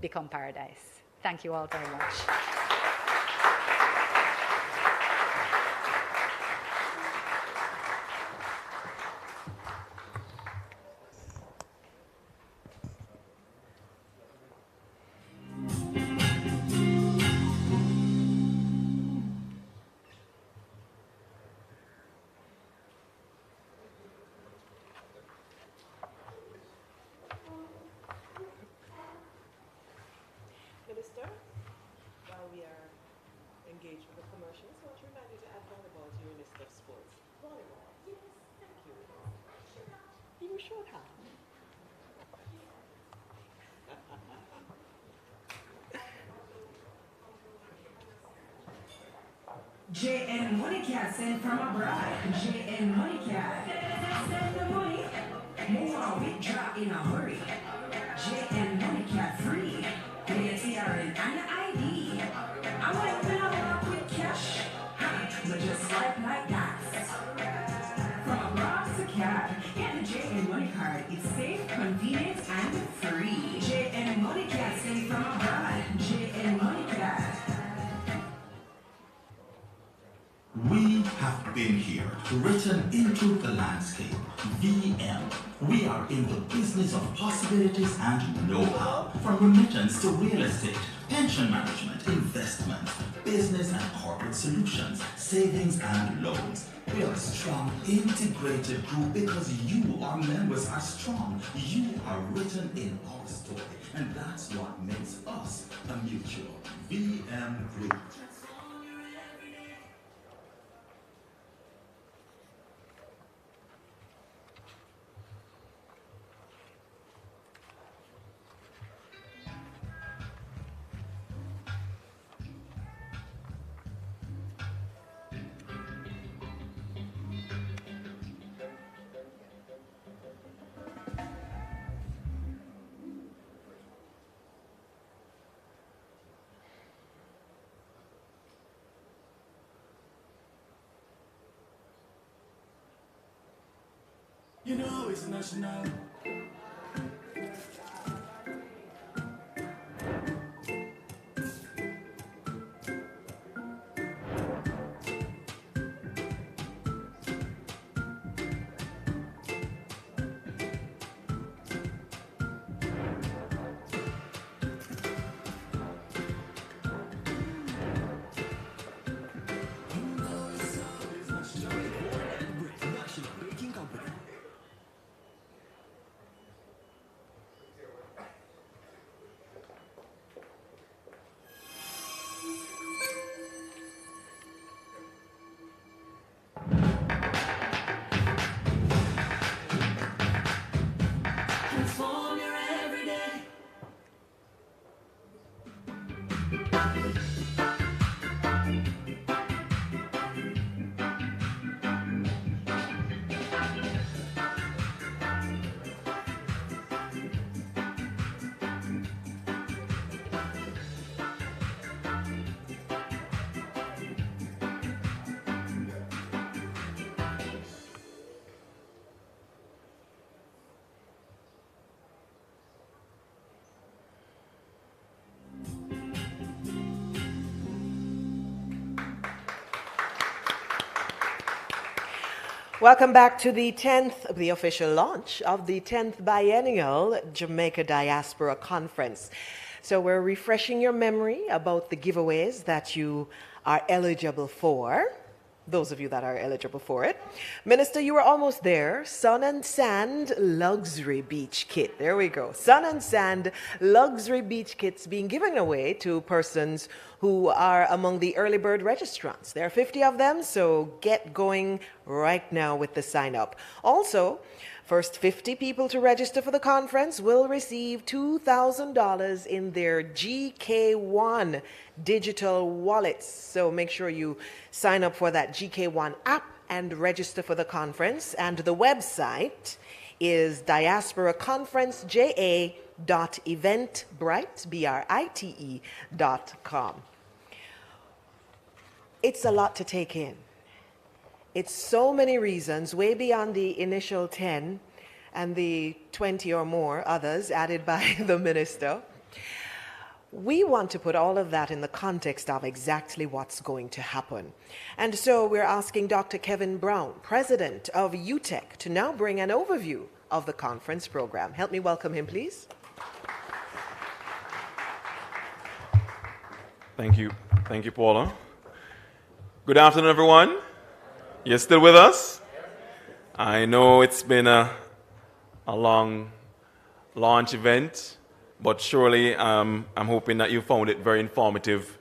become paradise. Thank you all very much. Minister, while we are engaged with the commercials, I want to remind you to add volleyball to your list of sports. Volleyball. Yes, thank you. You should have. JN Money Cat sent from abroad. JN Money Cat. Send the money. Move on, withdraw in a hurry. JN Money Cat free. Pay a TRN and the ID. I want to pay out quick cash. But just like that. Get the JN Money Card. It's safe, convenient, and free. JN Money Card, sent from abroad. JN Money Card. We have been here, written into the landscape. VM. We are in the business of possibilities and know-how. From remittance to real estate, pension management, investment, business and corporate solutions, savings and loans. We are a strong, integrated group because you, our members, are strong. You are written in our story. And that's what makes us a mutual VM group. You know it's national. Transform your everyday. Welcome back to the official launch of the 10th Biennial Jamaica Diaspora Conference. So we're refreshing your memory about the giveaways that you are eligible for. Those of you that are eligible for it. Minister, you were almost there. Sun and Sand Luxury Beach Kit. There we go. Sun and Sand Luxury Beach Kits being given away to persons who are among the early bird registrants. There are 50 of them, so get going right now with the sign up. Also, first 50 people to register for the conference will receive $2,000 in their GK1 digital wallets. So make sure you sign up for that GK1 app and register for the conference. And the website is diasporaconference.eventbrite.com. It's a lot to take in. It's so many reasons, way beyond the initial 10 and the 20 or more others added by the minister. We want to put all of that in the context of exactly what's going to happen. And so we're asking Dr. Kevin Brown, president of UTEC, to now bring an overview of the conference program. Help me welcome him, please. Thank you. Thank you, Paula. Good afternoon, everyone. You're still with us? I know it's been a long launch event, but surely I'm hoping that you found it very informative.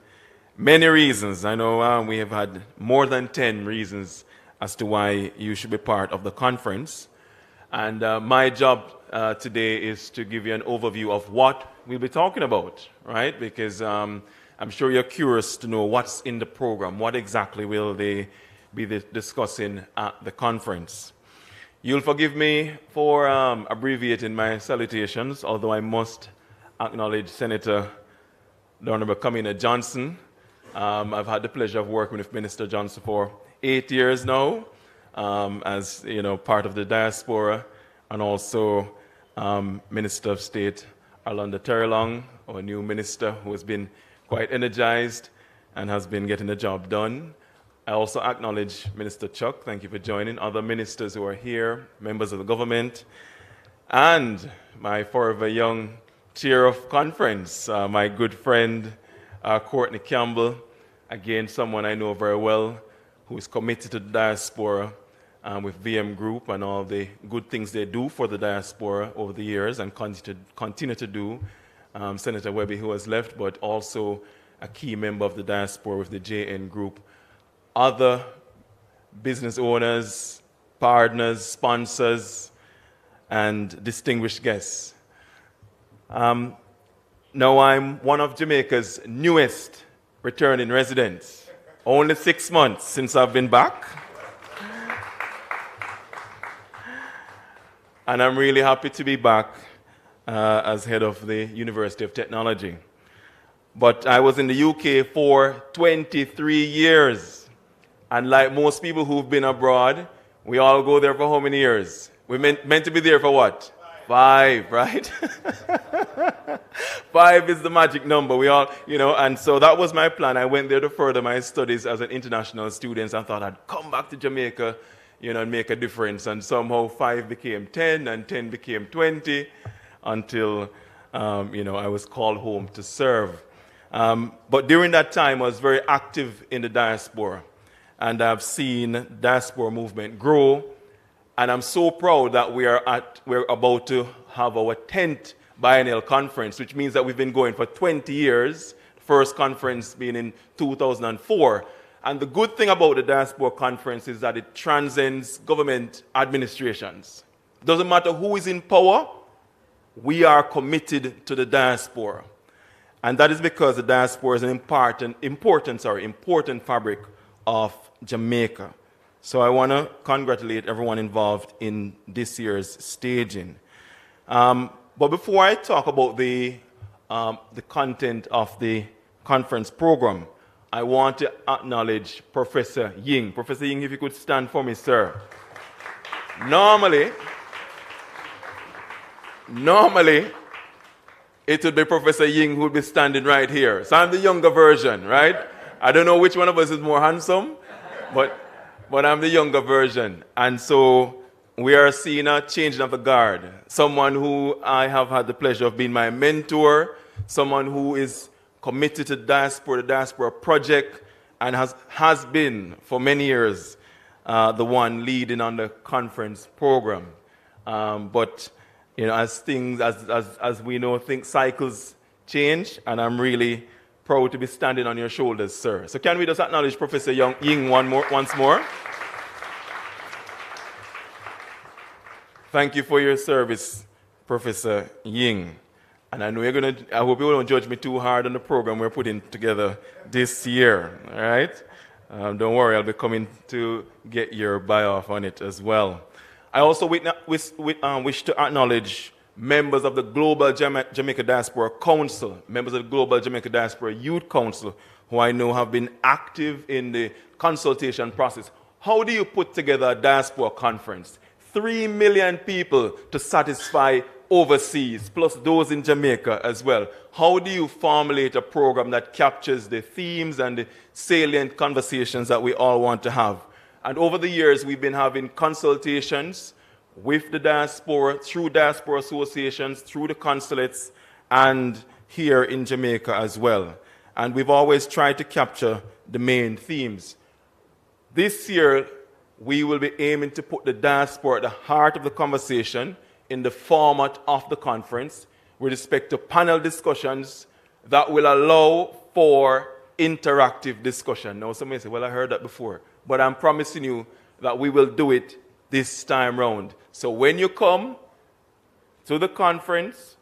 Many reasons. I know we have had more than 10 reasons as to why you should be part of the conference. And my job today is to give you an overview of what we'll be talking about, right? Because I'm sure you're curious to know what's in the program. What exactly will they be discussing at the conference? You'll forgive me for abbreviating my salutations, although I must acknowledge Senator the Honorable Kamina Johnson. I've had the pleasure of working with Minister Johnson for 8 years now. as part of the diaspora, and also Minister of State Alonda Terrelong, our new minister, who has been quite energized and has been getting the job done. I also acknowledge Minister Chuck. Thank you for joining. Other ministers who are here, members of the government, and my forever young chair of conference, my good friend Courtney Campbell, again someone I know very well, who is committed to the diaspora with VM Group and all the good things they do for the diaspora over the years and continue to do. Senator Webby, who has left, but also a key member of the diaspora with the JN Group. Other business owners, partners, sponsors, and distinguished guests. Now I'm one of Jamaica's newest returning residents. Only 6 months since I've been back. And I'm really happy to be back as head of the University of Technology. But I was in the UK for 23 years. And like most people who've been abroad, we all go there for how many years? We're meant to be there for what? 5, right? 5 is the magic number. We all, and so that was my plan. I went there to further my studies as an international student and thought I'd come back to Jamaica, and make a difference. And somehow 5 became 10 and 10 became 20 until, I was called home to serve. But during that time, I was very active in the diaspora. And I've seen the diaspora movement grow. And I'm so proud that we're about to have our 10th biennial conference, which means that we've been going for 20 years, first conference being in 2004. And the good thing about the diaspora conference is that it transcends government administrations. Doesn't matter who is in power, we are committed to the diaspora. And that is because the diaspora is an important fabric of Jamaica. So I want to congratulate everyone involved in this year's staging. But before I talk about the content of the conference program, I want to acknowledge Professor Ying. Professor Ying, if you could stand for me, sir. Normally, it would be Professor Ying who would be standing right here. So I'm the younger version, right? I don't know which one of us is more handsome, but I'm the younger version. And so we are seeing a changing of the guard. Someone who I have had the pleasure of being my mentor, someone who is committed to the diaspora project, and has been for many years the one leading on the conference program. But as we know, cycles change, and I'm really proud to be standing on your shoulders, sir. So can we just acknowledge Professor Ying once more? Thank you for your service, Professor Ying. And I know I hope you won't judge me too hard on the program we're putting together this year, all right? Don't worry, I'll be coming to get your buy-off on it as well. I also wish to acknowledge members of the Global Jamaica Diaspora Council, members of the Global Jamaica Diaspora Youth Council, who I know have been active in the consultation process. How do you put together a diaspora conference? 3 million people to satisfy overseas, plus those in Jamaica as well. How do you formulate a program that captures the themes and the salient conversations that we all want to have? And over the years, we've been having consultations with the diaspora, through diaspora associations, through the consulates, and here in Jamaica as well. And we've always tried to capture the main themes. This year, we will be aiming to put the diaspora at the heart of the conversation in the format of the conference with respect to panel discussions that will allow for interactive discussion. Now, somebody say, well, I heard that before. But I'm promising you that we will do it this time round. So when you come to the conference,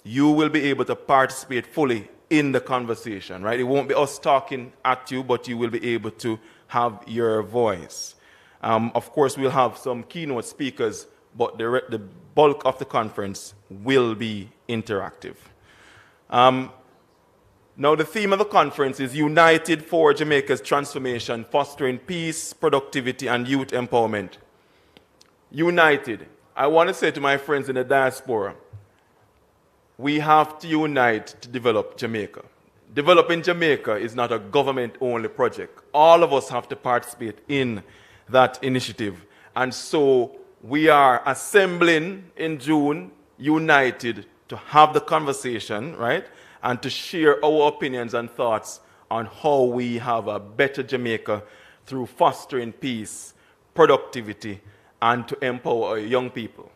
you will be able to participate fully in the conversation, right? It won't be us talking at you, but you will be able to have your voice. Of course, we'll have some keynote speakers, but the bulk of the conference will be interactive. Now, the theme of the conference is United for Jamaica's Transformation, Fostering Peace, Productivity, and Youth Empowerment. United. I want to say to my friends in the diaspora, we have to unite to develop Jamaica. Developing Jamaica is not a government-only project. All of us have to participate in that initiative. And so we are assembling in June, united, to have the conversation, right? And to share our opinions and thoughts on how we have a better Jamaica through fostering peace, productivity, and to empower our young people.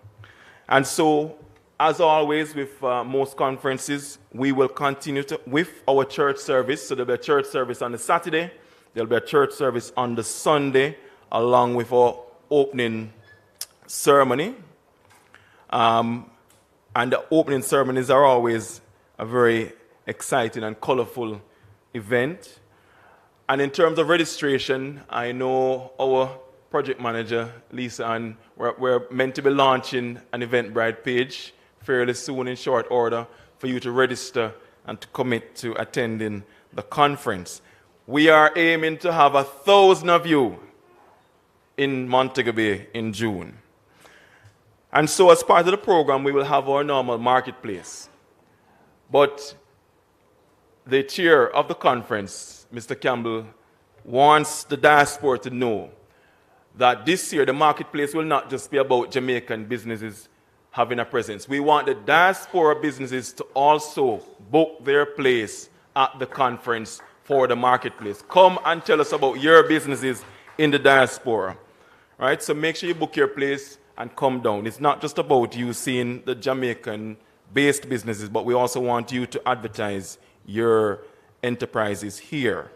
And so, as always with most conferences, we will continue with our church service. So there'll be a church service on the Saturday, there'll be a church service on the Sunday, along with our opening ceremony. And the opening ceremonies are always a very exciting and colorful event. And in terms of registration, I know our project manager, Lisa, and we're meant to be launching an Eventbrite page fairly soon in short order for you to register and to commit to attending the conference. We are aiming to have 1,000 of you in Montego Bay in June. And so as part of the program, we will have our normal marketplace. But the chair of the conference, Mr. Campbell, wants the diaspora to know that this year the marketplace will not just be about Jamaican businesses having a presence. We want the diaspora businesses to also book their place at the conference for the marketplace. Come and tell us about your businesses in the diaspora. Right? So make sure you book your place and come down. It's not just about you seeing the Jamaican-based businesses, but we also want you to advertise your enterprises here.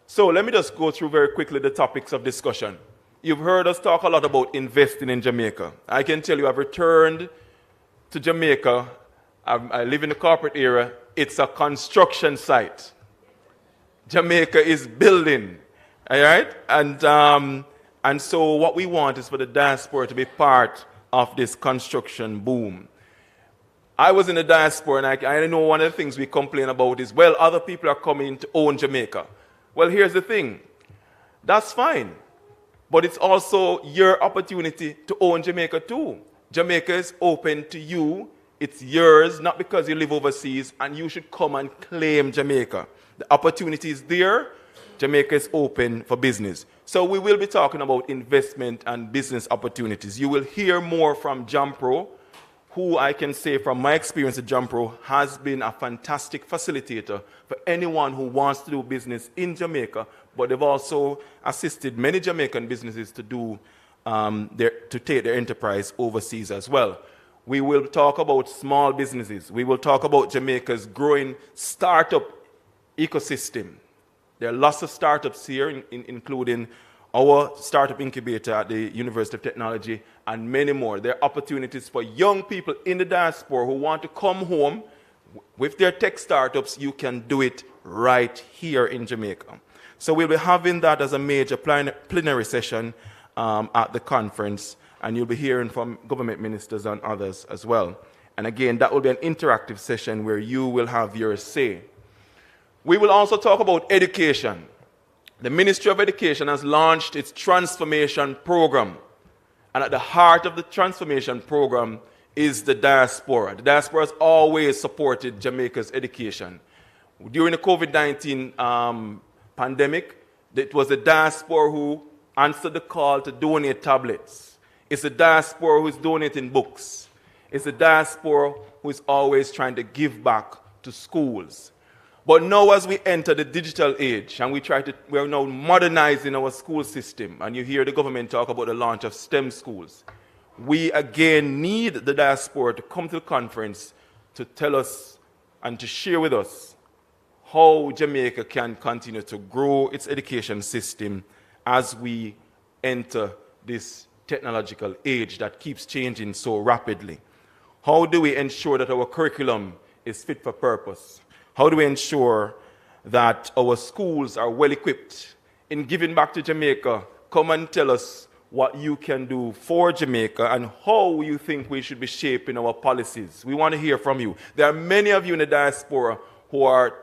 So let me just go through very quickly the topics of discussion. You've heard us talk a lot about investing in Jamaica. I can tell you I've returned to Jamaica. I live in the corporate area. It's a construction site. Jamaica is building. All right? And so what we want is for the diaspora to be part of this construction boom. I was in the diaspora, and I know one of the things we complain about is, well, other people are coming to own Jamaica. Well, here's the thing. That's fine. But it's also your opportunity to own Jamaica too. Jamaica is open to you. It's yours, not because you live overseas, and you should come and claim Jamaica. The opportunity is there. Jamaica is open for business. So we will be talking about investment and business opportunities. You will hear more from Jampro, who I can say from my experience at Jampro has been a fantastic facilitator for anyone who wants to do business in Jamaica, but they've also assisted many Jamaican businesses to take their enterprise overseas as well. We will talk about small businesses. We will talk about Jamaica's growing startup ecosystem. There are lots of startups here, including our startup incubator at the University of Technology, and many more. There are opportunities for young people in the diaspora who want to come home with their tech startups. You can do it right here in Jamaica. So we'll be having that as a major plenary session at the conference, and you'll be hearing from government ministers and others as well. And again, that will be an interactive session where you will have your say. We will also talk about education. The Ministry of Education has launched its transformation program. And at the heart of the transformation program is the diaspora. The diaspora has always supported Jamaica's education. During the COVID-19 pandemic, it was the diaspora who answered the call to donate tablets. It's the diaspora who is donating books. It's the diaspora who is always trying to give back to schools. But now as we enter the digital age and we are now modernizing our school system, and you hear the government talk about the launch of STEM schools, we again need the diaspora to come to the conference to tell us and to share with us how Jamaica can continue to grow its education system as we enter this technological age that keeps changing so rapidly. How do we ensure that our curriculum is fit for purpose? How do we ensure that our schools are well equipped in giving back to Jamaica? Come and tell us what you can do for Jamaica and how you think we should be shaping our policies. We want to hear from you. There are many of you in the diaspora who are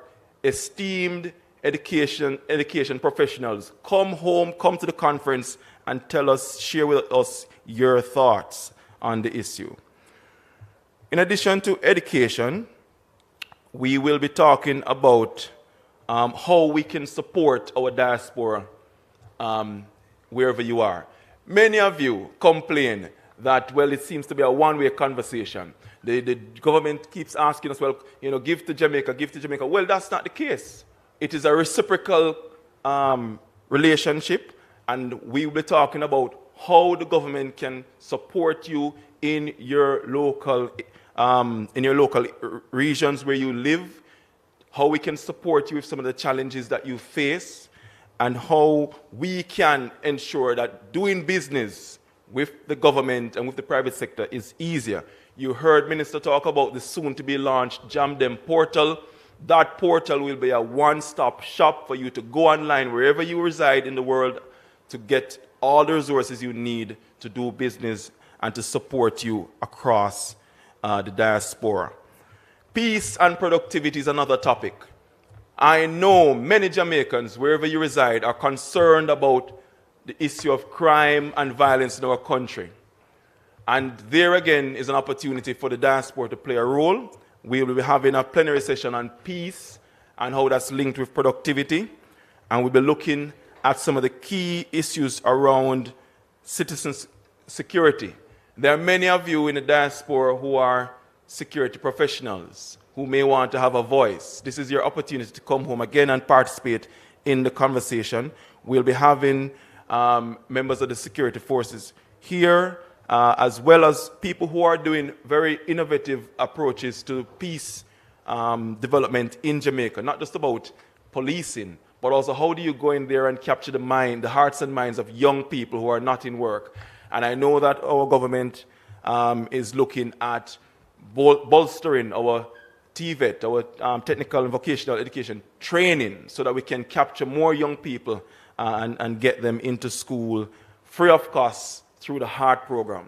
esteemed education professionals. Come home, come to the conference, and share with us your thoughts on the issue. In addition to education, we will be talking about how we can support our diaspora wherever you are. Many of you complain that, well, it seems to be a one-way conversation. The government keeps asking us, well, give to Jamaica, give to Jamaica. Well, that's not the case. It is a reciprocal relationship, and we will be talking about how the government can support you in your local regions where you live, how we can support you with some of the challenges that you face, and how we can ensure that doing business with the government and with the private sector is easier. You heard Minister talk about the soon-to-be-launched JamDem portal. That portal will be a one-stop shop for you to go online wherever you reside in the world to get all the resources you need to do business and to support you across the diaspora. Peace and productivity is another topic. I know many Jamaicans, wherever you reside, are concerned about the issue of crime and violence in our country. And there again is an opportunity for the diaspora to play a role. We will be having a plenary session on peace and how that's linked with productivity. And we'll be looking at some of the key issues around citizens' security. There are many of you in the diaspora who are security professionals who may want to have a voice. This is your opportunity to come home again and participate in the conversation. We'll be having members of the security forces here, as well as people who are doing very innovative approaches to peace development in Jamaica. Not just about policing, but also how do you go in there and capture the hearts and minds of young people who are not in work. And I know that our government is looking at bolstering our TVET, our technical and vocational education training, so that we can capture more young people and get them into school free of cost through the HEART program.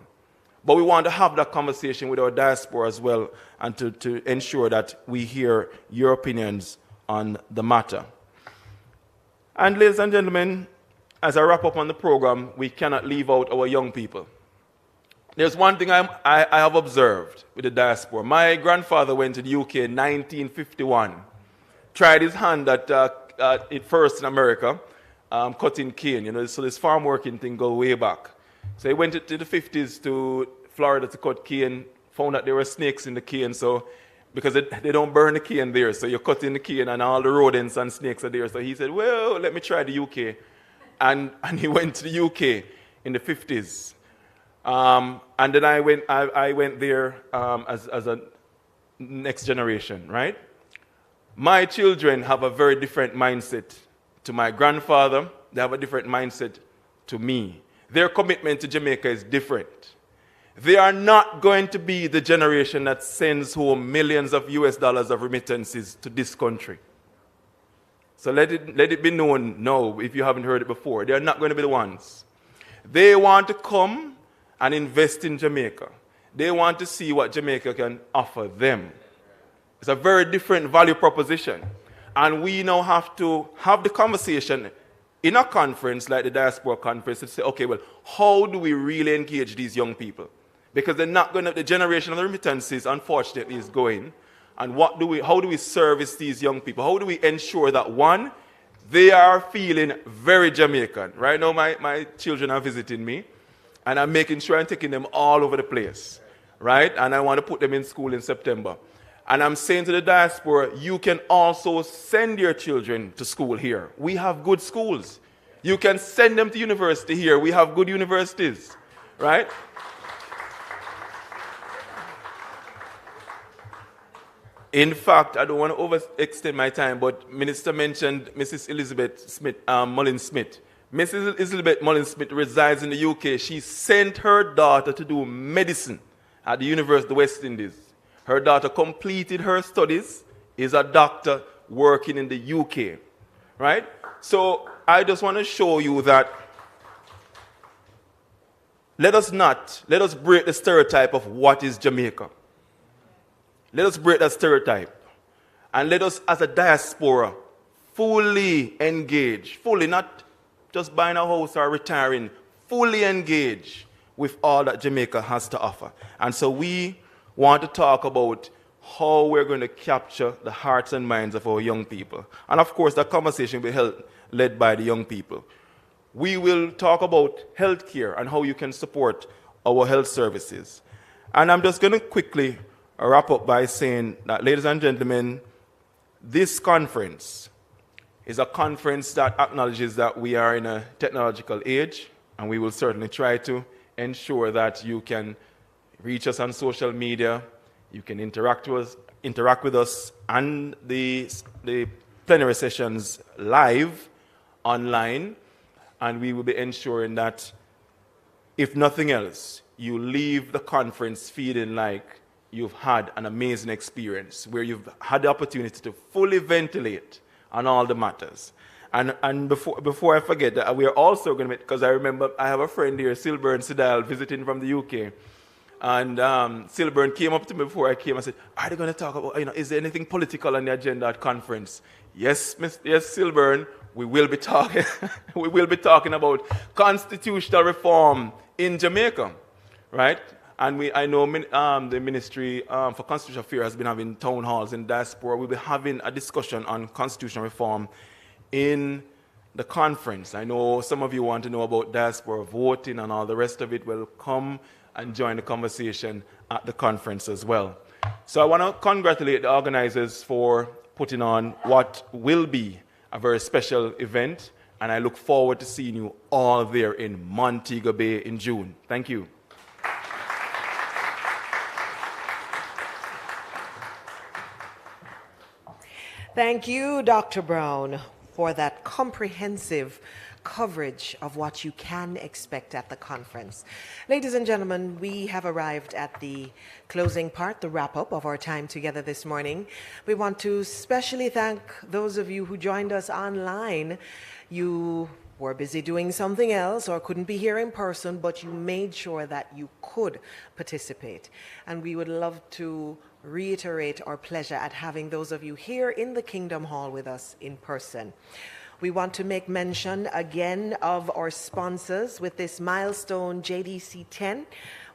But we want to have that conversation with our diaspora as well, and to ensure that we hear your opinions on the matter. And ladies and gentlemen, as I wrap up on the program, we cannot leave out our young people. There's one thing I have observed with the diaspora. My grandfather went to the UK in 1951, tried his hand at first in America, cutting cane. So this farm working thing go way back. So he went to the 50s to Florida to cut cane, found that there were snakes in the cane, so because they don't burn the cane there, so you're cutting the cane and all the rodents and snakes are there. So he said, well, let me try the UK. And he went to the UK in the 50s. And then I went there as a next generation, right? My children have a very different mindset to my grandfather. They have a different mindset to me. Their commitment to Jamaica is different. They are not going to be the generation that sends home millions of US dollars of remittances to this country. So let it be known now, if you haven't heard it before. They are not going to be the ones. They want to come and invest in Jamaica. They want to see what Jamaica can offer them. It's a very different value proposition. And we now have to have the conversation in a conference like the Diaspora Conference to say, okay, well, how do we really engage these young people? Because they're not going to, the generation of the remittances, unfortunately, is going. And how do we service these young people? How do we ensure that, one, they are feeling very Jamaican? Right now, my children are visiting me, and I'm making sure I'm taking them all over the place, right? And I want to put them in school in September. And I'm saying to the diaspora, you can also send your children to school here. We have good schools. You can send them to university here. We have good universities, right? In fact, I don't want to overextend my time, but Minister mentioned Mrs. Elizabeth Smith, Mullins-Smith. Mrs. Elizabeth Mullins-Smith resides in the UK. She sent her daughter to do medicine at the University of the West Indies. Her daughter completed her studies, is a doctor working in the UK, right? So I just want to show you that let us break the stereotype of what is Jamaica. Let us break that stereotype And let us, as a diaspora, fully engage, fully, not just buying a house or retiring, fully engage with all that Jamaica has to offer. And so we want to talk about how we're going to capture the hearts and minds of our young people. And of course, that conversation will be led by the young people. We will talk about healthcare and how you can support our health services. And I'm just going to quickly wrap up by saying that, ladies and gentlemen, this conference is a conference that acknowledges that we are in a technological age, and we will certainly try to ensure that you can reach us on social media, you can interact with us and the plenary sessions live online, and we will be ensuring that, if nothing else, you leave the conference feeling like you've had an amazing experience, where you've had the opportunity to fully ventilate on all the matters. And before I forget, that we are also going to, because I remember I have a friend here, Silburn Sidal, visiting from the UK. And Silburn came up to me before I came and said, are they going to talk about, is there anything political on the agenda at conference? Yes, Silburn, we will be talking, we will be talking about constitutional reform in Jamaica, right? And I know the Ministry for Constitutional Affairs has been having town halls in diaspora. We'll be having a discussion on constitutional reform in the conference. I know some of you want to know about diaspora voting and all the rest of it. Well, come and join the conversation at the conference as well. So I want to congratulate the organizers for putting on what will be a very special event, and I look forward to seeing you all there in Montego Bay in June. Thank you. Thank you, Dr. Brown, for that comprehensive coverage of what you can expect at the conference. Ladies and gentlemen, we have arrived at the closing part, the wrap-up of our time together this morning. We want to specially thank those of you who joined us online. You were busy doing something else or couldn't be here in person, but you made sure that you could participate. And we would love to reiterate our pleasure at having those of you here in the Kingdom Hall with us in person. We want to make mention again of our sponsors with this milestone JDC 10.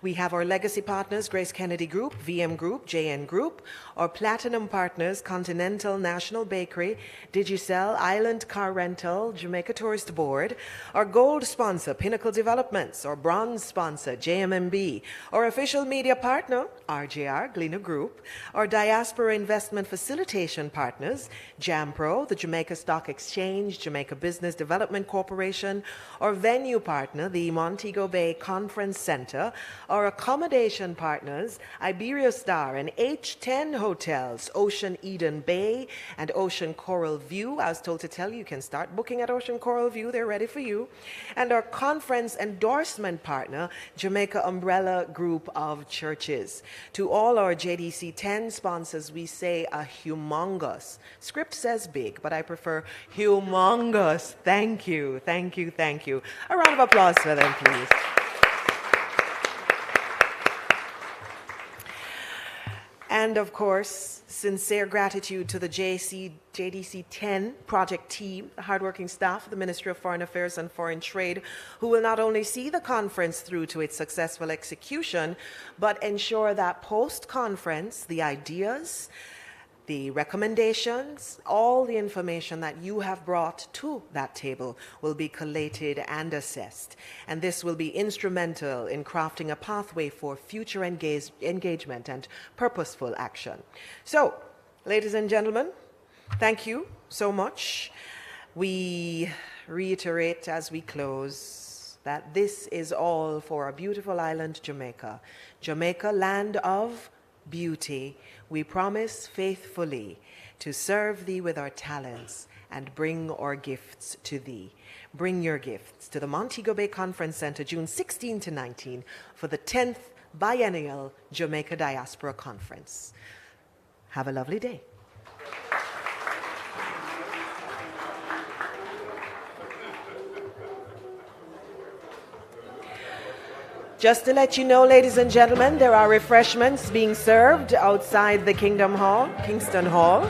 We have our legacy partners, Grace Kennedy Group, VM Group, JN Group, our platinum partners, Continental National Bakery, Digicel, Island Car Rental, Jamaica Tourist Board, our gold sponsor, Pinnacle Developments, our bronze sponsor, JMMB, our official media partner, RJR, Gleaner Group, our diaspora investment facilitation partners, JAMPRO, the Jamaica Stock Exchange, Jamaica Business Development Corporation, our venue partner, the Montego Bay Conference Center, our accommodation partners, Iberia Star and H10 Hotels, Ocean Eden Bay and Ocean Coral View. I was told to tell you, you can start booking at Ocean Coral View. They're ready for you. And our conference endorsement partner, Jamaica Umbrella Group of Churches. To all our JDC 10 sponsors, we say a humongous. Script says big, but I prefer humongous. Thank you, thank you, thank you. A round of applause for them, please. And of course, sincere gratitude to the JDC 10 project team, the hardworking staff of the Ministry of Foreign Affairs and Foreign Trade, who will not only see the conference through to its successful execution, but ensure that post-conference, the ideas, the recommendations, all the information that you have brought to that table will be collated and assessed. And this will be instrumental in crafting a pathway for future engagement and purposeful action. So, ladies and gentlemen, thank you so much. We reiterate as we close that this is all for our beautiful island, Jamaica. Jamaica, land of beauty. We promise faithfully to serve thee with our talents and bring our gifts to thee. Bring your gifts to the Montego Bay Conference Center, June 16 to 19, for the 10th Biennial Jamaica Diaspora Conference. Have a lovely day. Just to let you know, ladies and gentlemen, there are refreshments being served outside the Kingston Hall.